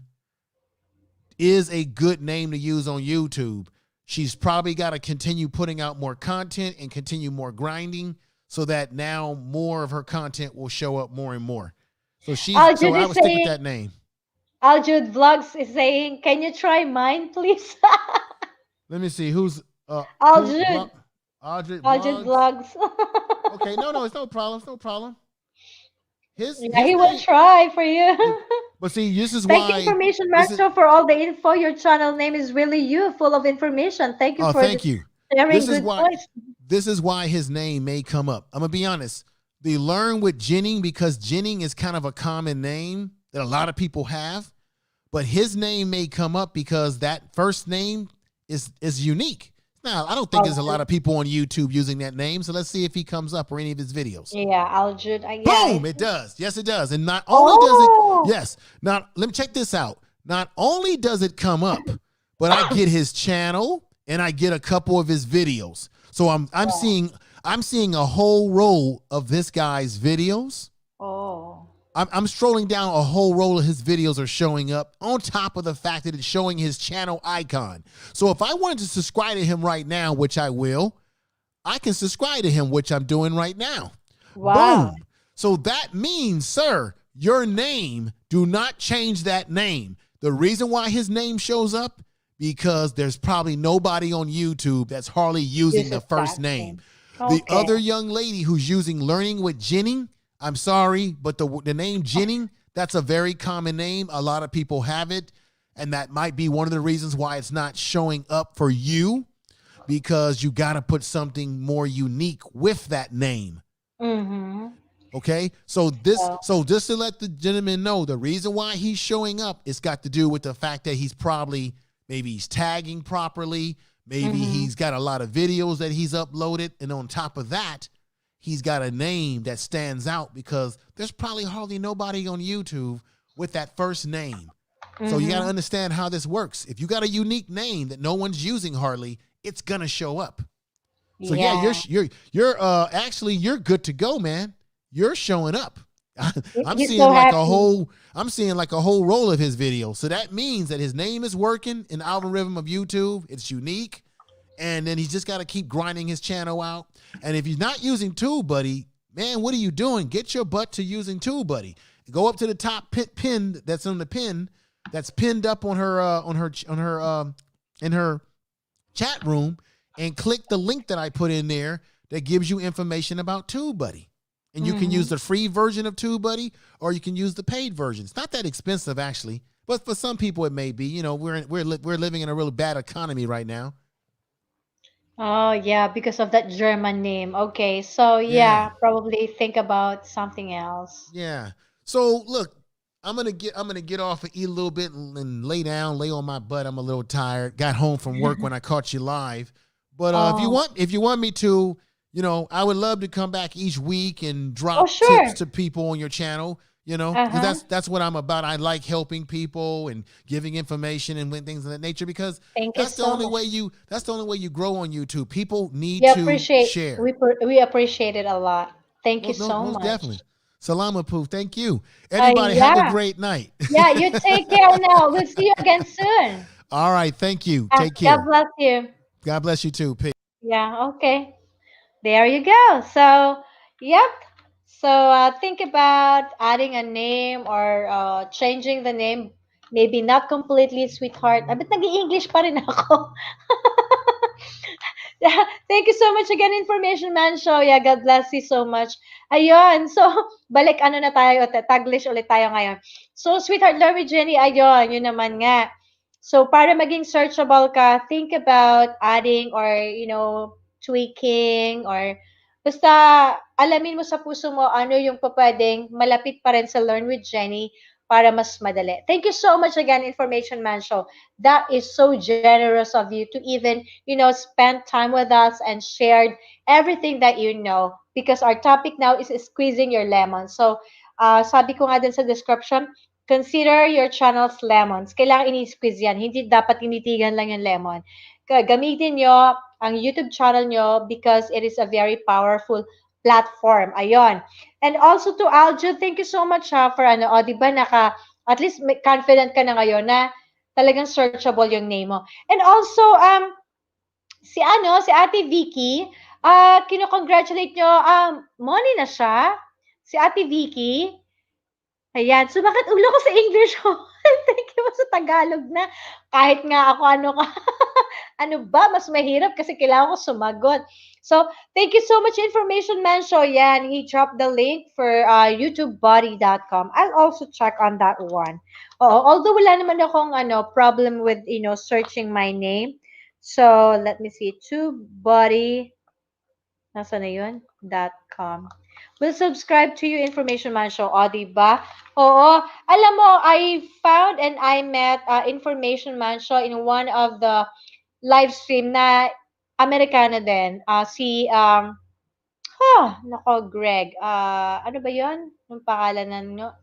is a good name to use on YouTube. She's probably got to continue putting out more content and continue more grinding so that now more of her content will show up more and more. So I would stick with that name. Aljude Vlogs is saying, can you try mine, please? Let me see who's Aljude Vlogs. Okay, no, it's no problem. It's no problem. His he name, will try for you. But see, this is why. Thank you, Information Maestro, for all the info. Your channel name is really you, full of information. Thank you for sharing good points. This is why his name may come up. I'm gonna be honest. They learn with Jenning because Jenning is kind of a common name that a lot of people have, but his name may come up because that first name is unique. Now, I don't think there's a lot of people on YouTube using that name, so let's see if he comes up or any of his videos. Yeah, Aljude. Boom! It does. Yes, it does. And not only does it, yes. Now, let me check this out. Not only does it come up, but I get his channel and I get a couple of his videos. So I'm seeing a whole row of this guy's videos. Oh. I'm strolling down, a whole roll of his videos are showing up on top of the fact that it's showing his channel icon. So if I wanted to subscribe to him right now, which I will, I can subscribe to him, which I'm doing right now. Wow. Boom. So that means, sir, your name, do not change that name. The reason why his name shows up, because there's probably nobody on YouTube that's hardly using the first name. Okay. The other young lady who's using Learning with Jenning, I'm sorry, but the name Jenning, that's a very common name. A lot of people have it, and that might be one of the reasons why it's not showing up for you, because you got to put something more unique with that name. Mm-hmm. Okay, so just to let the gentleman know, the reason why he's showing up, it's got to do with the fact that maybe he's tagging properly, maybe he's got a lot of videos that he's uploaded, and on top of that, he's got a name that stands out because there's probably hardly nobody on YouTube with that first name. So you got to understand how this works. If you got a unique name that no one's using hardly, it's gonna show up. So you're good to go, man. You're showing up. I'm seeing like a whole roll of his videos. So that means that his name is working in the algorithm of YouTube. It's unique. And then he's just got to keep grinding his channel out. And if he's not using TubeBuddy, man, what are you doing? Get your butt to using TubeBuddy. Go up to the top pin that's on the pin that's pinned up on her in her chat room, and click the link that I put in there that gives you information about TubeBuddy. And you can use the free version of TubeBuddy, or you can use the paid version. It's not that expensive, actually, but for some people it may be. You know, we're living in a really bad economy right now. Oh, yeah, because of that German name. Okay, so Yeah, yeah, probably think about something else. yeah. So look, I'm gonna get off and eat a little bit and lay down, lay on my butt. I'm a little tired. Got home from work when I caught you live. But Oh, if you want me to, you know, I would love to come back each week and oh, drop tips sure. to people on your channel. You know, because Uh-huh. that's what I'm about. I like helping people and giving information and things of that nature, because Thank you so much. that's the only way you grow on YouTube. People need We to appreciate share. we appreciate it a lot. Thank you Well, no, so most definitely. much. Salama Poof, thank you. Everybody have a Yeah. great night. Yeah, you take care now. We'll see you again soon. All right, thank you. Take God care. bless you. God bless you too. Peace. Yeah, okay. There you go. So, yep. So, think about adding a name or changing the name. Maybe not completely sweetheart. Ah, ba't nag-i-English pa rin ako? Yeah, thank you so much again, Information Man Show. Yeah, God bless you so much. Ayun, so, balik ano na tayo, Taglish ulit tayo ngayon. So, Sweetheart Larry Jenny, ayun, yun naman nga. So, para maging searchable ka, think about adding or, tweaking or basta alamin mo sa puso mo ano yung pwedeng malapit pa rin sa Learn with Jenny para mas madali. Thank you so much again, Information Man Show. That is so generous of you to even spend time with us and shared everything that you know because our topic now is squeezing your lemon. So, sabi ko nga din sa description, consider your channel's lemons. Kailangan ini-squeeze yan. Hindi dapat tinitigan lang yung lemon. Gamitin nyo ang YouTube channel nyo because it is a very powerful platform. Ayun. And also to Aljo, thank you so much for di ba at least confident ka na ngayon na talagang searchable yung name mo. And also, si Ate Vicky, kino-congratulate nyo, money na siya. Si Ate Vicky. Ayan, sumakit ulo ko sa English ko. Thank you sa Tagalog na. Kahit nga ako ano ka. Ano ba, mas mahirap kasi kailangan ko sumagot. So, thank you so much, Information Man Show. Yan, he dropped the link for youtubebody.com. I'll also check on that one. Although wala naman akong problem with, searching my name. So, let me see. TubeBody, nasa na yun? .com. Will subscribe to you, Information Man Show. O, diba? Oo. Alam mo, I found and I met Information Man Show in one of the live stream na Amerikano din. Nako, Greg. Ano ba yon? Yung pangalan no?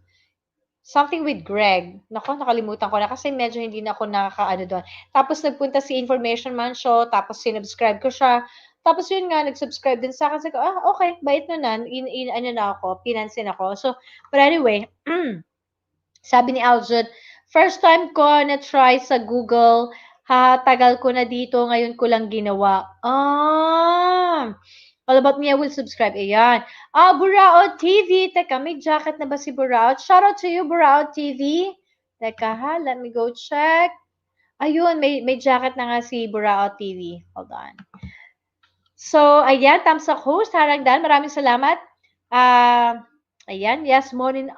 Something with Greg. Nako, nakalimutan ko na kasi medyo hindi na ako nakakaano doon. Tapos nagpunta si Information Man Show, tapos sinubscribe ko siya. Tapos yun nga, nag-subscribe din sa akin. Sabi ko, okay, bait na nan. Ano na ako, pinansin ako. So, but anyway, sabi ni Aljun, first time ko na try sa Google, tagal ko na dito, ngayon ko lang ginawa. All about me, I will subscribe. Ayan. Burao TV. Teka, may jacket na ba si Burao? Shout out to you, Burao TV. Teka ha, let me go check. Ayun, may jacket na nga si Burao TV. Hold on. So, ayan, thumbs up host, Harangdan. Maraming salamat. Ayan, yes, morning.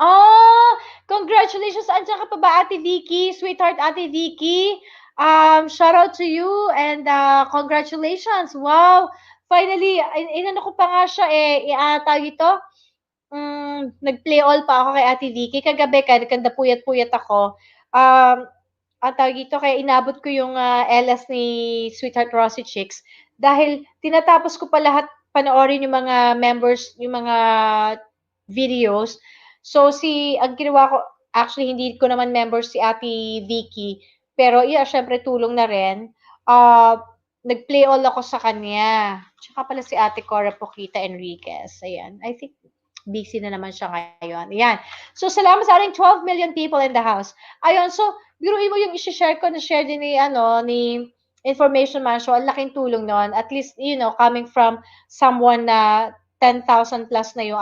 Congratulations. Andiyan ka pa ba, Ate Vicky? Sweetheart, Ate Vicky. Shout out to you and congratulations. Wow. Finally, inano ko pa nga siya tawag ito. Nag-play all pa ako kay Ate Vicky. Kagabi, kanda puyat-puyat ako. Ang tawag dito, kaya inabot ko yung LS ni Sweetheart Rosy Chicks dahil tinatapos ko pa lahat panoorin yung mga members, yung mga videos. So, ang ginawa ko, actually, hindi ko naman members si Ate Vicky, pero yeah, syempre tulong na rin. Nag-play all ako sa kanya. Tsaka pala si Ate Cora Poquita Enriquez. Ayan. I think busy na naman siya ngayon. Ayan. So, salamat sa ating 12 million people in the house. Ayun. So, biruin mo yung i-share ko na share din ni Information Man Show. Ang laking tulong nun. At least, coming from someone na 10,000 plus na yung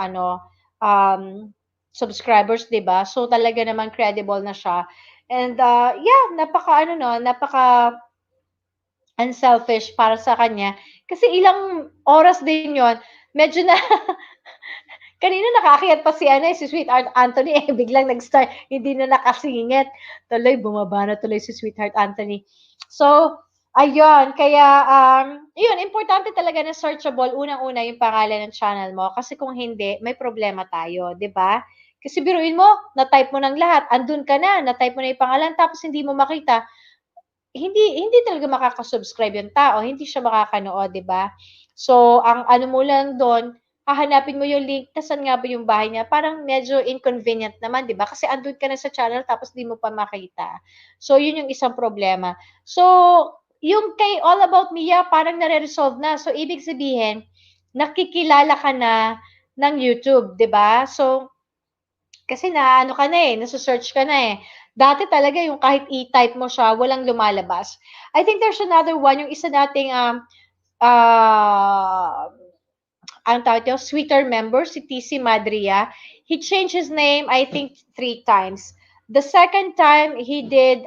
subscribers, 'di ba? So, talaga naman credible na siya. And, yeah, napaka unselfish para sa kanya. Kasi ilang oras din yon, medyo na, kanina nakaakyat pa si Sweetheart Anthony, biglang nag-start, hindi na nakasingit. Tuloy, bumaba na tuloy si Sweetheart Anthony. So, ayun, kaya, yun, importante talaga na searchable, unang-una yung pangalan ng channel mo, kasi kung hindi, may problema tayo, di ba? Kasi biruin mo, na-type mo ng lahat, andun ka na-type mo na yung pangalan, tapos hindi mo makita, hindi talaga makaka-subscribe yung tao, hindi siya makakanood, 'di ba? So, ang ano mo lang doon, hahanapin mo yung link, saan nga ba yung bahay niya? Parang medyo inconvenient naman, 'di ba? Kasi andun ka na sa channel tapos di mo pa makita. So, yun yung isang problema. So, yung kay All About Mia, parang nare-resolve na. So, ibig sabihin, nakikilala ka na ng YouTube, 'di ba? So, kasi naano ka na nasa-search ka na Dati talaga yung kahit i-type mo siya, walang lumalabas. I think there's another one, yung isa nating, ang tawag nito, Twitter member, si TC Madria. He changed his name, I think, 3 times. The second time, he did,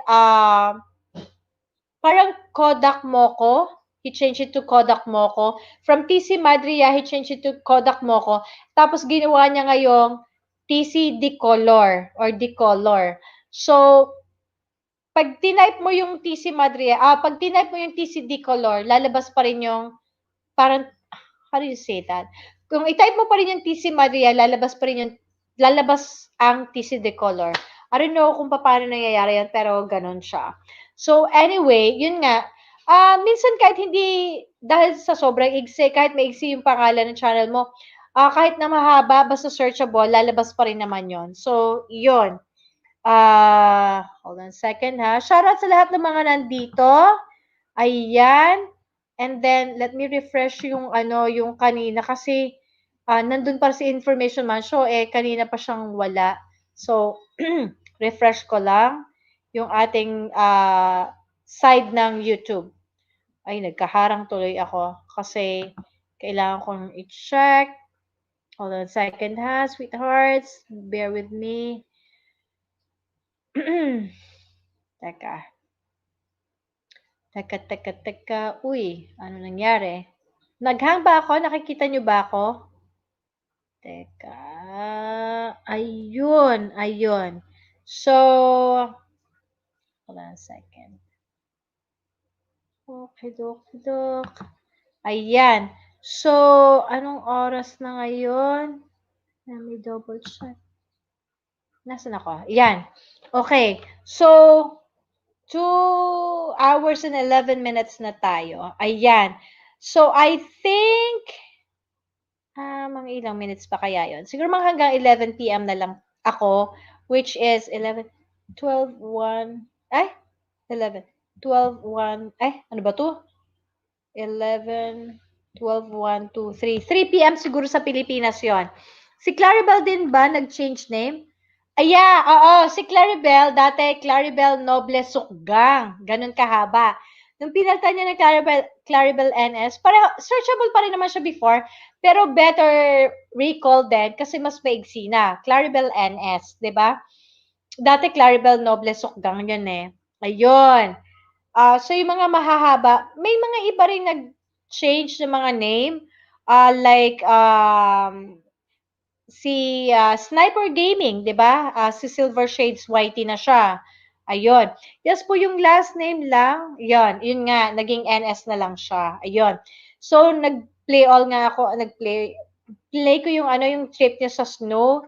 parang Kodak Moko. He changed it to Kodak Moko. From TC Madria, he changed it to Kodak Moko. Tapos ginawa niya ngayong TC Decolor or Decolor. So, pag tinype mo yung TC Madria, pag tinype mo yung TC Decolor, lalabas pa rin yung parang, how do you say that? Kung i-type mo pa rin yung TC Madria, lalabas ang TC Decolor. I don't know kung paano nangyayari yan, pero ganun siya. So, anyway, yun nga. Minsan kahit hindi, dahil sa sobrang igsi, kahit maigsi yung pangalan ng channel mo, kahit na mahaba, basta searchable, lalabas pa rin naman yon. So, yun. Hold on a second ha. Shoutout sa lahat ng mga nandito. Ayan. And then, let me refresh yung yung kanina kasi nandun pa si information man show, kanina pa siyang wala. So, refresh ko lang yung ating side ng YouTube. Ay, nagkaharang tuloy ako kasi kailangan kong i-check. Hold on a second ha, sweethearts. Bear with me. Teka. Uy, ano nangyari? Nag-hang ba ako? Nakikita nyo ba ako? Teka. Ayun. So, hold on a second. Okay, dok. Ayan. So, anong oras na ngayon? Let me double check. Nasaan ako? Ayan. Okay. So, 2 hours and 11 minutes na tayo. Ayan. So, I think, mga ilang minutes pa kaya yon? Siguro mga hanggang 11 p.m. na lang ako, which is 11, 12, 1, 11, 12, 1, ano ba to? 11, 12, 1, 2, 3. 3 p.m. siguro sa Pilipinas yon. Si Claribel din ba nag-change name? Oo, si Claribel, dati Claribel Noble Sukgang. Ganun kahaba. Nung pinalitan niya ng Claribel NS, searchable pa rin naman siya before, pero better recall din kasi mas maigsi na. Claribel NS, di ba? Dati Claribel Noble Sukgang yun Ayun. So yung mga mahahaba, may mga iba rin nag-change ng mga name. Like, si Sniper Gaming, 'di ba? Si Silver Shades Whitey na siya. Ayun. Yes po yung last name lang. Yun nga, naging NS na lang siya. Ayun. So nag-play all nga ako, play ko yung yung trip niya sa snow.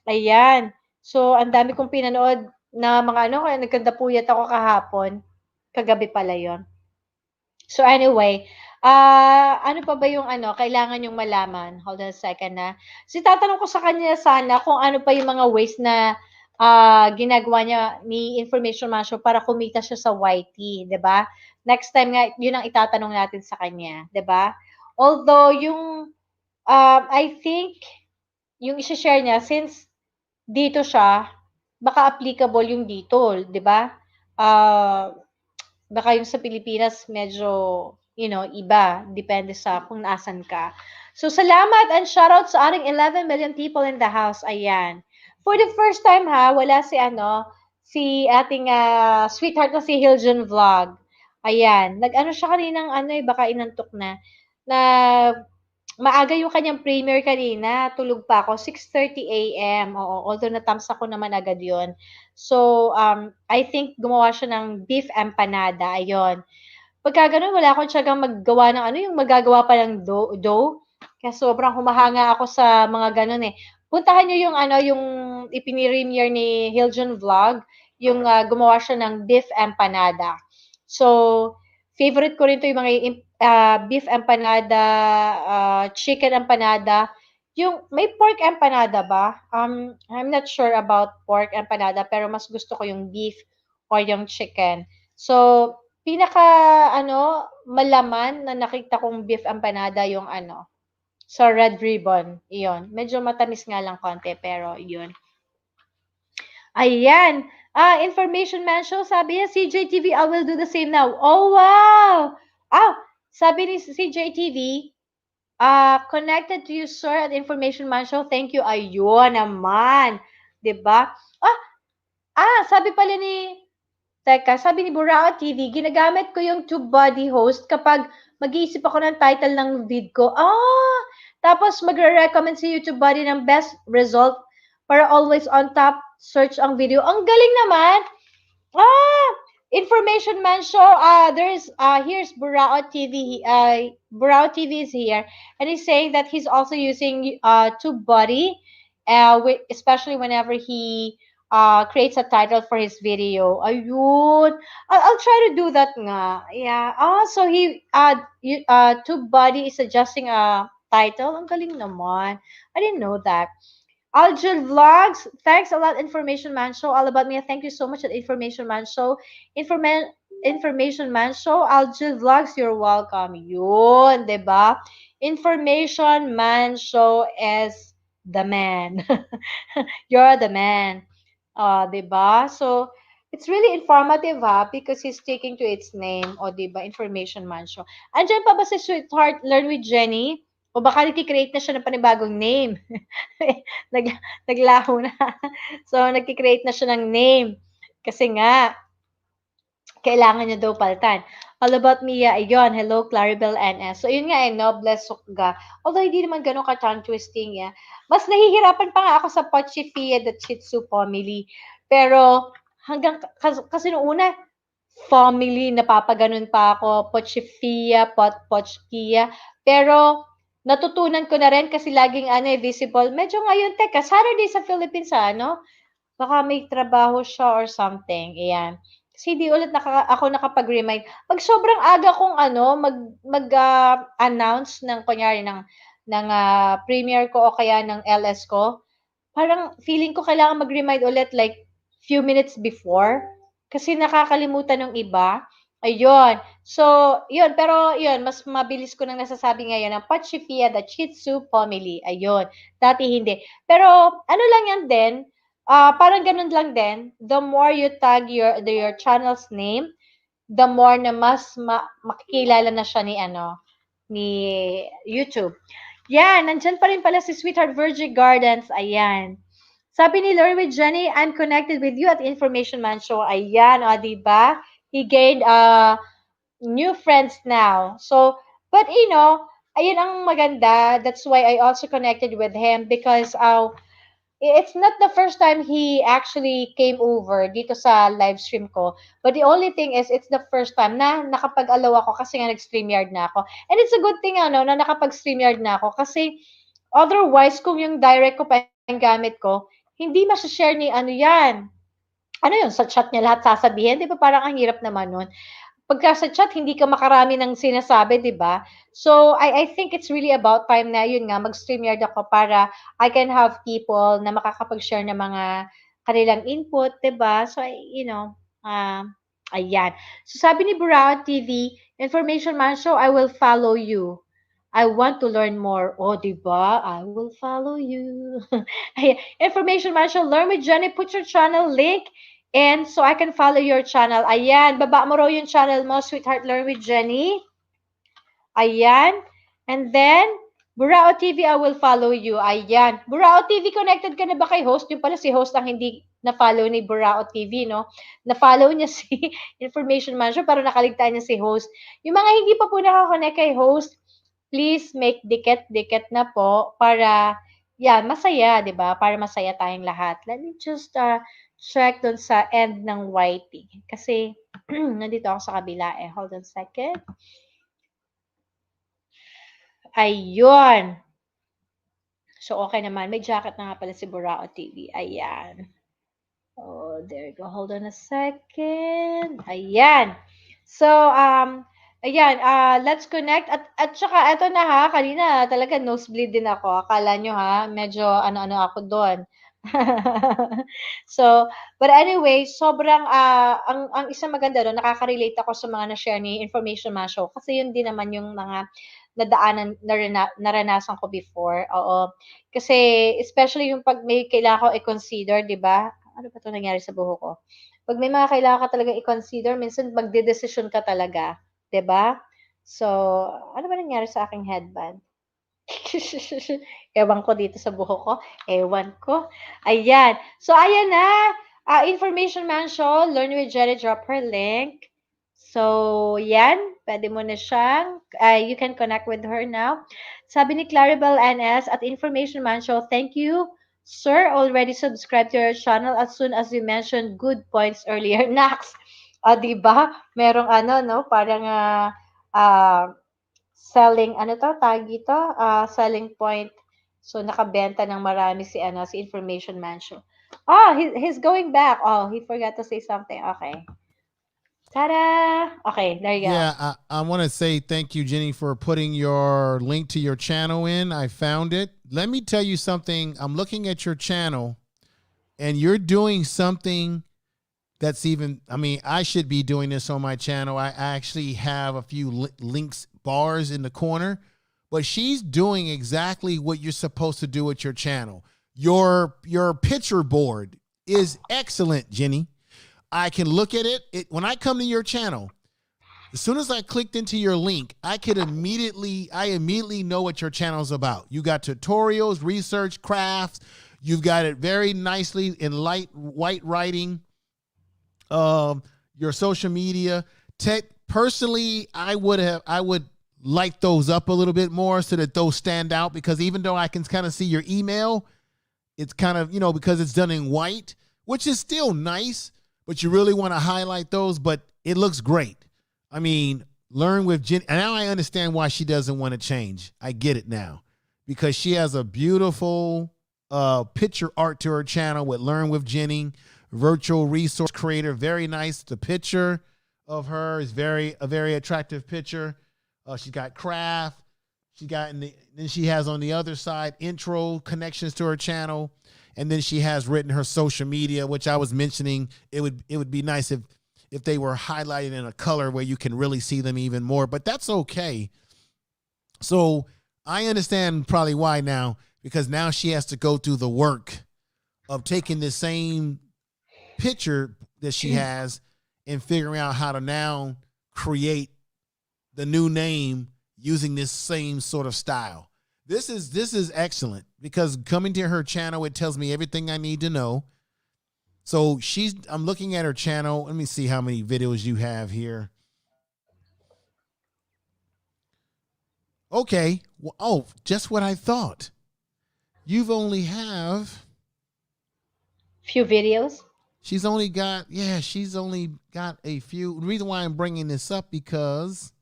Ayan. So ang dami kong pinanood na mga kaya nagkandapuyat ako kahapon. Kagabi pala 'yon. So anyway, ano pa ba yung kailangan yung malaman? Hold on a second na. Tatanong ko sa kanya sana kung ano pa yung mga ways na ginagawa niya ni Information Mansion para kumita siya sa YT, 'di ba? Next time nga, yun ang itatanong natin sa kanya, 'di ba? Although yung I think yung i-share niya since dito siya, baka applicable yung dito, 'di ba? Baka yung sa Pilipinas medyo, iba. Depende sa kung naasan ka. So, salamat and shoutout sa ating 11 million people in the house. Ayan. For the first time wala si ating sweetheart na si Hiljon Vlog. Ayan, nag-ano siya kaninang ano eh, baka inantok na. Na maaga yung kanyang premiere kanina, tulog pa ako, 6:30 AM. Oo, although natamsa ko naman agad yon. So, I think gumawa siya ng beef empanada, ayun. Pagka gano'n, wala akong tiyagang maggawa ng ano, yung magagawa pa ng dough. Kaya sobrang humahanga ako sa mga gano'n eh. Puntahan niyo yung ano, yung ipini-premiere ni Hiljon Vlog, yung gumawa siya ng beef empanada. So, favorite ko rin to yung mga beef empanada, chicken empanada, yung may pork empanada ba? I'm not sure about pork empanada, pero mas gusto ko yung beef or yung chicken. So, pinaka ano, malaman na nakita kong beef empanada yung ano, sa Red Ribbon, iyon. Medyo matamis nga lang konti, pero yun. Ayan. Information man show, sabi niya, CJTV, I will do the same now. Oh, wow! Sabi ni CJTV, connected to you, sir, at Information Man Show. Thank you. Ayun naman. 'Di ba? Sabi pala ni Teka, sabi ni Burao TV, ginagamit ko yung TubeBuddy host kapag mag-iisip ako ng title ng vid ko. Tapos magre-recommend si YouTubeBuddy ng best result para always on top search ang video. Ang galing naman! Ah, Information Man Show. Here's Burao TV. Burao TV is here, and he's saying that he's also using TubeBuddy, especially whenever he creates a title for his video. Ayun. I'll try to do that nga. Yeah. So TubeBuddy is suggesting a title. Ang galing naman. I didn't know that. Aljul Vlogs, thanks a lot, Information Man Show. All about me. Thank you so much at Information Man Show. Information Man Show, Aljul Vlogs, you're welcome. Yun, diba? Information Man Show is the man. You're the man. Diba? So, it's really informative because he's sticking to its name. Diba? Information Man Show. Andyan pa ba si Sweetheart Learn with Jenny? O baka nagkikreate na siya ng panibagong name. Nag, naglaho na. So, nagkikreate na siya ng name. Kasi nga, kailangan niya daw palitan. All about Mia, ayun. Hello, Claribel NS. So, yun nga, Nobles Sukga. Although, hindi naman ganun ka-tongue twisting, Mas nahihirapan pa nga ako sa Pochifia the Shih Tzu family. Pero, kasi noong una, family, napapaganon pa ako, Pochifia, Pochkia. Pero, natutunan ko na rin kasi laging visible. Medyo ngayon, teka, Saturday sa Philippines, baka may trabaho siya or something. Ayan. Kasi hindi ulit ako nakapag-remind. Pag sobrang aga kong mag-announce ng kunyari ng premiere ko o kaya ng LS ko, parang feeling ko kailangan mag-remind ulit like few minutes before kasi nakakalimutan ng iba. Ayun. So, yun. Pero, yun, mas mabilis ko nang nasasabi ngayon ng Pachifia, the Shih Tzu family. Ayun. Dati hindi. Pero, ano lang yan din, parang ganun lang din, the more you tag your channel's name, the more na mas makikilala na siya ni YouTube. Yan, nandyan pa rin pala si Sweetheart Virgin Gardens. Ayan. Sabi ni Lori with Jenny, I'm connected with you at Information Man Show. Ayan, diba? He gained new friends now. So, but ayun ang maganda. That's why I also connected with him because it's not the first time he actually came over dito sa live stream ko. But the only thing is, it's the first time na nakapag-allow ako kasi nga nag-StreamYard na ako. And it's a good thing na nakapag-StreamYard na ako kasi otherwise, kung yung direct ko pa yung gamit ko, hindi masashare ni yan. Ano yun, sa chat niya lahat sasabihin? Di ba parang ang hirap naman nun? Pagka sa chat, hindi ka makarami ng sinasabi, di ba? So, I think it's really about time na yun nga, mag-StreamYard ako para I can have people na makakapag-share ng mga kanilang input, di ba? So, ayan. So, sabi ni Burao TV, Information Man Show, I will follow you. I want to learn more. Di ba? I will follow you. Information Man Show, learn with Jenny, put your channel link and so I can follow your channel. Ayan, baba mo raw yung channel mo, Sweetheart Learn with Jenny. Ayan. And then, Burao TV, I will follow you. Ayan. Burao TV, connected ka na ba kay host? Yung pala si host ang hindi na-follow ni Burao TV, no? Na-follow niya si Information Mansion para nakaligtaan niya si host. Yung mga hindi pa po nakakonect kay host, please make dikit-dikit na po para, yan, masaya, di ba? Para masaya tayong lahat. Let me just check dun sa end ng YT. Kasi, nandito ako sa kabila eh. Hold on a second. Ayun. So, okay naman. May jacket na nga pala si Burao TV. Ayan. Oh, there you go. Hold on a second. Ayan. So, ayan, let's connect. At saka, eto na ha, kanina talaga nosebleed din ako. Akala nyo ha, medyo ano-ano ako doon. So, but anyway, sobrang, ang isang maganda doon, nakaka-relate ako sa mga na-share ni Information Mashow. Kasi yun din naman yung mga nadaanan, naranasan ko before. Oo. Kasi, especially yung pag may kailangan ko i-consider, di ba? Ano ba ito nangyari sa buho ko? Pag may mga kailangan ka talaga i-consider, minsan magde-decision ka talaga. Di ba? So, ano ba nangyari sa aking headband? Ewan ko dito sa buho ko. Ewan ko. Ayan. So, ayan na. Information Mansion, Learn with Jenny, drop her link. So, yan. Pwede mo na siyang, you can connect with her now. Sabi ni Claribel NS at Information Mansion, thank you, sir. Already subscribed to your channel as soon as you mentioned good points earlier. Nax. Diba? Merong ano, no? Parang, selling, ano to, tag dito? Selling point. So, nakabenta ng marami si, si Information Mansion. Oh, he's going back. Oh, he forgot to say something. Okay. Ta-da! Okay, there you go. Yeah, I want to say thank you, Jenny, for putting your link to your channel in. I found it. Let me tell you something. I'm looking at your channel, and you're doing something that's even, I mean, I should be doing this on my channel. I actually have a few links, bars in the corner, but she's doing exactly what you're supposed to do with your channel. Your picture board is excellent, Jenny. I can look at it. When I come to your channel, as soon as I clicked into your link, I immediately know what your channel is about. You got tutorials, research, crafts. You've got it very nicely in light white writing. Your social media. Personally, I would light those up a little bit more so that those stand out, because even though I can kind of see your email, it's kind of, because it's done in white, which is still nice, but you really want to highlight those, but it looks great. I mean, Learn with Jenny. And now I understand why she doesn't want to change. I get it now, because she has a beautiful picture art to her channel with Learn with Jenny, virtual resource creator. Very nice. The picture of her is a very attractive picture. She's got craft. Then she has on the other side intro connections to her channel. And then she has written her social media, which I was mentioning. It would be nice if they were highlighted in a color where you can really see them even more, but that's okay. So I understand probably why now, because now she has to go through the work of taking the same picture that she has and figuring out how to now create the new name using this same sort of style. This is excellent, because coming to her channel, it tells me everything I need to know. So I'm looking at her channel. Let me see how many videos you have here. Okay. Well, oh, just what I thought. You've only have few videos. She's only got a few. The reason why I'm bringing this up, because,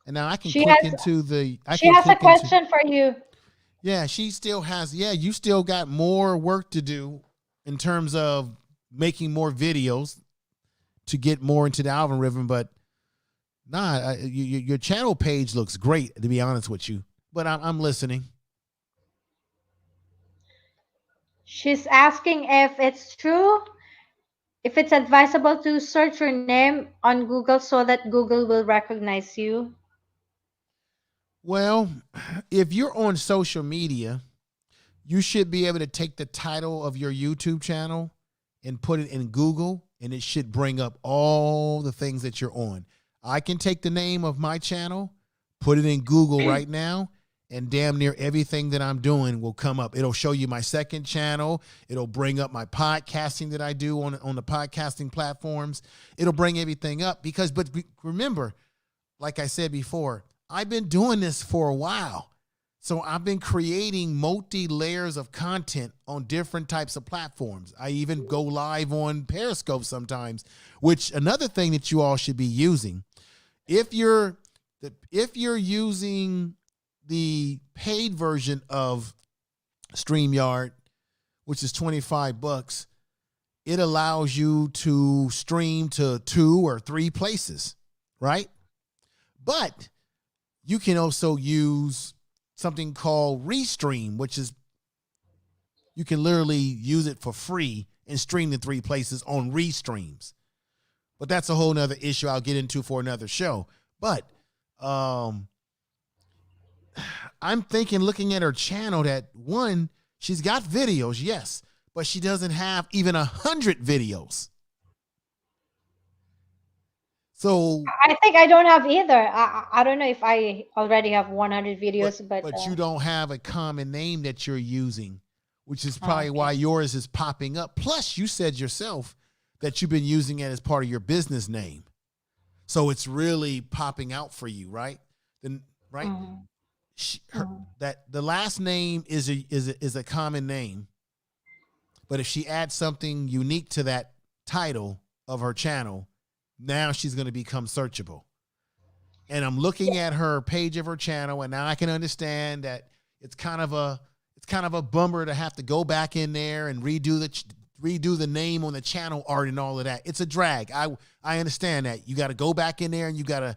and now I can She click has- into the. She has a question for you. Yeah, she still has. Yeah, you still got more work to do in terms of making more videos to get more into the algorithm. But your channel page looks great, to be honest with you. But I'm listening. She's asking if it's true, if it's advisable to search your name on Google so that Google will recognize you. Well, if you're on social media, you should be able to take the title of your YouTube channel and put it in Google, and it should bring up all the things that you're on. I can take the name of my channel, Put it in Google right now, and damn near everything that I'm doing will come up. It'll show you my second channel. It'll bring up my podcasting that I do on the podcasting platforms. It'll bring everything up because, but remember, like I said before, I've been doing this for a while. So I've been creating multi layers of content on different types of platforms. I even go live on Periscope sometimes, which another thing that you all should be using. If you're using the paid version of StreamYard, which is $25, it allows you to stream to 2 or 3 places, right? But you can also use something called Restream, which is you can literally use it for free and stream to 3 places on Restreams. But that's a whole nother issue I'll get into for another show. But I'm thinking, looking at her channel, that one, she's got videos, yes, but she doesn't have even 100 videos. So I think I don't have either. I don't know if I already have 100 videos, but you don't have a common name that you're using, which is oh, probably why okay. yours is popping up. Plus, you said yourself that you've been using it as part of your business name, so it's really popping out for you, right? Then, right? Mhm, mhm. That the last name is a common name, but if she adds something unique to that title of her channel, now she's going to become searchable. And I'm looking at her page of her channel, and now I can understand that it's kind of a bummer to have to go back in there and redo the name on the channel art and all of that. It's a drag. I understand that. You got to go back in there and you got to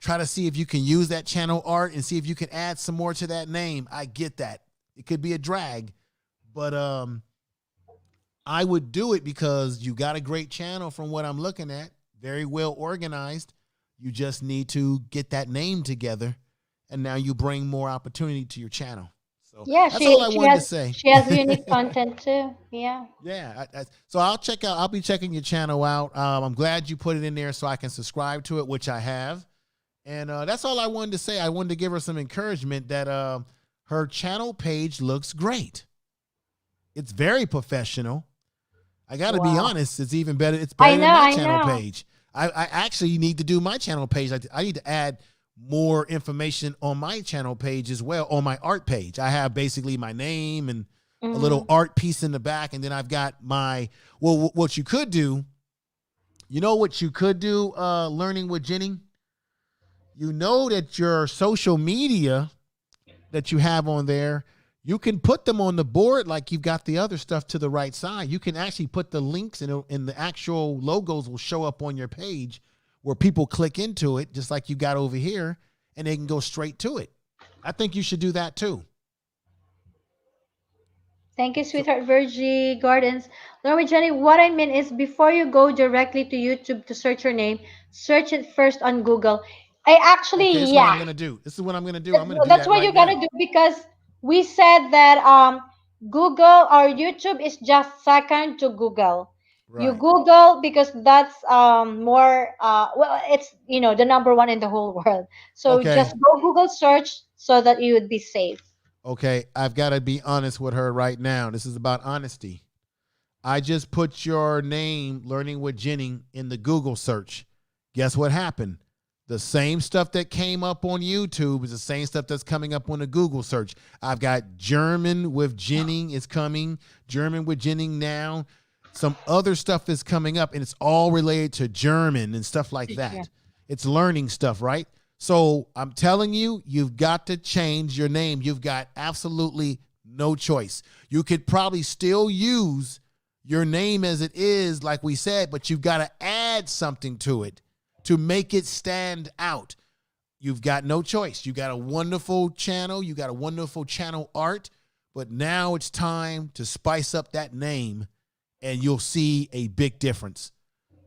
try to see if you can use that channel art and see if you can add some more to that name. I get that. It could be a drag, but I would do it because you got a great channel from what I'm looking at. Very well organized. You just need to get that name together, and now you bring more opportunity to your channel. So Yeah, that's all I she wanted to has say. she has unique content too. Yeah. Yeah. So I'll be checking your channel out. I'm glad you put it in there so I can subscribe to it, which I have. And that's all I wanted to say. I wanted to give her some encouragement that her channel page looks great. It's very professional. I got to be Wow. honest. It's even better. It's I better know, than my I channel know. page. I actually need to do my channel page. I need to add more information on my channel page as well, on my art page. I have basically my name and a little Mm, art piece in the back. And then I've got what you could do, what you could do, learning with Jenny, that your social media that you have on there, you can put them on the board like you've got the other stuff to the right side. You can actually put the links and the actual logos will show up on your page where people click into it, just like you got over here, and they can go straight to it. I think you should do that too. Thank you, So, sweetheart Virgie Gardens. Laura Jenny, what I mean is before you go directly to YouTube to search your name, search it first on Google. I okay, this actually, is what yeah, I'm going to do. This is what I'm going to do. I'm going to do that's that what right you gotta now. do because we said that Google or YouTube is just second to Google. You Right. Google because that's more well, it's the number one in the whole world. So Okay. just go Google search so that you would be safe. Okay. I've got to be honest with her right now. This is about honesty. I just put your name, Learning with Jenny, in the Google search. Guess what happened? The same stuff that came up on YouTube is the same stuff that's coming up on the Google search. I've got German with Jenny is coming, German with Jenny now. Some other stuff is coming up, and it's all related to German and stuff like Yeah. that. It's learning stuff, right? So I'm telling you, you've got to change your name. You've got absolutely no choice. You could probably still use your name as it is, like we said, but you've got to add something to it to make it stand out. You've got no choice. You got a wonderful channel. You got a wonderful channel art, but now it's time to spice up that name and you'll see a big difference.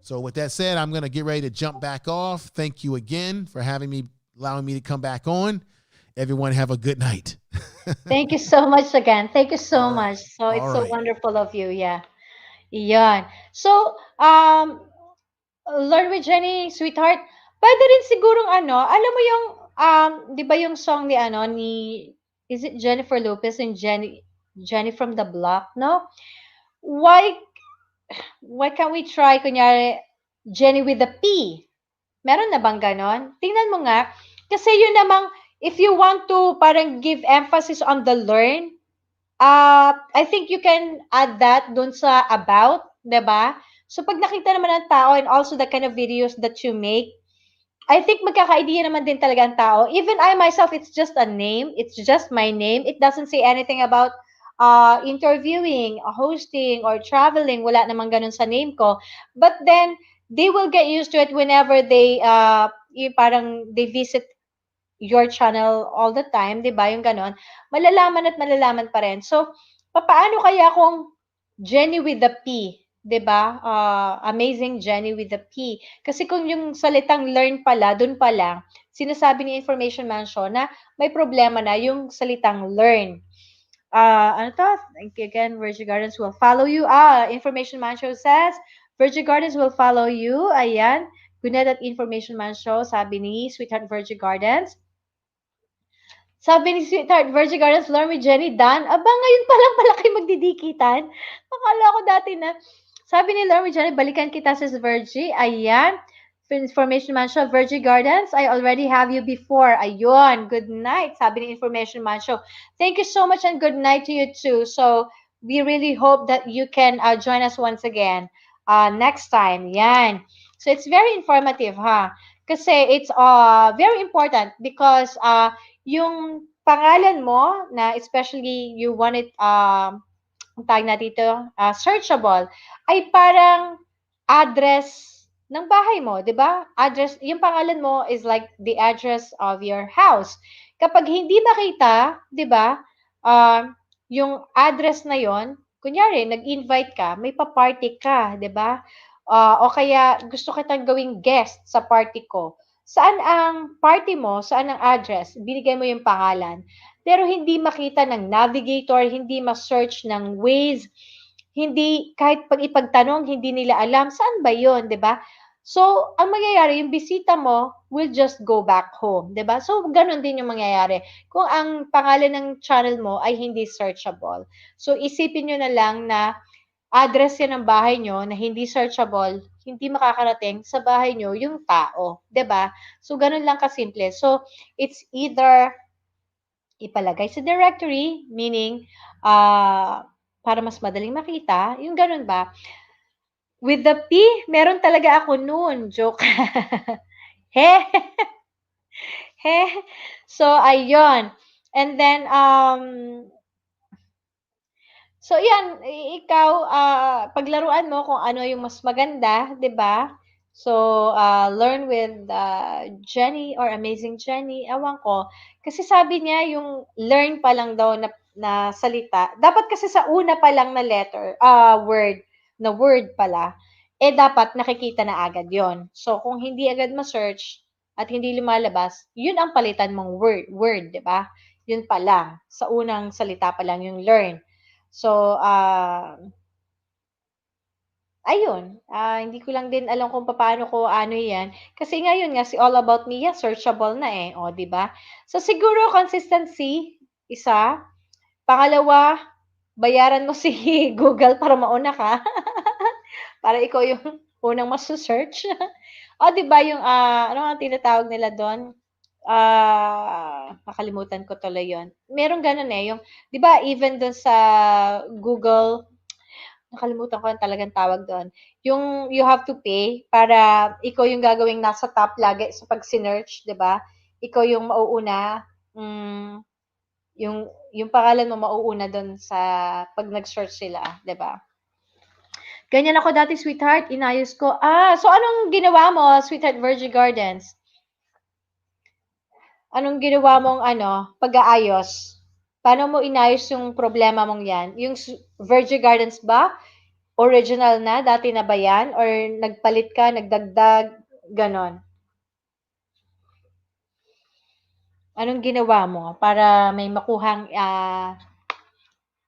So with that said, I'm going to get ready to jump back off. Thank you again for allowing me to come back on. Everyone have a good night. Thank you so much again. Thank you so All much. right. So All it's so right. wonderful of you. Yeah. Yan. So, learn with Jenny, sweetheart. Pwede rin sigurong alam mo yung Di ba yung song ni ano, ni, is it Jennifer Lopez and Jenny from the Block, no? Why, why can't we try, kunyari, Jenny with a P? Meron na bang ganon? Tingnan mo nga. Kasi yun namang, if you want to parang give emphasis on the learn, I think you can add that dun sa about, 'di ba? So pag nakita naman ng tao and also the kind of videos that you make, I think magkaka-idea naman din talaga ang tao. Even I myself, it's just a name. It's just my name. It doesn't say anything about interviewing, hosting, or traveling. Wala namang ganun sa name ko. But then, they will get used to it whenever they, yung parang they visit your channel all the time, 'di ba? Yung gano'n, malalaman at malalaman pa rin. So, papaano kaya kung Jenny with the P, 'di ba? Amazing Jenny with the P. Kasi kung yung salitang learn pala, dun pa lang, sinasabi ni Information Mansion na may problema na yung salitang learn. Ano to? Thank you again. Virgin Gardens will follow you. Information Man Show says, Virgin Gardens will follow you. Ayan. Good night at Information Man Show, sabi ni Sweetheart Virgin Gardens. Sabi ni Sweetheart, Virgin Gardens, learn with Jenny, Dan. Aba, ngayon pa lang pala kayo magdidikitan. Akala ko dati na. Sabi ni Learn with Jenny, balikan kita sa Virgie. Ayan. Information Man Show, Virgin Gardens, I already have you before. Ayun, good night. Sabi ni Information Man Show. Thank you so much and good night to you too. So, we really hope that you can join us once again next time. Yan. So, it's very informative, ha? Kasi it's very important because yung pangalan mo na especially you want it, ang tawag na dito, searchable, ay parang address ng bahay mo, 'di ba? Address, yung pangalan mo is like the address of your house. Kapag hindi makita, 'di ba? Yung address na 'yon, kunyari nag-invite ka, may pa-party ka, 'di ba? O kaya gusto kitang gawing guest sa party ko. Saan ang party mo? Saan ang address? Binigay mo yung pangalan. Pero hindi makita ng navigator, hindi ma-search ng Waze, hindi, kahit pag ipagtanong, hindi nila alam, saan ba yun, di ba? So, ang mangyayari, yung bisita mo will just go back home, di ba? So, ganun din yung mangyayari. Kung ang pangalan ng channel mo ay hindi searchable. So, isipin nyo na lang na address yan ng bahay nyo na hindi searchable, hindi makakarating sa bahay nyo yung tao, 'di ba? So ganun lang kasimple. So it's either ipalagay sa directory, meaning para mas madaling makita, yung ganun ba? With the P, meron talaga ako noon, joke. He. He. So ayun. And then so, yan, ikaw, paglaruan mo kung ano yung mas maganda, di ba? So, learn with Jenny or Amazing Jenny, ewan ko. Kasi sabi niya, yung learn pa lang daw na salita, dapat kasi sa una pa lang na letter, word pala, dapat nakikita na agad yon. So, kung hindi agad ma-search at hindi lumalabas, yun ang palitan mong word, di ba? Yun pala, sa unang salita pa lang yung learn. So, ayun, hindi ko lang din alam kung paano ko ano 'yan. Kasi ngayon nga si All About Me yan, searchable na eh, o 'di ba? So siguro consistency, isa. Pangalawa, bayaran mo si Google para mauna ka. Para ikaw yung unang masu-search. O 'di ba yung ano nga tinatawag nila doon? Nakalimutan ko tuloy 'yon. Merong gano'n eh, yung 'di ba even doon sa Google, nakalimutan ko ang talagang tawag doon. Yung you have to pay para ikaw yung gagawing nasa top lagi sa pag sinearch, 'di ba? Ikaw yung mauuna, yung pangalan mo mauuna doon sa pag nag-search sila, 'di ba? Ganyan ako dati, sweetheart, inayos ko. So anong ginawa mo, sweetheart Virgin Gardens? Anong ginawa mong pag-aayos? Paano mo inayos yung problema mong yan? Yung Virgin Gardens ba? Original na? Dati na ba yan? Or nagpalit ka, nagdagdag, ganon? Anong ginawa mo para may makuhang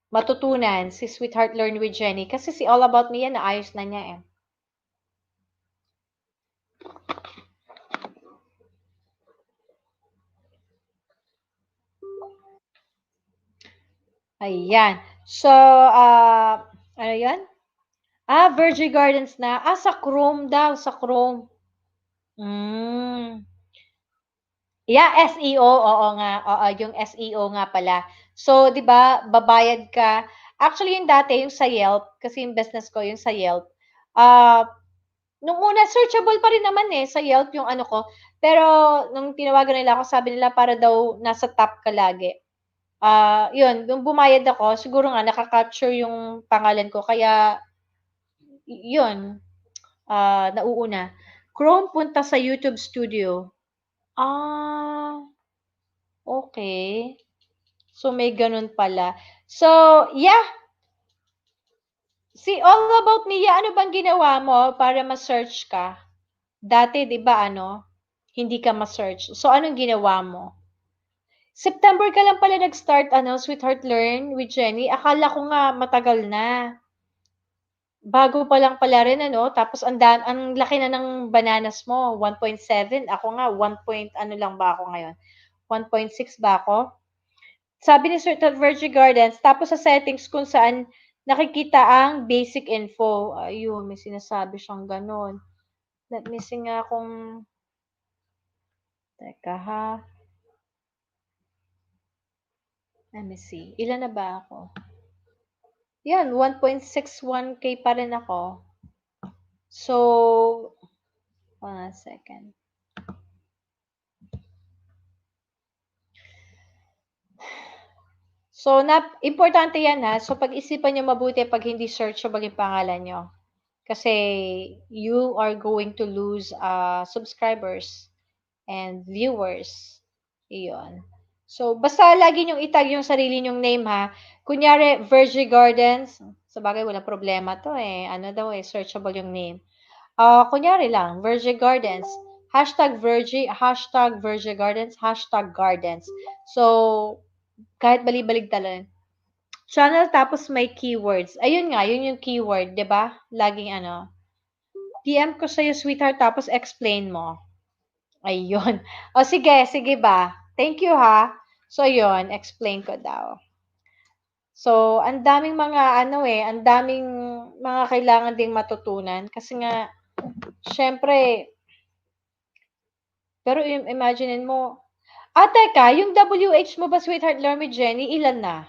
matutunan si Sweetheart Learn with Jenny? Kasi si All About Me yan, naayos na niya eh. Ayan. So, ano yan? Virgin Gardens na. Sa Chrome daw, sa Chrome. Yeah, SEO, oo nga. Oo, yung SEO nga pala. So, 'di ba, babayad ka. Actually, yung dati, yung sa Yelp, kasi yung business ko, yung sa Yelp, ah, nung una, searchable pa rin naman sa Yelp yung ano ko. Pero, nung tinawagan nila ako, sabi nila para daw nasa top ka lagi. Yun, nung bumayad ako, siguro nga naka-capture yung pangalan ko, kaya, yun, nauuna. Chrome, punta sa YouTube Studio. Okay. So, may ganun pala. So, yeah. All About Mia, ano bang ginawa mo para ma-search ka? Dati, di ba, hindi ka ma-search. So, anong ginawa mo? September ka lang pala nag-start, Sweetheart Learn with Jenny. Akala ko nga matagal na. Bago pa lang pala rin, Tapos, ang laki na ng bananas mo, 1.7. Ako nga, 1 point, ano lang ba ako ngayon? 1.6 ba ako? Sabi ni Sir Virgin Gardens, tapos sa settings kung saan nakikita ang basic info. Ayun, may sinasabi siyang ganun. Let me see nga kung, teka ha. Let me see. Ilan na ba ako? Yan, 1.61K pa rin ako. So, 1 second. So, importante yan ha. So, pag-isipan nyo mabuti pag hindi searchable yung pangalan nyo. Kasi, you are going to lose subscribers and viewers. Iyon. So, basta lagi nyong itag yung sarili nyong name ha. Kunyari, Virgin Gardens. Sa bagay, walang problema to Ano daw searchable yung name. Kunyari lang, Virgin Gardens. Hashtag Virgin Gardens, hashtag Gardens. So, kahit bali-balig talaga. Channel tapos may keywords. Ayun nga, yun yung keyword, 'di ba? Laging PM ko sa'yo, sweetheart, tapos explain mo. Ayun. O sige ba. Thank you ha. So yun, explain ko daw. So, ang daming mga ang daming mga kailangan ding matutunan kasi nga syempre pero imaginein mo. Teka, yung WH mo ba, sweetheart, learn with Jenny, ilan na?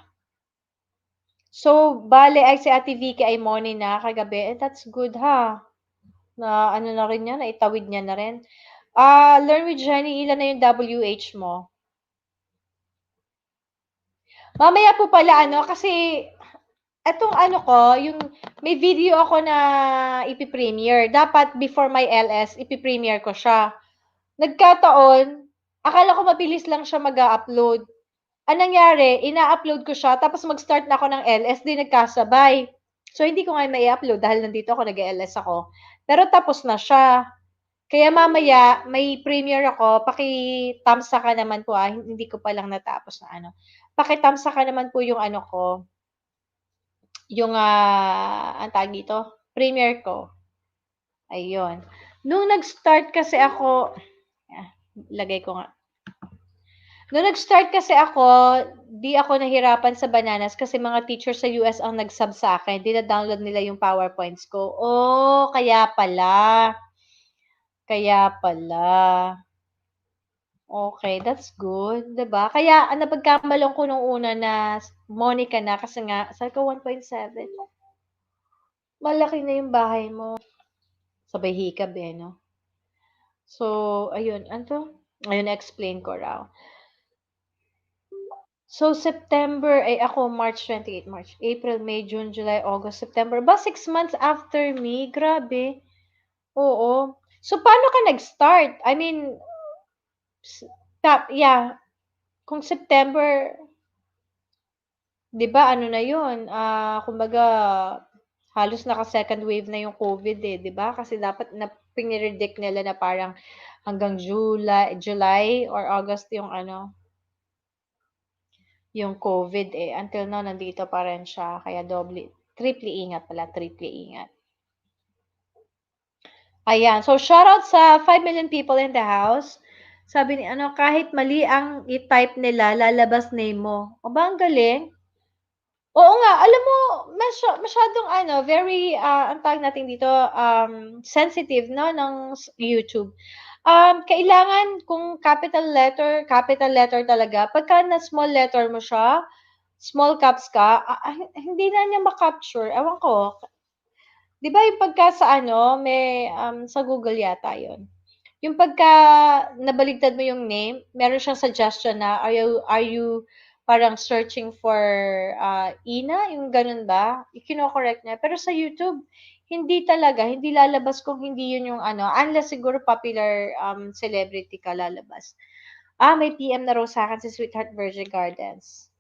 So, bale ay si Ate Vicky ay morning na kagabi. That's good ha. Na na rin niya, naitawid niya na rin. Learn with Jenny, ilan na yung WH mo? Mamaya po pala kasi etong ko, yung may video ako na ipi-premiere. Dapat before my LS, ipi-premiere ko siya. Nagkataon, akala ko mabilis lang siya mag-upload. Anong nangyari, ina-upload ko siya, tapos mag-start na ako ng LS, di nagkasabay. So, hindi ko nga mai-upload dahil nandito ako, nag-LS ako. Pero tapos na siya. Kaya mamaya, may premiere ako, paki-thumbs ka naman po hindi ko pa lang natapos na Paki-thumbs ka naman po yung ko, yung, ang tawag dito, premiere ko. Ayun. Nung nag-start kasi ako, lagay ko nga. Nung nag-start kasi ako, di ako nahirapan sa bananas kasi mga teacher sa US ang nag-sub sa akin. Dina-download nila yung PowerPoints ko. Kaya pala. Kaya pala. Okay, that's good, 'di ba? Kaya napagkamalan ko nung una na Monica na kasi nga sabi ko 1.7. Malaki na yung bahay mo. Sabay hikab no? So, ayun. Ayun, explain ko raw. So, September, ako, March 28, March, April, May, June, July, August, September. 6 months after me. Grabe. Oo. So, paano ka nag-start? I mean, yeah. Kung September, di ba, na yun? Kumbaga, halos naka-second wave na yung COVID di ba? Kasi dapat piniredict nila na parang hanggang July or August yung yung COVID until now nandito pa rin siya kaya triple ingat pala, triple ingat. Ayan, so shoutout sa 5 million people in the house. Sabi ni kahit mali ang i-type nila, lalabas name mo. Ba ang galing? Oo nga, alam mo, masyadong very, ang tawag natin dito, sensitive, no, ng YouTube. Kailangan kung capital letter talaga, pagka na small letter mo siya, small caps ka, hindi na niya ma-capture. Ewan ko. Di ba yung pagka sa may, sa Google yata yon. Yung pagka nabaligtad mo yung name, meron siyang suggestion na, are you parang searching for Ina? Yung ganun ba? Kino-correct niya. Pero sa YouTube, hindi talaga, hindi lalabas kung hindi yun yung unless siguro popular celebrity ka lalabas. May PM na raw sa akin si Sweetheart Virgin Gardens.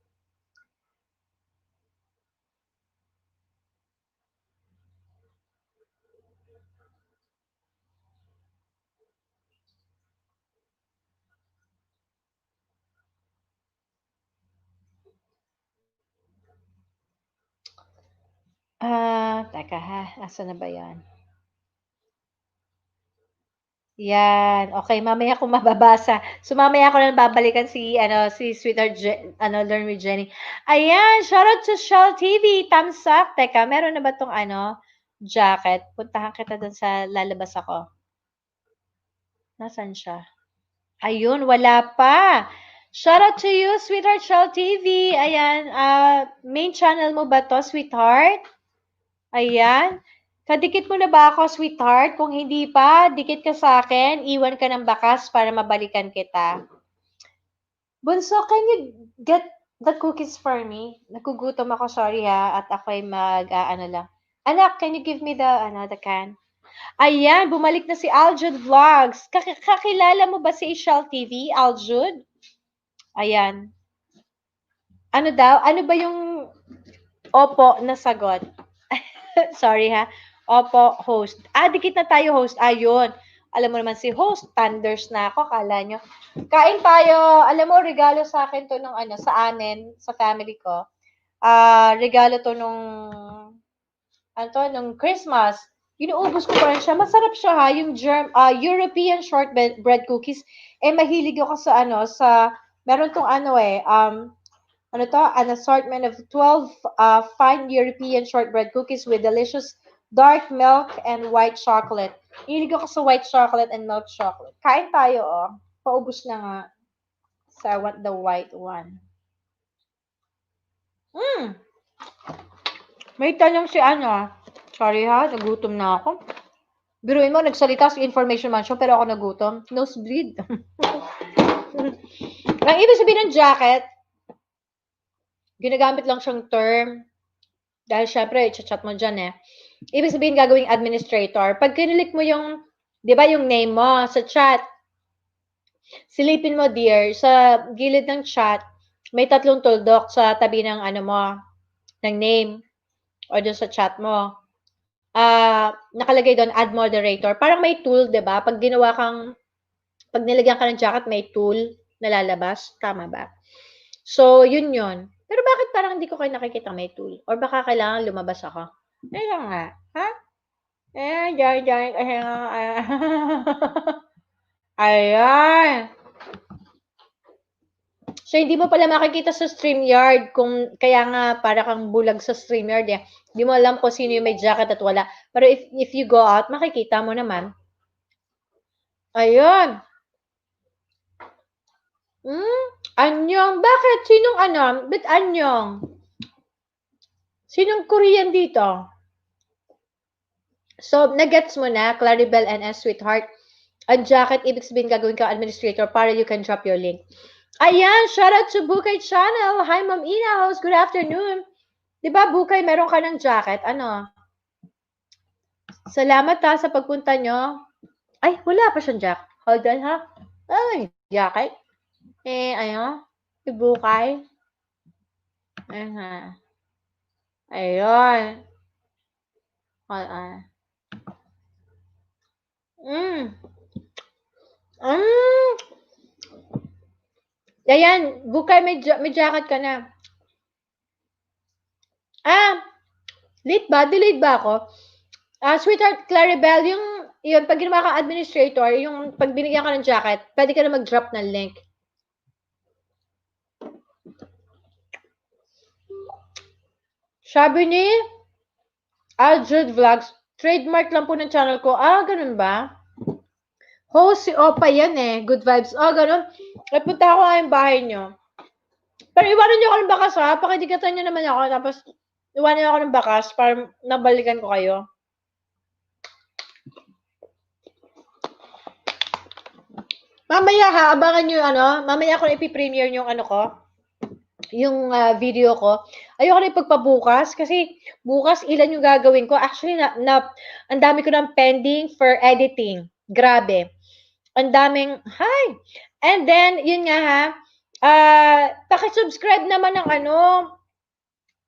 Teka ha, asa na ba yan? Yan, okay, mamaya ko mababasa. So, mamaya ko lang babalikan si Sweetheart Learn with Jenny. Ayan, shoutout to Shell TV, thumbs up. Teka, meron na ba tong jacket? Puntahan kita dun sa lalabas ako. Nasaan siya? Ayun, wala pa. Shoutout to you, Sweetheart Shell TV. Ayan, main channel mo ba to, Sweetheart? Ayan. Kadikit mo na ba ako, sweetheart? Kung hindi pa, dikit ka sa akin, iwan ka ng bakas para mabalikan kita. Bunso, can you get the cookies for me? Nagugutom ako, sorry ha, at ako'y lang. Anak, can you give me the can? Ayan, bumalik na si Aljud Vlogs. Kakilala mo ba si Ishal TV, Aljud? Ayan. Ano daw? Ano ba yung opo na sagot? Sorry ha. Opo, host. Dikit na tayo, host. Ayun. Alam mo naman si host, thunders na ako, kala nyo. Kain tayo. Alam mo, regalo sa akin to nung sa amin, sa family ko. Regalo to nung Christmas. Inuubos ko pa rin siya. Masarap siya ha, yung European shortbread cookies. Mahilig ako sa meron tong an assortment of 12 fine European shortbread cookies with delicious dark milk and white chocolate. Hilig ako sa white chocolate and milk chocolate. Kain tayo, oh. Paubos na nga. So, I want the white one. May tanong si Sorry ha, nagutom na ako. Biruin mo, nagsalita sa information man siya, pero ako nagutom. Nosebleed. Ang ibig sabihin ng jacket, ginagamit lang siyang term. Dahil syempre, i-chat mo dyan eh. Ibig sabihin gagawing administrator. Pag kinilik mo yung, di ba yung name mo sa chat, silipin mo dear, sa gilid ng chat, may 3 tuldok sa tabi ng ng name, o dun sa chat mo. Nakalagay doon, add moderator. Parang may tool, di ba? Pag nilagyan ka ng jacket, may tool na lalabas. Tama ba? So, yun yun. Pero bakit parang hindi ko kayo nakikita may tool? Or baka kailangan lumabas ako? Ayun nga. Ha? Diyan. Ayan. So, hindi mo pala makikita sa StreamYard kaya nga para kang bulag sa StreamYard eh. Hindi mo alam kung sino yung may jacket at wala. Pero if you go out, makikita mo naman. Ayun. Anyong. Bakit? Sinong Ba't anyong? Sinong Korean dito? So, nagets mo na, Claribel and S, sweetheart. Ang jacket, ibig sabihin gagawin ka administrator para you can drop your link. Ayan, shout out to Bukay Channel. Hi, Ma'am Ina House. Good afternoon. Diba, Bukay, meron ka ng jacket? Salamat sa pagpunta nyo. Ay, wala pa siyang jacket. Hold on, ha? Ay, jacket. Bukay. Ayun. Hold on. Ayan, Bukay, may jacket ka na. Late ba? Delayed ba ako? Sweetheart Claribel, yun, pag ginawa kang administrator, yung pag binigyan ka ng jacket, pwede ka na mag-drop ng link. Sabi ni Aldred Vlogs, trademark lang po ng channel ko. Ganun ba? Host si Opa yan eh. Good vibes. Ganun. At punta ako nga yung bahay nyo. Pero iwanan nyo ako ng bakas ha. Pakidikatan nyo naman ako. Tapos iwanan ako ng bakas para nabalikan ko kayo. Mamaya ha, abangan nyo mamaya ko ipi-premiere yung yung video ko. Ayoko na ipagpabukas kasi bukas ilan yung gagawin ko. Actually, ang dami ko ng pending for editing. Grabe. Ang daming, hi! And then, yun nga ha, pakisubscribe naman ng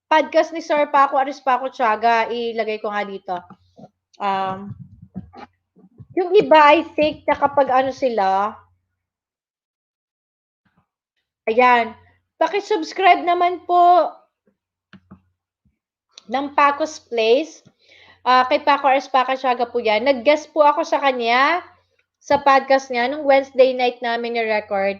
podcast ni Sir Paco Arispaco Tiaga. Ilagay ko nga dito. Yung iba, I think, na kapag sila, ayan, pakisubscribe naman po ng Paco's Place. Kay Paco Arispaco Tiaga po yan. Nag-guest po ako sa kanya sa podcast niya nung Wednesday night namin ni-record.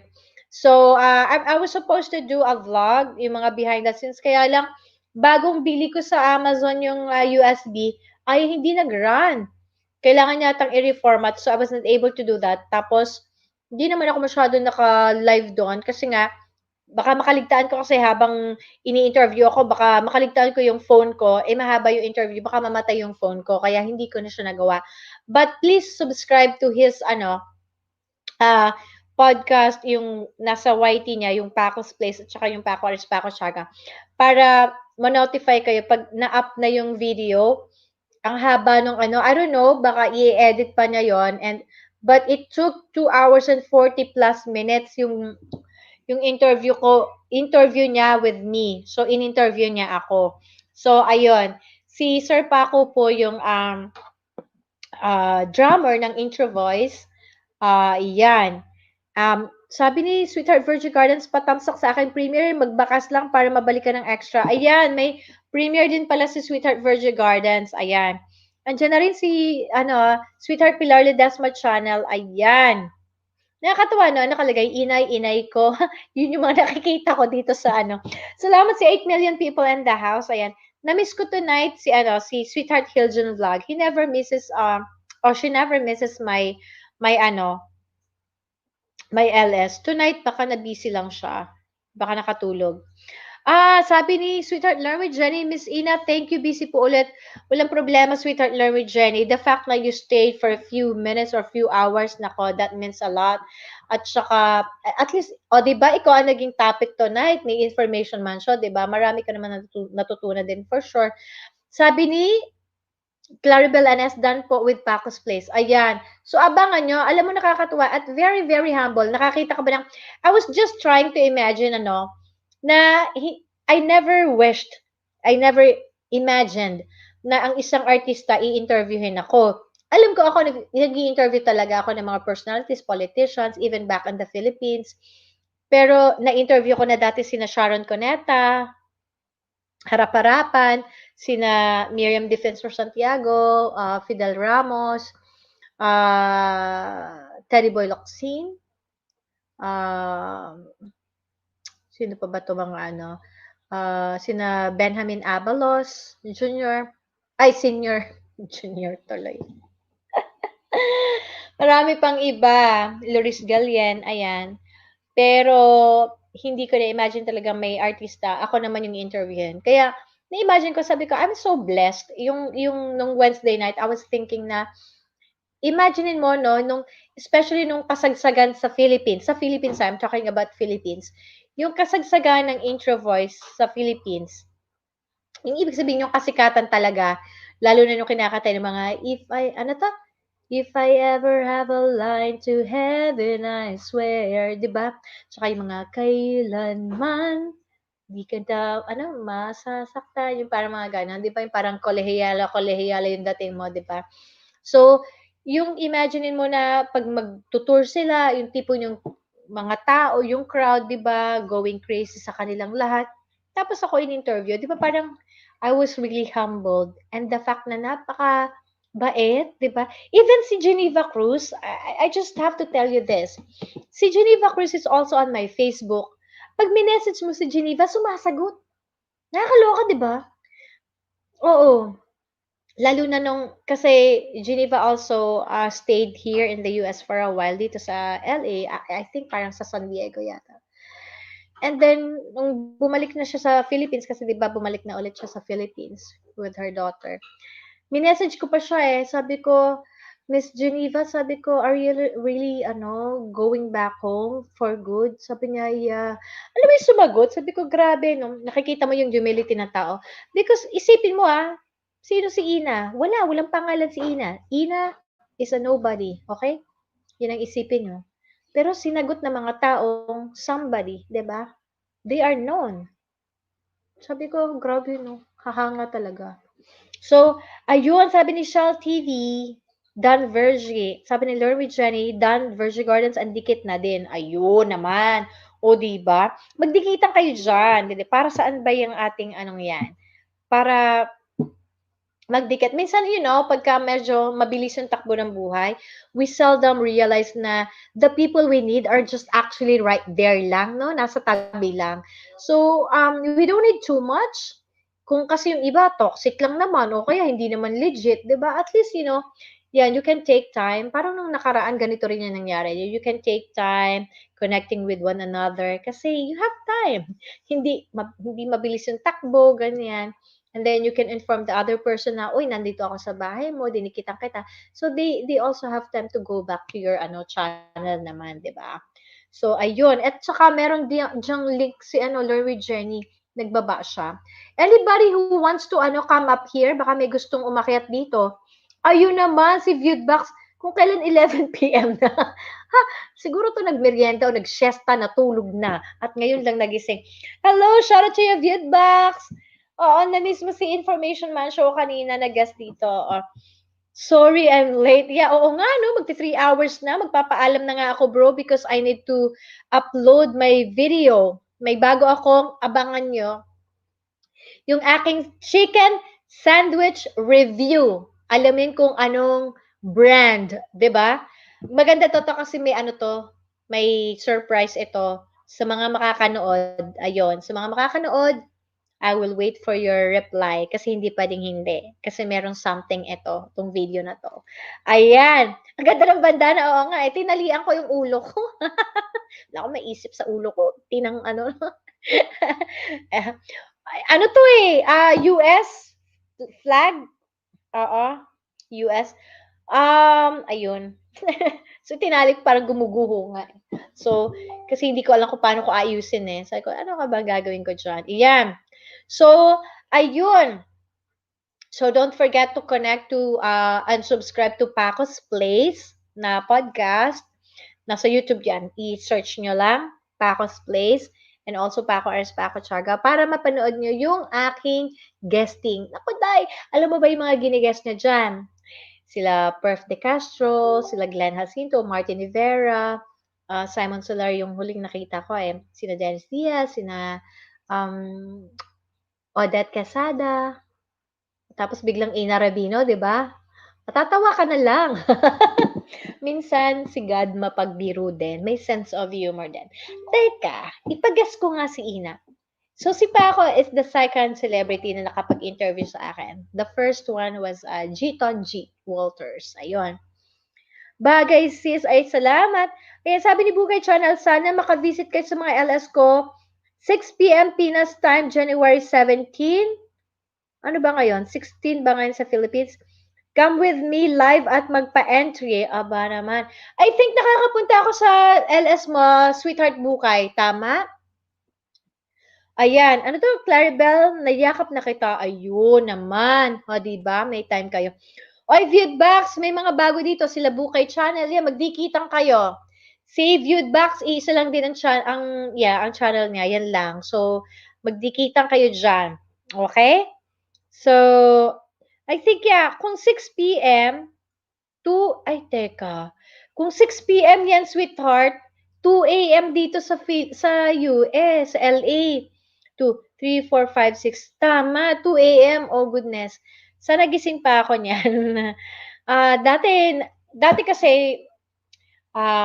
So, I was supposed to do a vlog, yung mga behind the scenes. Kaya lang, bagong bili ko sa Amazon yung USB, ay hindi nag-run. Kailangan yatang i-reformat. So, I was not able to do that. Tapos, hindi naman ako masyado naka-live doon. Kasi nga, baka makaligtaan ko kasi habang ini-interview ako, baka makaligtaan ko yung phone ko, mahaba yung interview, baka mamatay yung phone ko, kaya hindi ko na siya nagawa. But please subscribe to his, podcast, yung nasa YT niya, yung Paco's Place, at saka yung Paco Arispaco Tiaga, para ma-notify kayo pag na-up na yung video. Ang haba nung I don't know, baka i-edit pa niya yon, but it took 2 hours and 40 plus minutes yung interview niya with me. So, in-interview niya ako. So, ayun. Si Sir Paco po yung drummer ng intro voice. Yan. Sabi ni Sweetheart Virgin Gardens, patamsak sa akin premiere, magbakas lang para mabalikan ng extra. Ayan, may premiere din pala si Sweetheart Virgin Gardens. Ayan. Andiyan na rin si, Sweetheart Pilar Ledesma channel. Ayan. Nakakatuwa, no? Nakalagay, inay ko. Yun yung mga nakikita ko dito sa Salamat si 8 million people in the house. Ayan. Na-miss ko tonight si Sweetheart Hiljon Vlog. He never misses, she never misses my LS. Tonight, baka na-busy lang siya. Baka nakatulog. Sabi ni Sweetheart Learn with Jenny, Miss Ina, thank you, busy po ulit. Walang problema, Sweetheart Learn with Jenny. The fact na you stayed for a few minutes or few hours, nako, that means a lot. At saka, at least, diba, ikaw ang naging topic tonight, may information man siya, diba? Marami ka naman natutunan din, for sure. Sabi ni Claribel Anes, done po with Paco's Place. Ayan. So, abangan nyo. Alam mo, nakakatuwa at very, very humble. Nakakita ka ba ng, I was just trying to imagine, na I never imagined na ang isang artista i-interviewin ako. Alam ko ako, nag-i-interview talaga ako ng mga personalities, politicians, even back in the Philippines. Pero na-interview ko na dati sina Sharon Cuneta, harap-harapan, sina Miriam Defensor Santiago, Fidel Ramos, Teddy Boy Locsin, sino pa ba ito mga sina Benjamin Abalos, Jr. Junior tuloy. Marami pang iba, Loris Galien, ayan. Pero, hindi ko na-imagine talaga may artista, ako naman yung interviewin. Kaya, na-imagine ko, sabi ko, I'm so blessed. Nung Wednesday night, I was thinking na, imaginein mo, no, especially nung kasagsagan sa Philippines, I'm talking about Philippines, yung kasagsagan ng intro voice sa Philippines, yung ibig sabihin yung kasikatan talaga, lalo na nung kinakatay ng mga, if I ever have a line to heaven, I swear, diba? Tsaka yung mga kailanman, di ka daw, masasaktan, yung parang mga ganon, diba? Yung parang kolehiyala yung dating mo, diba? So, yung imaginein mo na pag magtutour sila, yung tipo yung mga tao, yung crowd, diba? Going crazy sa kanilang lahat. Tapos ako in-interview, diba? Parang, I was really humbled. And the fact na napaka-bait, diba? Even si Geneva Cruz, I just have to tell you this. Si Geneva Cruz is also on my Facebook. Pag minessage mo si Geneva, sumasagot. Nakakaloka, diba? Oo. Lalo na nung, kasi Geneva also stayed here in the US for a while dito sa LA. I think parang sa San Diego yata. And then, nung bumalik na siya sa Philippines, kasi di ba bumalik na ulit siya sa Philippines with her daughter. Minessage ko pa siya sabi ko, Miss Geneva, sabi ko, are you really, going back home for good? Sabi niya, yeah. Alam mo yung sumagot? Sabi ko, grabe, no? Nakikita mo yung humility ng tao. Because, isipin mo sino si Ina? Walang pangalan si Ina. Ina is a nobody, okay? Yun ang isipin nyo. Pero sinagot ng mga taong somebody, di ba? They are known. Sabi ko, grabe, no? Hahanga talaga. So, ayun, sabi ni Shell TV, Dan Verge. Sabi ni Learn with Jenny, Dan Verge Gardens, ang dikit na din. Ayun naman. O, diba? Magdikitan kayo dyan. Diba? Para saan ba yung ating anong yan? Para magdikit. Minsan, pagka medyo mabilis yung takbo ng buhay, we seldom realize na the people we need are just actually right there lang, no? Nasa tabi lang. So, we don't need too much. Kung kasi yung iba, toxic lang naman, o kaya hindi naman legit, di ba? At least, yan, you can take time. Parang nung nakaraan, ganito rin yung nangyari. You can take time connecting with one another kasi you have time. Hindi mabilis yung takbo, ganyan. And then you can inform the other person na, uy, nandito ako sa bahay mo, dinikitan kita. So they also have time to go back to your channel naman, 'di ba? So ayun, at saka meron diyang link si Learn with Jenny, nagbaba siya. Anybody who wants to come up here, baka may gustong umakyat dito. Ayun naman si Viewedbox, kung kailan 11 PM na. Ha, siguro to nagmerienda o nagsiesta, natulog na at ngayon lang nagising. Hello, shout out to you Viewedbox. Oo, na-miss mo si Information Man Show kanina, nag-guest dito. Sorry, I'm late. Yeah, oo nga, no? Magti 3 hours na. Magpapaalam na nga ako, bro, because I need to upload my video. May bago akong abangan nyo. Yung aking chicken sandwich review. Alamin kung anong brand, 'di ba? Maganda to kasi may surprise ito sa mga makakanood. Ayun, sa mga makakanood, I will wait for your reply kasi hindi pwedeng hindi. Kasi merong something itong video na to. Ayan. Ang ganda ng bandana. Oo nga, tinalian ko yung ulo ko. Wala akong maisip sa ulo ko. Ano to US flag? Oo. US. Ayun. So, tinalik parang gumuguho nga. So, kasi hindi ko alam kung paano ko ayusin Sabi ko, ano ka ba gagawin ko dyan? Iyan. So, ayun. So, don't forget to connect to and subscribe to Paco's Place na podcast. Nasa YouTube yan. I-search nyo lang, Paco's Place. And also Paco Ars, Paco Chaga para mapanood nyo yung aking guesting. Naku, day! Alam mo ba yung mga giniguest niya dyan? Sila Perf De Castro, sila Glenn Jacinto, Martin Rivera, Simon Solar yung huling nakita ko Sina Dennis Diaz, sina Odette Quesada, tapos biglang Ina Rabino, di ba? Matatawa ka na lang. Minsan, si God mapagbiro din. May sense of humor din. Teka, ipagas ko nga si Ina. So, si Paco is the second celebrity na nakapag-interview sa akin. The first one was G-Ton G. Walters. Ayun. Bagay sis, ay salamat. Kaya sabi ni Bugay Channel, sana makavisit kayo sa mga LS ko. 6 p.m. Pinas time, January 17. Ano ba ngayon? 16 ba ngayon sa Philippines? Come with me live at magpa-entry. Aba naman. I think nakakapunta ako sa LS mo, Sweetheart Bukay. Tama? Ayan. Ano to? Claribel, nayakap na kita. Ayun naman. O, diba? May time kayo. Oy, Viewedbox, may mga bago dito. Sila Bukay Channel. Yan, magdikitang kayo. Si Viewedbox, isa lang din ang channel niya. Yan lang. So, magdikitang kayo dyan. Okay? So, I think, kung 6 p.m. Kung 6 p.m. yan, sweetheart, 2 a.m. dito sa US, sa LA. 2, 3, 4, 5, 6. Tama, 2 a.m. Oh, goodness. Sana gising pa ako niyan. Dati kasi,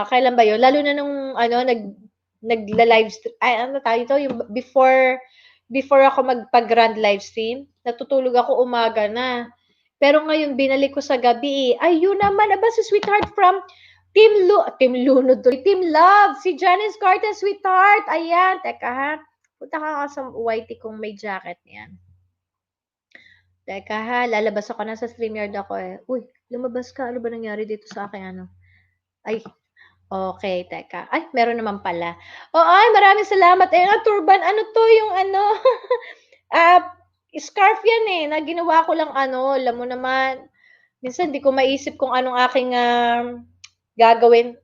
kailan ba yun? Lalo na nung, nagla-live stream, yung before before ako magpa-grand live stream, natutulog ako umaga na. Pero ngayon, binalik ko sa gabi. Ay, yun naman. Aba, si Sweetheart from Team Lunod tuloy. Team Love. Si Janice Carter, Sweetheart. Ayan. Teka ha. Punta ka sa whitey kung may jacket yan. Teka ha. Lalabas ako na sa StreamYard ako eh. Uy, lumabas ka. Ano ba nangyari dito sa akin? Ano? Ay, okay, teka. Ay, meron naman pala. Oh, ay, maraming salamat. Eh, turban, ano to yung ano? Scarf yan eh, na ginawa ko lang ano, alam mo naman. Minsan, di ko maisip kung anong aking gagawin.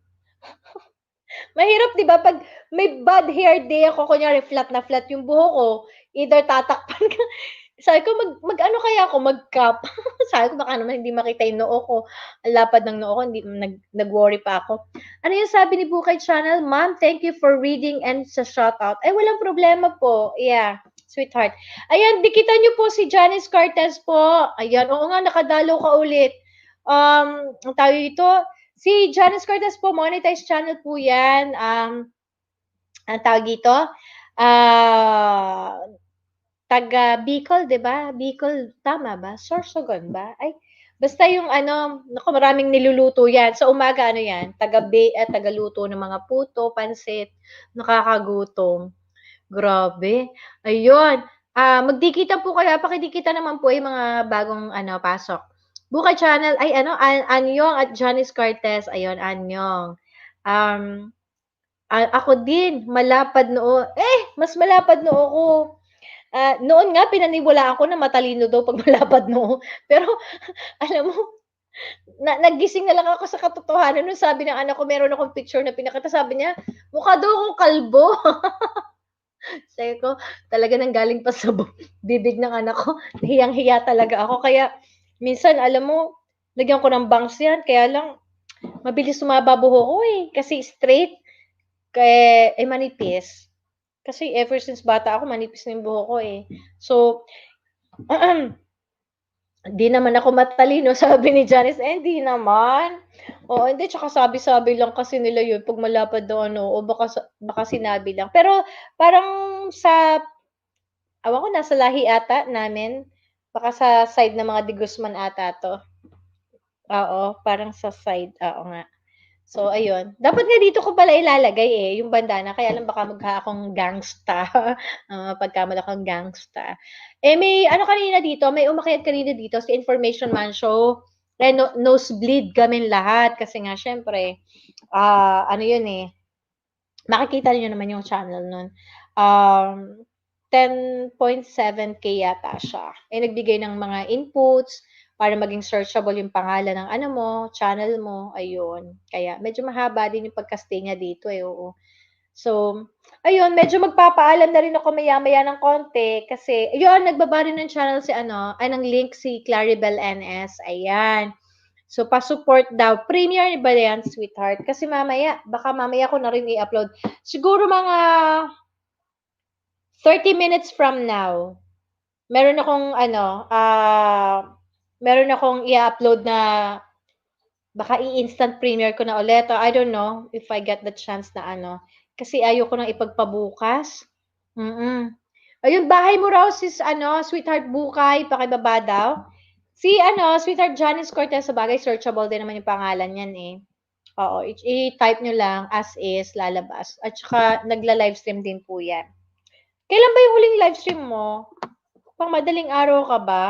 Mahirap, di ba? Pag may bad hair day ako, kunyari flat na flat yung buhok ko, either tatakpan ka. Sabi ko, mag-ano kaya ako, mag-cap. Sabi ko, baka naman hindi makita yung noo ko. Ang lapad ng noo ko, hindi, nag-worry pa ako. Ano yung sabi ni Bukay Channel? Ma'am, thank you for reading and sa shoutout. Ay, walang problema po. Yeah, sweetheart. Ayan, dikitan niyo po si Janice Cortez po. Ayan, oo nga, nakadalo ka ulit. Ang tawag ito, si Janice Cortez po, monetized channel po yan. Ang tawag dito, taga Bicol, 'di ba? Bicol, tama ba? Sorsogon ba? Ay, basta yung ano, naku, maraming niluluto 'yan. Sa umaga ano 'yan, tagaluto ng mga puto, pansit, nakakagutom. Grabe. Ayun. Magdikitan po kayo, pakidikitan naman po yung mga bagong ano, pasok. Buka channel, ay ano, Anyong at Janice Cortez. Ayun, Anyong. Ako din, malapad noo. Mas malapad noo ko. Noon nga pinaniwalaan ko na matalino daw pag malapad noo. Pero alam mo, nagising na lang ako sa katotohanan nung sabi ng anak ko, meron akong picture na pinakita. Sabi niya, mukha daw akong kalbo. Sabi ko, talaga nang galing pa sa bibig ng anak ko. Hiyang-hiya talaga ako. Kaya minsan, alam mo, lagyan ko ng bangs yan. Kaya lang, mabilis sumaba buho ko eh. Kasi straight, kaya manipis. Kasi ever since bata ako, manipis na yung buhok ko eh. So, di naman ako matalino, sabi ni Janice. Hindi naman. Oo, hindi. Tsaka sabi-sabi lang kasi nila yun. Pag malapad daw ano, o baka sinabi lang. Pero parang awan ko, nasa lahi ata namin. Baka sa side ng mga de Guzman ata to. Oo, parang sa side. Oo nga. So, ayun. Dapat nga dito ko pala ilalagay eh, yung bandana. Kaya lang baka magha akong gangsta. Pagkamala akong gangsta. May ano kanina dito, may umakyat kanina dito sa Information Man Show. Nosebleed kami lahat. Kasi nga, syempre, ano yun eh. Makikita niyo naman yung channel nun. 10.7K yata siya. Nagbigay ng mga inputs, para maging searchable yung pangalan ng ano mo, channel mo, ayun. Kaya medyo mahaba din yung pagka-stay niya dito eh, oo. So, ayun, medyo magpapaalam na rin ako maya-maya ng konti kasi, ayun, nagbaba rin ng channel si ng link si Claribel NS, ayan. So, pa-support daw. Premiere ba yan, sweetheart? Kasi baka mamaya ko na rin i-upload. Siguro mga 30 minutes from now, meron akong i-upload na baka i-instant premiere ko na ulit. I don't know if I get the chance na kasi ayoko nang ipagpabukas. Ayun, bahay mo raw Sweetheart Bukay, pakibaba daw. Si Sweetheart Janice Cortez, sa bagay, searchable din naman yung pangalan niyan eh. Oo, i-type nyo lang as is, lalabas. At saka, nagla-livestream din po yan. Kailan ba yung huling livestream mo? Pang madaling araw ka ba?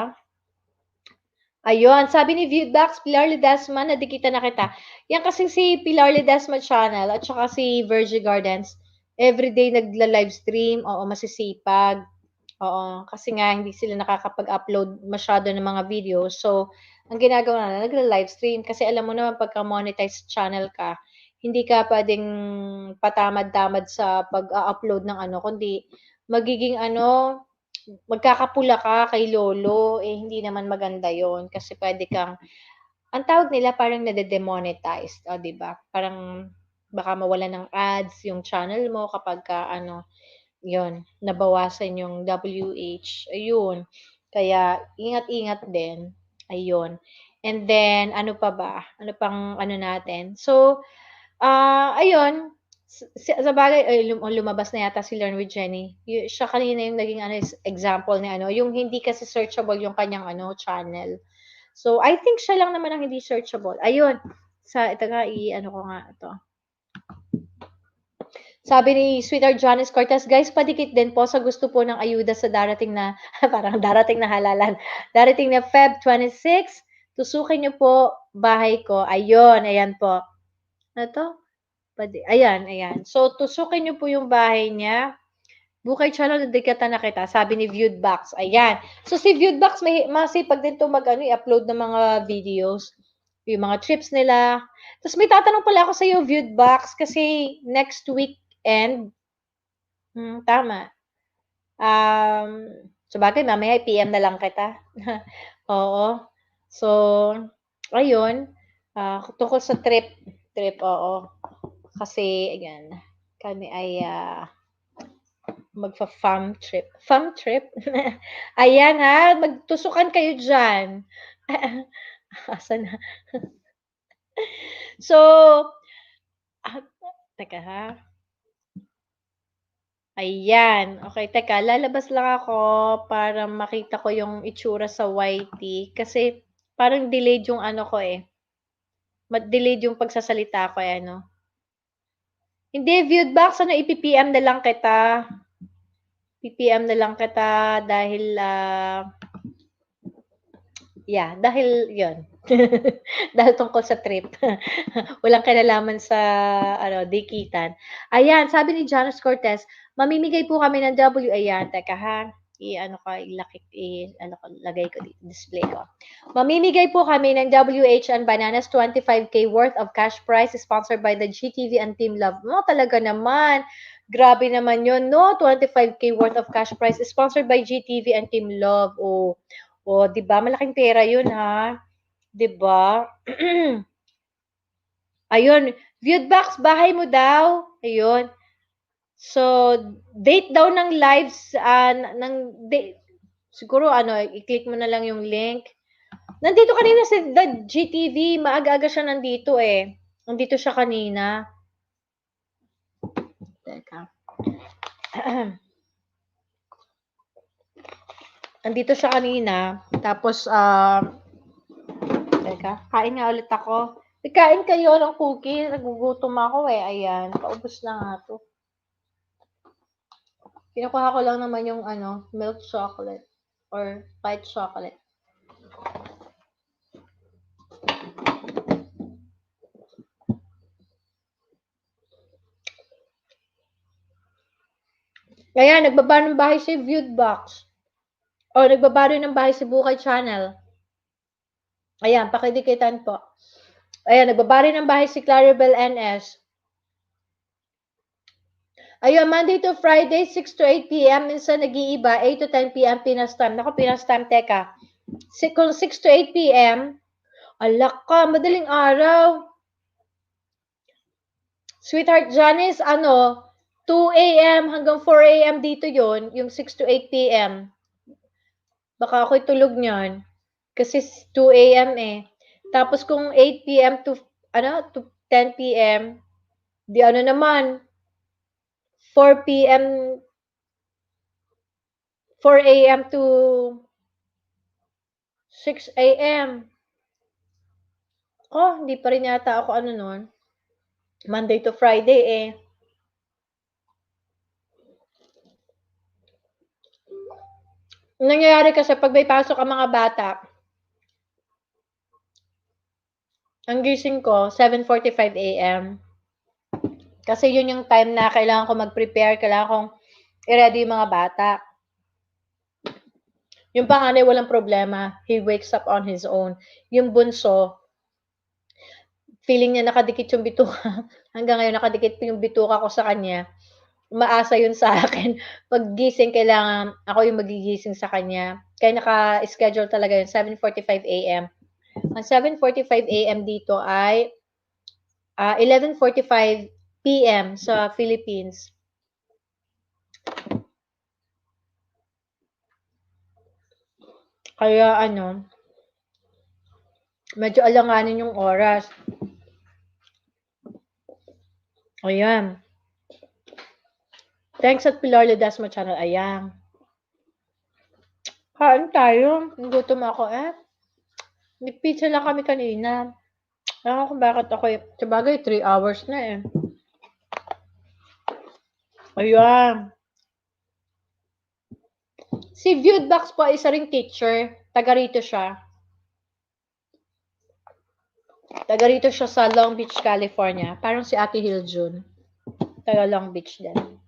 Ayun, sabi ni Viewbox, Pilar Ledesma, nadikita na kita. Yan kasi si Pilar Ledesma channel at saka si Virgie Gardens. Everyday nagla-livestream, oo, masisipag. Oo, kasi nga hindi sila nakakapag-upload masyado ng mga videos. So, ang ginagawa na, nagla-livestream. Kasi alam mo naman, pagka monetized channel ka, hindi ka pwedeng patamad-tamad sa pag-upload ng kundi magiging magkakapula ka kay lolo, hindi naman maganda yon kasi pwede kang, ang tawag nila parang nade-demonetize, di ba? Parang baka mawala ng ads yung channel mo kapag ka yon nabawasan yung WH, ayun. Kaya ingat-ingat din, ayun. And then ano pa ba? Ano pang natin? So, ayun, Sa bagay, ay, lumabas na yata si Learn with Jenny. Siya kanina yung naging example ni yung hindi kasi searchable yung kanyang channel. So, I think siya lang naman ang hindi searchable. Ayun. Ito nga, ko nga ito. Sabi ni Sweetheart Janice Cortez, guys, padikit din po sa gusto po ng ayuda sa darating na, parang darating na halalan, darating na Feb 26, tusukin niyo po bahay ko. Ayun, ayan po. Ano to? Ayan. So, tusukin niyo po yung bahay niya. Bukay channel, dedikata na kita. Sabi ni Viewedbox. Ayan. So, si Viewedbox, masipag din ito i-upload ng mga videos. Yung mga trips nila. Tapos may tatanong pala ako sa iyo, Viewedbox, kasi next weekend, tama. Sabagay, mamaya i-PM na lang kita. Oo. So, ayun. Tungkol sa trip, oo. Kasi, ayan, kami ay magfa-farm trip. Farm trip? Ayan ha, magtusukan kayo dyan. Asan na? So, teka ha. Ayan. Okay, teka, lalabas lang ako para makita ko yung itsura sa YT. Kasi, parang delayed yung ko eh. Delayed yung pagsasalita ko eh, Hindi, Viewedbox, ipipm na lang kita. PPM na lang kita dahil, dahil yun. Dahil tungkol sa trip. Walang kinalaman sa, dikitan. Ayan, sabi ni Janice Cortez, mamimigay po kami ng ayan, teka ha. Lagay ko dito, display ko. Mamimigay po kami ng WH and Bananas 25K worth of cash prize sponsored by the GTV and Team Love. Talaga naman. Grabe naman yun, 25K worth of cash prize sponsored by GTV and Team Love. O, 'di ba? Malaking pera 'yun, ha? 'Di ba? Ayun, Viewedbox, bahay mo daw. Ayun. So, date daw ng lives, siguro i-click mo na lang yung link. Nandito kanina si the GTV, maaga-aga siya nandito eh. Nandito siya kanina. Teka. Nandito siya kanina. Tapos, teka, kain nga ulit ako. Kain kayo ng cookie. Nagugutom ako eh. Ayan, paubos na nga to. Kinukuha ko lang naman yung milk chocolate or white chocolate. Ayan, nagbaba ng bahay si Viewedbox. O, nagbaba rin ng bahay si Bukay Channel. Ayan, pakidikitan po. Ayan, nagbaba rin ng bahay si Claribel NS. Ayun, Monday to Friday, 6 to 8 p.m. Minsan nag-iiba, 8 to 10 p.m. Pinas time. Naku, Pinas time, teka. Kung 6 to 8 p.m., alak ka, madaling araw. Sweetheart Janice, 2 a.m. hanggang 4 a.m. dito yon, yung 6 to 8 p.m. Baka ako'y tulog niyan. Kasi 2 a.m. eh. Tapos kung 8 p.m. to 10 p.m., di naman, 4 p.m. 4 a.m. to 6 a.m. Hindi pa rin yata ako nun. Monday to Friday eh. Nangyayari kasi pag may pasok ang mga bata, ang gising ko, 7:45 a.m. Kasi yun yung time na kailangan ko mag-prepare, kailangan kong i-ready yung mga bata. Yung panganay walang problema, he wakes up on his own. Yung bunso, feeling niya nakadikit yung bituka. Hanggang ngayon nakadikit yung bituka ko sa kanya. Umaasa yun sa akin. Pag gising, kailangan ako yung magigising sa kanya. Kaya naka-schedule talaga yun, 7:45 a.m. Ang 7:45 a.m. dito ay 11:45 p.m. sa Philippines. Kaya medyo alanganin yung oras. Ayan. Thanks at Pilar Ledesma channel. Ayan. Kain tayo. Gutom ako Nagpizza lang kami kanina. Alam ko kung bakit ako sabagay 3 hours na Ayan. Si Viewedbox po isa ring teacher. Taga rito siya. Taga rito siya sa Long Beach, California. Parang si Ate Hiljun. Taga Long Beach din.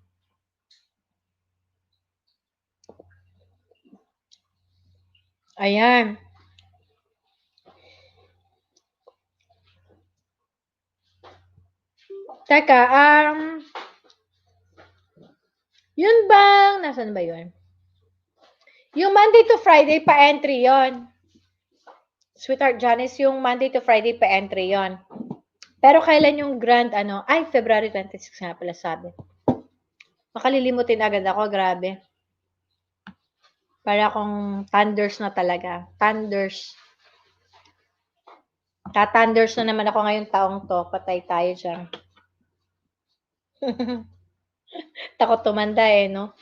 Ayan. Teka, yun bang, nasan ba yun? Yung Monday to Friday pa-entry yon. Sweetheart Janice, yung Monday to Friday pa-entry yon. Pero kailan yung grand February 26 nga pala sabi. Makalilimutin agad ako, grabe. Para akong thunders na talaga. Thunders. Thunders na naman ako ngayong taong to. Patay tayo dyan. Takot tumanda no?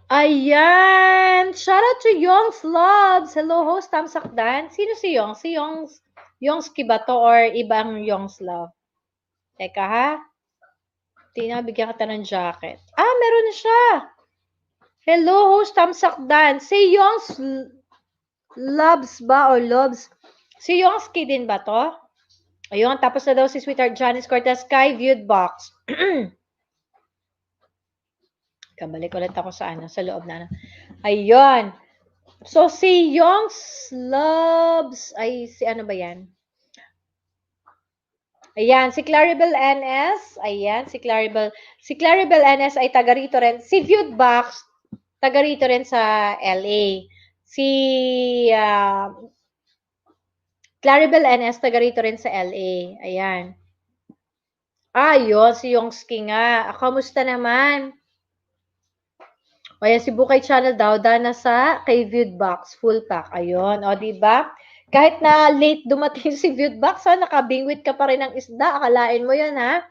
Ayan! Shout out to Yong's Loves! Hello, host Tamsakdan. Sino si Yong? Si Yongski ba to or ibang Yong's Love? Teka ha? Tina, bigyan kita ng jacket. Meron na siya! Hello, host Tamsakdan. Si Yong's Loves ba or Loves? Si Yongski din ba to? Ayun, tapos na daw si Sweetheart Janice Cortez kay Viewedbox. Kabalik ulit ako sa sa loob na Ayun. So, si Yong's Loves, si ano ba yan? Ayan, si Claribel NS. Ayan, si Claribel. Si Claribel NS ay taga rito rin. Si Viewedbox, taga rito rin sa LA. Si Claribel NS, taga rito rin sa LA. Ayan. Yun, si Yongski nga. Kamusta naman? O yan, si Bukay Channel daw, dana sa kay Viewedbox, full pack. Ayun, diba? Kahit na late dumating si Viewedbox, nakabingwit ka pa rin ng isda. Akalain mo yun, ha?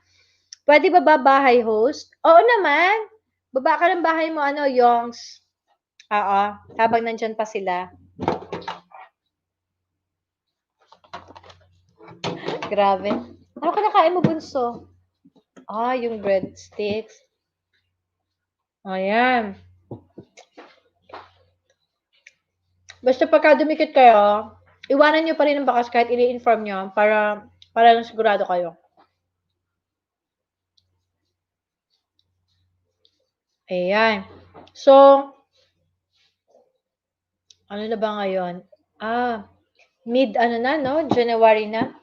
Pwede ba bahay host? Oo naman. Baba ka ng bahay mo, Yongs. Oo, habang nandyan pa sila. Grabe. Ano ka nakain mo, bunso? Yung breadsticks. Ayan. Basta pagka dumikit kayo, iwanan nyo pa rin ang bakas kahit ini-inform nyo para lang sigurado kayo. Ayan. So, ano na ba ngayon? January na.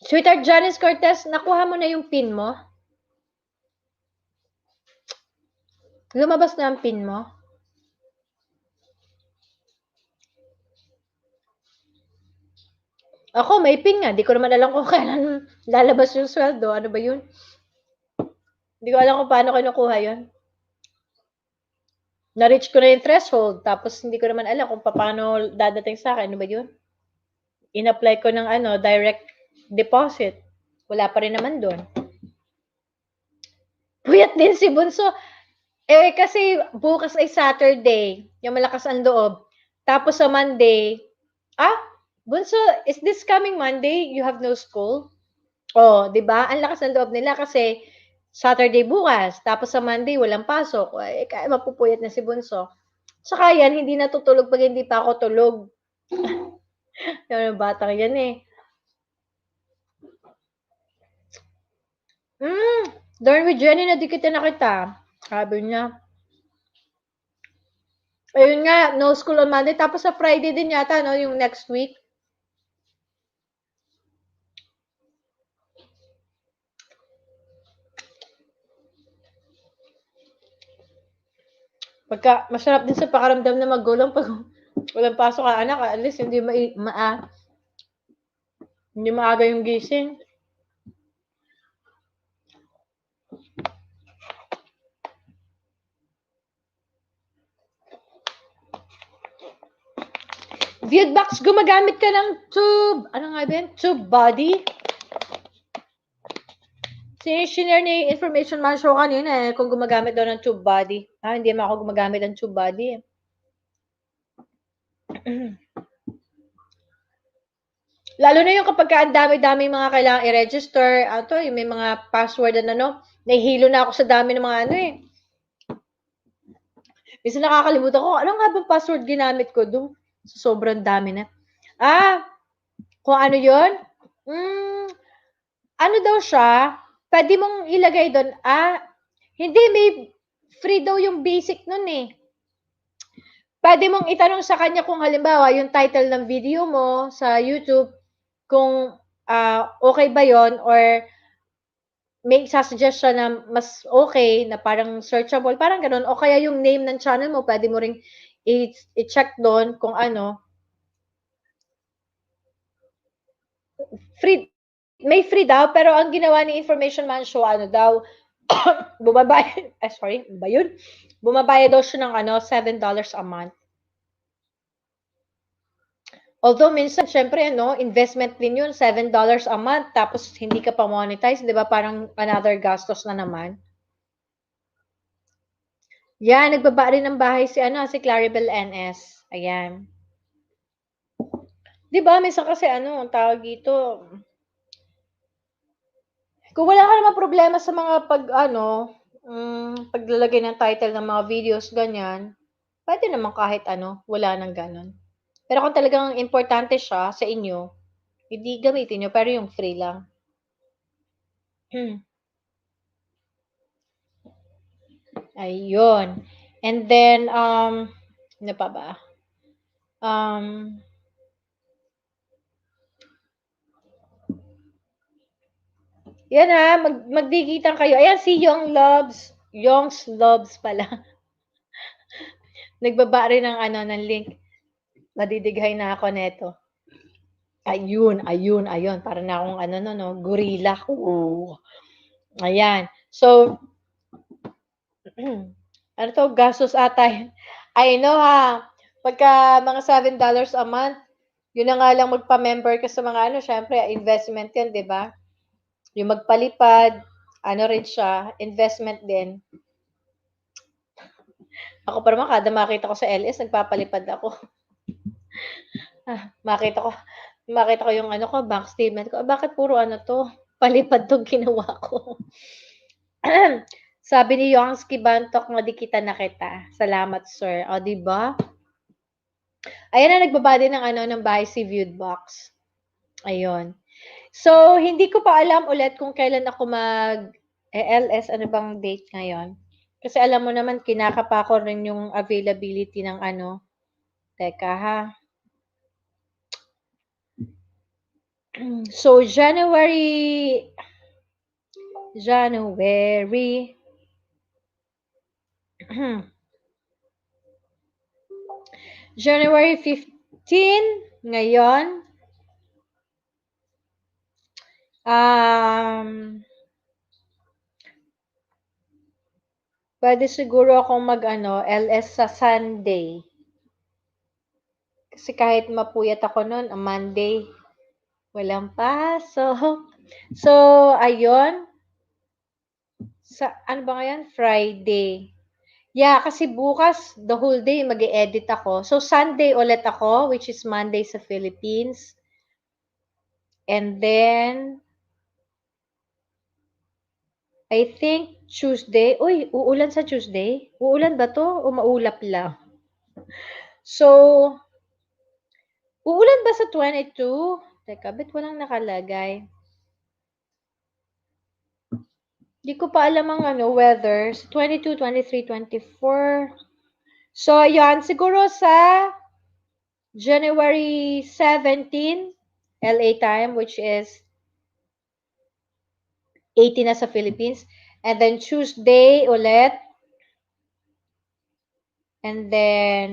Sweetheart Janice Cortez, nakuha mo na yung pin mo? Lumabas na ang pin mo? Ako, may pin nga. Di ko naman alam kung kailan lalabas yung sweldo. Ano ba yun? Di ko alam kung paano kinukuha yun. Na-reach ko na yung threshold. Tapos, hindi ko naman alam kung paano dadating sa akin. Ano ba yun? In-apply ko ng direct deposit. Wala pa rin naman doon. Puyat din si Bunso. Kasi bukas ay Saturday. Yung malakas ang loob. Tapos sa Monday, Bunso, is this coming Monday? You have no school? Di ba? Ang lakas ng loob nila kasi Saturday bukas. Tapos sa Monday, walang pasok. Kaya mapupuyat na si Bunso. Saka yan, hindi natutulog pag hindi pa ako tulog. Yung batang yan Darn with Jenny, nadikita na kita. Sabi niya. Ayun nga, no school on Monday. Tapos sa Friday din yata, yung next week. Masarap din sa pakaramdam na magulang pag walang pasok ka, anak. At least hindi maaga yung gising. Viewedbox, gumagamit ka ng tube. Ano nga ba yan? Tube body? Sinishare niya yung information man show kanina kung gumagamit daw ng tube body. Hindi naman ako gumagamit ng tube body. Lalo na yung kapag ang dami-dami mga kailangang i-register, yung may mga password na nahihilo na ako sa dami ng mga Minsan nakakalimutan ko, ano nga bang password ginamit ko doon? Sobrang dami na. Kung ano yun? Ano daw siya? Pwede mong ilagay doon, hindi, may free daw yung basic nun eh. Pwede mong itanong sa kanya kung halimbawa, yung title ng video mo sa YouTube, kung okay ba yon or may sasuggest siya na mas okay na parang searchable, parang ganun. O kaya yung name ng channel mo, pwede mo ring i-check doon kung ano. Free, may free daw, pero ang ginawa ni Information Man Show, daw, bumabayad, ba yun? Bumabayad daw siya ng $7 a month. Although minsan, syempre, investment din yun, $7 a month, tapos hindi ka pa monetize, di ba? Parang another gastos na naman. Yan, nagbaba rin ng bahay si Claribel NS. Ayan. Di ba, minsan kasi tawag dito, kung wala ka naman problema sa mga paglalagay ng title ng mga videos, ganyan, pwede naman kahit wala nang ganon. Pero kung talagang importante siya sa inyo, hindi gamitin nyo, pero yung free lang. Ayun. And then, ano pa ba? Yan magdigitan kayo. Ayan, si Young's Loves pala. Nagbaba rin ng ng link. Nadidighay na ako neto. Ayun. Para na akong gorilla. Ayan. So, gastos ata. I know pagka mga $7 a month, yun na nga lang magpa-member ka sa mga syempre, investment yan, di ba? Yung magpalipad, rin siya, investment din. Ako pa naman, kada makita ko sa LS, nagpapalipad ako. Makita ko yung bank statement ko. Bakit puro to? Palipad tong ginawa ko. Sabi ni Yongsky Bantok, madikitan na kita. Salamat, sir. O, diba? Ayan na, nagbaba din ng bahay si Viewed Box. Ayun. So, hindi ko pa alam ulit kung kailan ako mag-LS. Ano bang date ngayon? Kasi alam mo naman, kinakapa ko rin yung availability ng Teka So, January 15 ngayon. Pwede siguro akong LS sa Sunday. Kasi kahit mapuyat ako noon, Monday, walang pasok. So, ayun. Ano ba ngayon? Friday. Yeah, kasi bukas, the whole day, mag-e-edit ako. So, Sunday ulit ako, which is Monday sa Philippines. And then, I think Tuesday. Uy, uulan sa Tuesday? Uulan ba to? O maulap lang? So, uulan ba sa 22? Teka, ba't walang nakalagay? Di ko pa alam ang weather. 22, 23, 24. So, yan. Siguro sa January 17, LA time, which is 18 na sa Philippines. And then Tuesday ulit. And then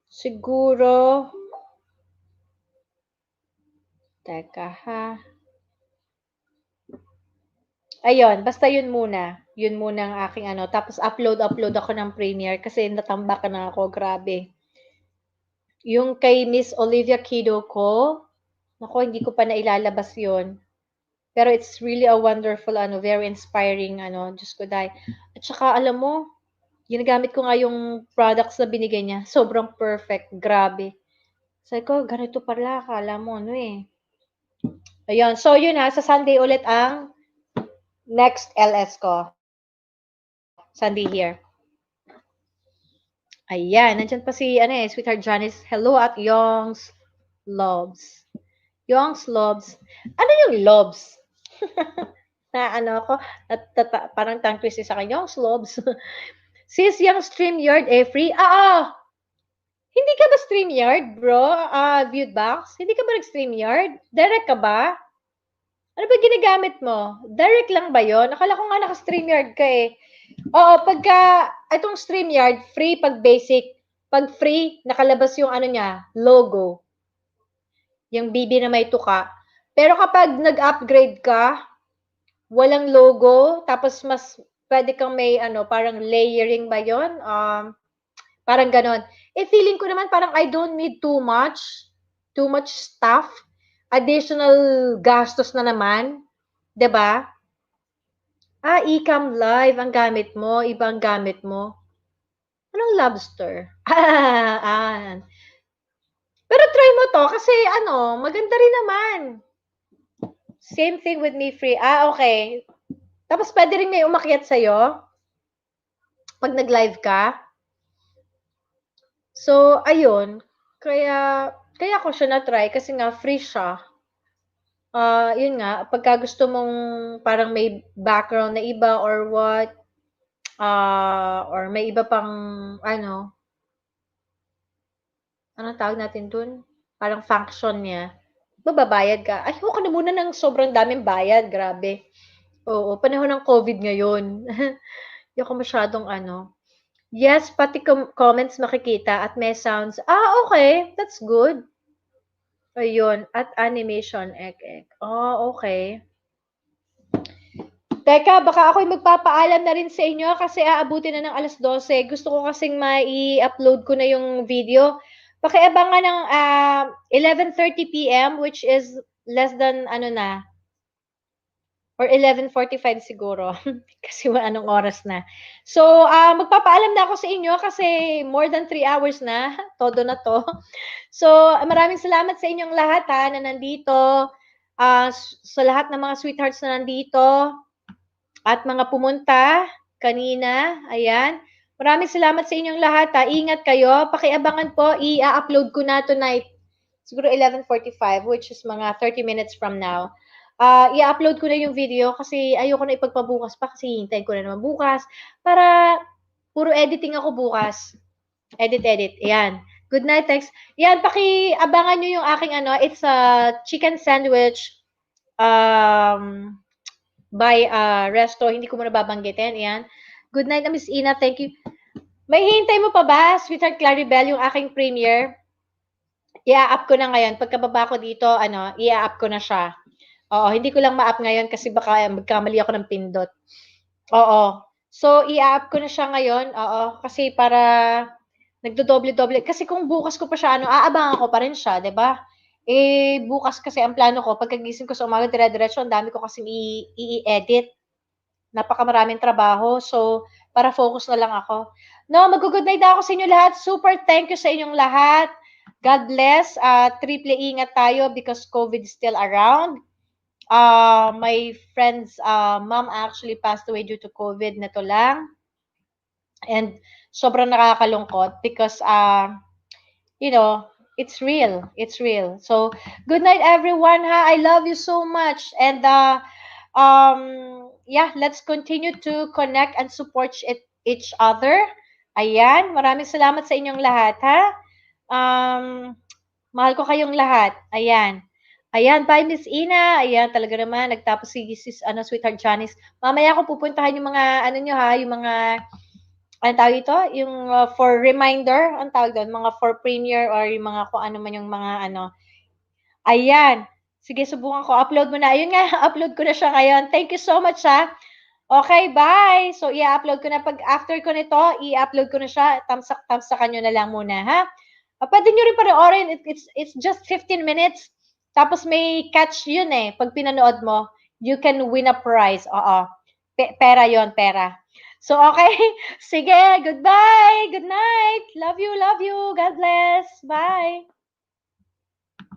siguro teka ayun, basta yun muna. Yun muna ang aking Tapos upload ako ng Premiere kasi natambak na ako, grabe. Yung kay Miss Olivia Kido ko, naku, hindi ko pa nailalabas yun. Pero it's really a wonderful, very inspiring, Diyos ko dahil. At saka, alam mo, ginagamit ko nga yung products na binigay niya. Sobrang perfect. Grabe. Sabi ko, ganito pala. Akala mo, Ayun. So, yun sa Sunday ulit ang next LS ko. Sunday here. Ayan. Nandyan pa si, Sweetheart Janice. Hello at Young's Loves. Young's Loves. Ano yung Loves? Ako, parang tongue twisted sa akin. Young's Loves. Sis, yung StreamYard free? Hindi ka ba StreamYard, bro? Viewed box? Hindi ka ba nag-StreamYard? Direct ka ba? Ano ba ginagamit mo? Direct lang ba yon? Akala ko nga naka-StreamYard ka eh. Oo, pagka itong StreamYard, free pag basic. Pag free, nakalabas yung niya, logo. Yung BB na may tuka. Pero kapag nag-upgrade ka, walang logo, tapos mas pwede kang may parang layering ba yon? Parang ganon. Feeling ko naman parang I don't need too much stuff. Additional gastos na naman. 'Di ba? Ecam Live ang gamit mo, ibang gamit mo. Anong lobster? Pero try mo to kasi maganda rin naman. Same thing with me free. Okay. Tapos pwede rin may umakyat sa'yo pag nag-live ka. So, ayun. Kaya ko siya na-try kasi nga free siya. Yun nga, pagka gusto mong parang may background na iba or what, or may iba pang, anong tawag natin dun? Parang function niya. Mababayad ka. Ay, huwag ka na muna ng sobrang daming bayad. Grabe. Oo, panahon ng COVID ngayon. Hindi ako masyadong Yes, pati comments makikita at may sounds. Okay. That's good. Ayun. At animation, ek. Okay. Teka, baka ako'y magpapaalam na rin sa inyo kasi aabutin na ng alas 12. Gusto ko kasing mai-upload ko na yung video. Pakiabangan ng 11:30 p.m. which is less than or 11:45 siguro. Kasi anong oras na. So, magpapaalam na ako sa inyo kasi more than 3 hours na. Todo na to. So, maraming salamat sa inyong lahat na nandito. Sa lahat ng mga sweethearts na nandito. At mga pumunta kanina. Ayan. Maraming salamat sa inyong lahat. Ingat kayo. Pakiabangan po. I-upload ko na tonight. Siguro 11:45 which is mga 30 minutes from now. I-upload ko na yung video kasi ayoko na ipagpabukas pa kasi hintayin ko na naman bukas para puro editing ako bukas. Edit. Ayan. Good night, thanks. Yan, pakiabangan nyo yung aking it's a chicken sandwich by Resto. Hindi ko muna babanggitin. Ayan. Good night, Miss Ina. Thank you. May hintay mo pa ba, Sweetheart Claribel, yung aking premiere? I-up ko na ngayon. Pagkababa ko dito, i-up ko na siya. Oo, hindi ko lang ma-up ngayon kasi baka magkamali ako ng pindot. Oo. So, i-up ko na siya ngayon. Oo, kasi para nagdodoble-doble. Kasi kung bukas ko pa siya, aabangan ko pa rin siya, 'di ba? Bukas kasi ang plano ko, pagkagising ko sa umaga, dire-diretso, ang dami ko kasi i-edit. Napakamaraming trabaho. So, para focus na lang ako. No, mag-good night ako sa inyo lahat. Super thank you sa inyong lahat. God bless. Triple ingat tayo because COVID is still around. My friend's mom actually passed away due to COVID na to lang. And sobrang nakakalungkot because, it's real. It's real. So, good night everyone ha. I love you so much. And, let's continue to connect and support each other. Ayan. Maraming salamat sa inyong lahat ha. Mahal ko kayong lahat. Ayan. Ayan, bye Miss Ina. Ayan, talaga naman, nagtapos si Sweetheart Janice. Mamaya ako pupuntahan yung mga, yung mga, tawag ito? Yung for reminder, ang tawag doon, mga for premiere or yung mga kung ano man yung mga Ayan. Sige, subukan ko. Upload mo na. Ayun nga, upload ko na siya ngayon. Thank you so much ha. Okay, bye. So, i-upload ko na. Pag after ko nito, i-upload ko na siya. Tamsakan nyo na lang muna ha. Pwede nyo rin panoorin. It's just 15 minutes. Tapos may catch yun eh. Pag pinanood mo, you can win a prize. Oo. Pera yon, pera. So, okay. Sige, goodbye. Good night. Love you, love you. God bless. Bye.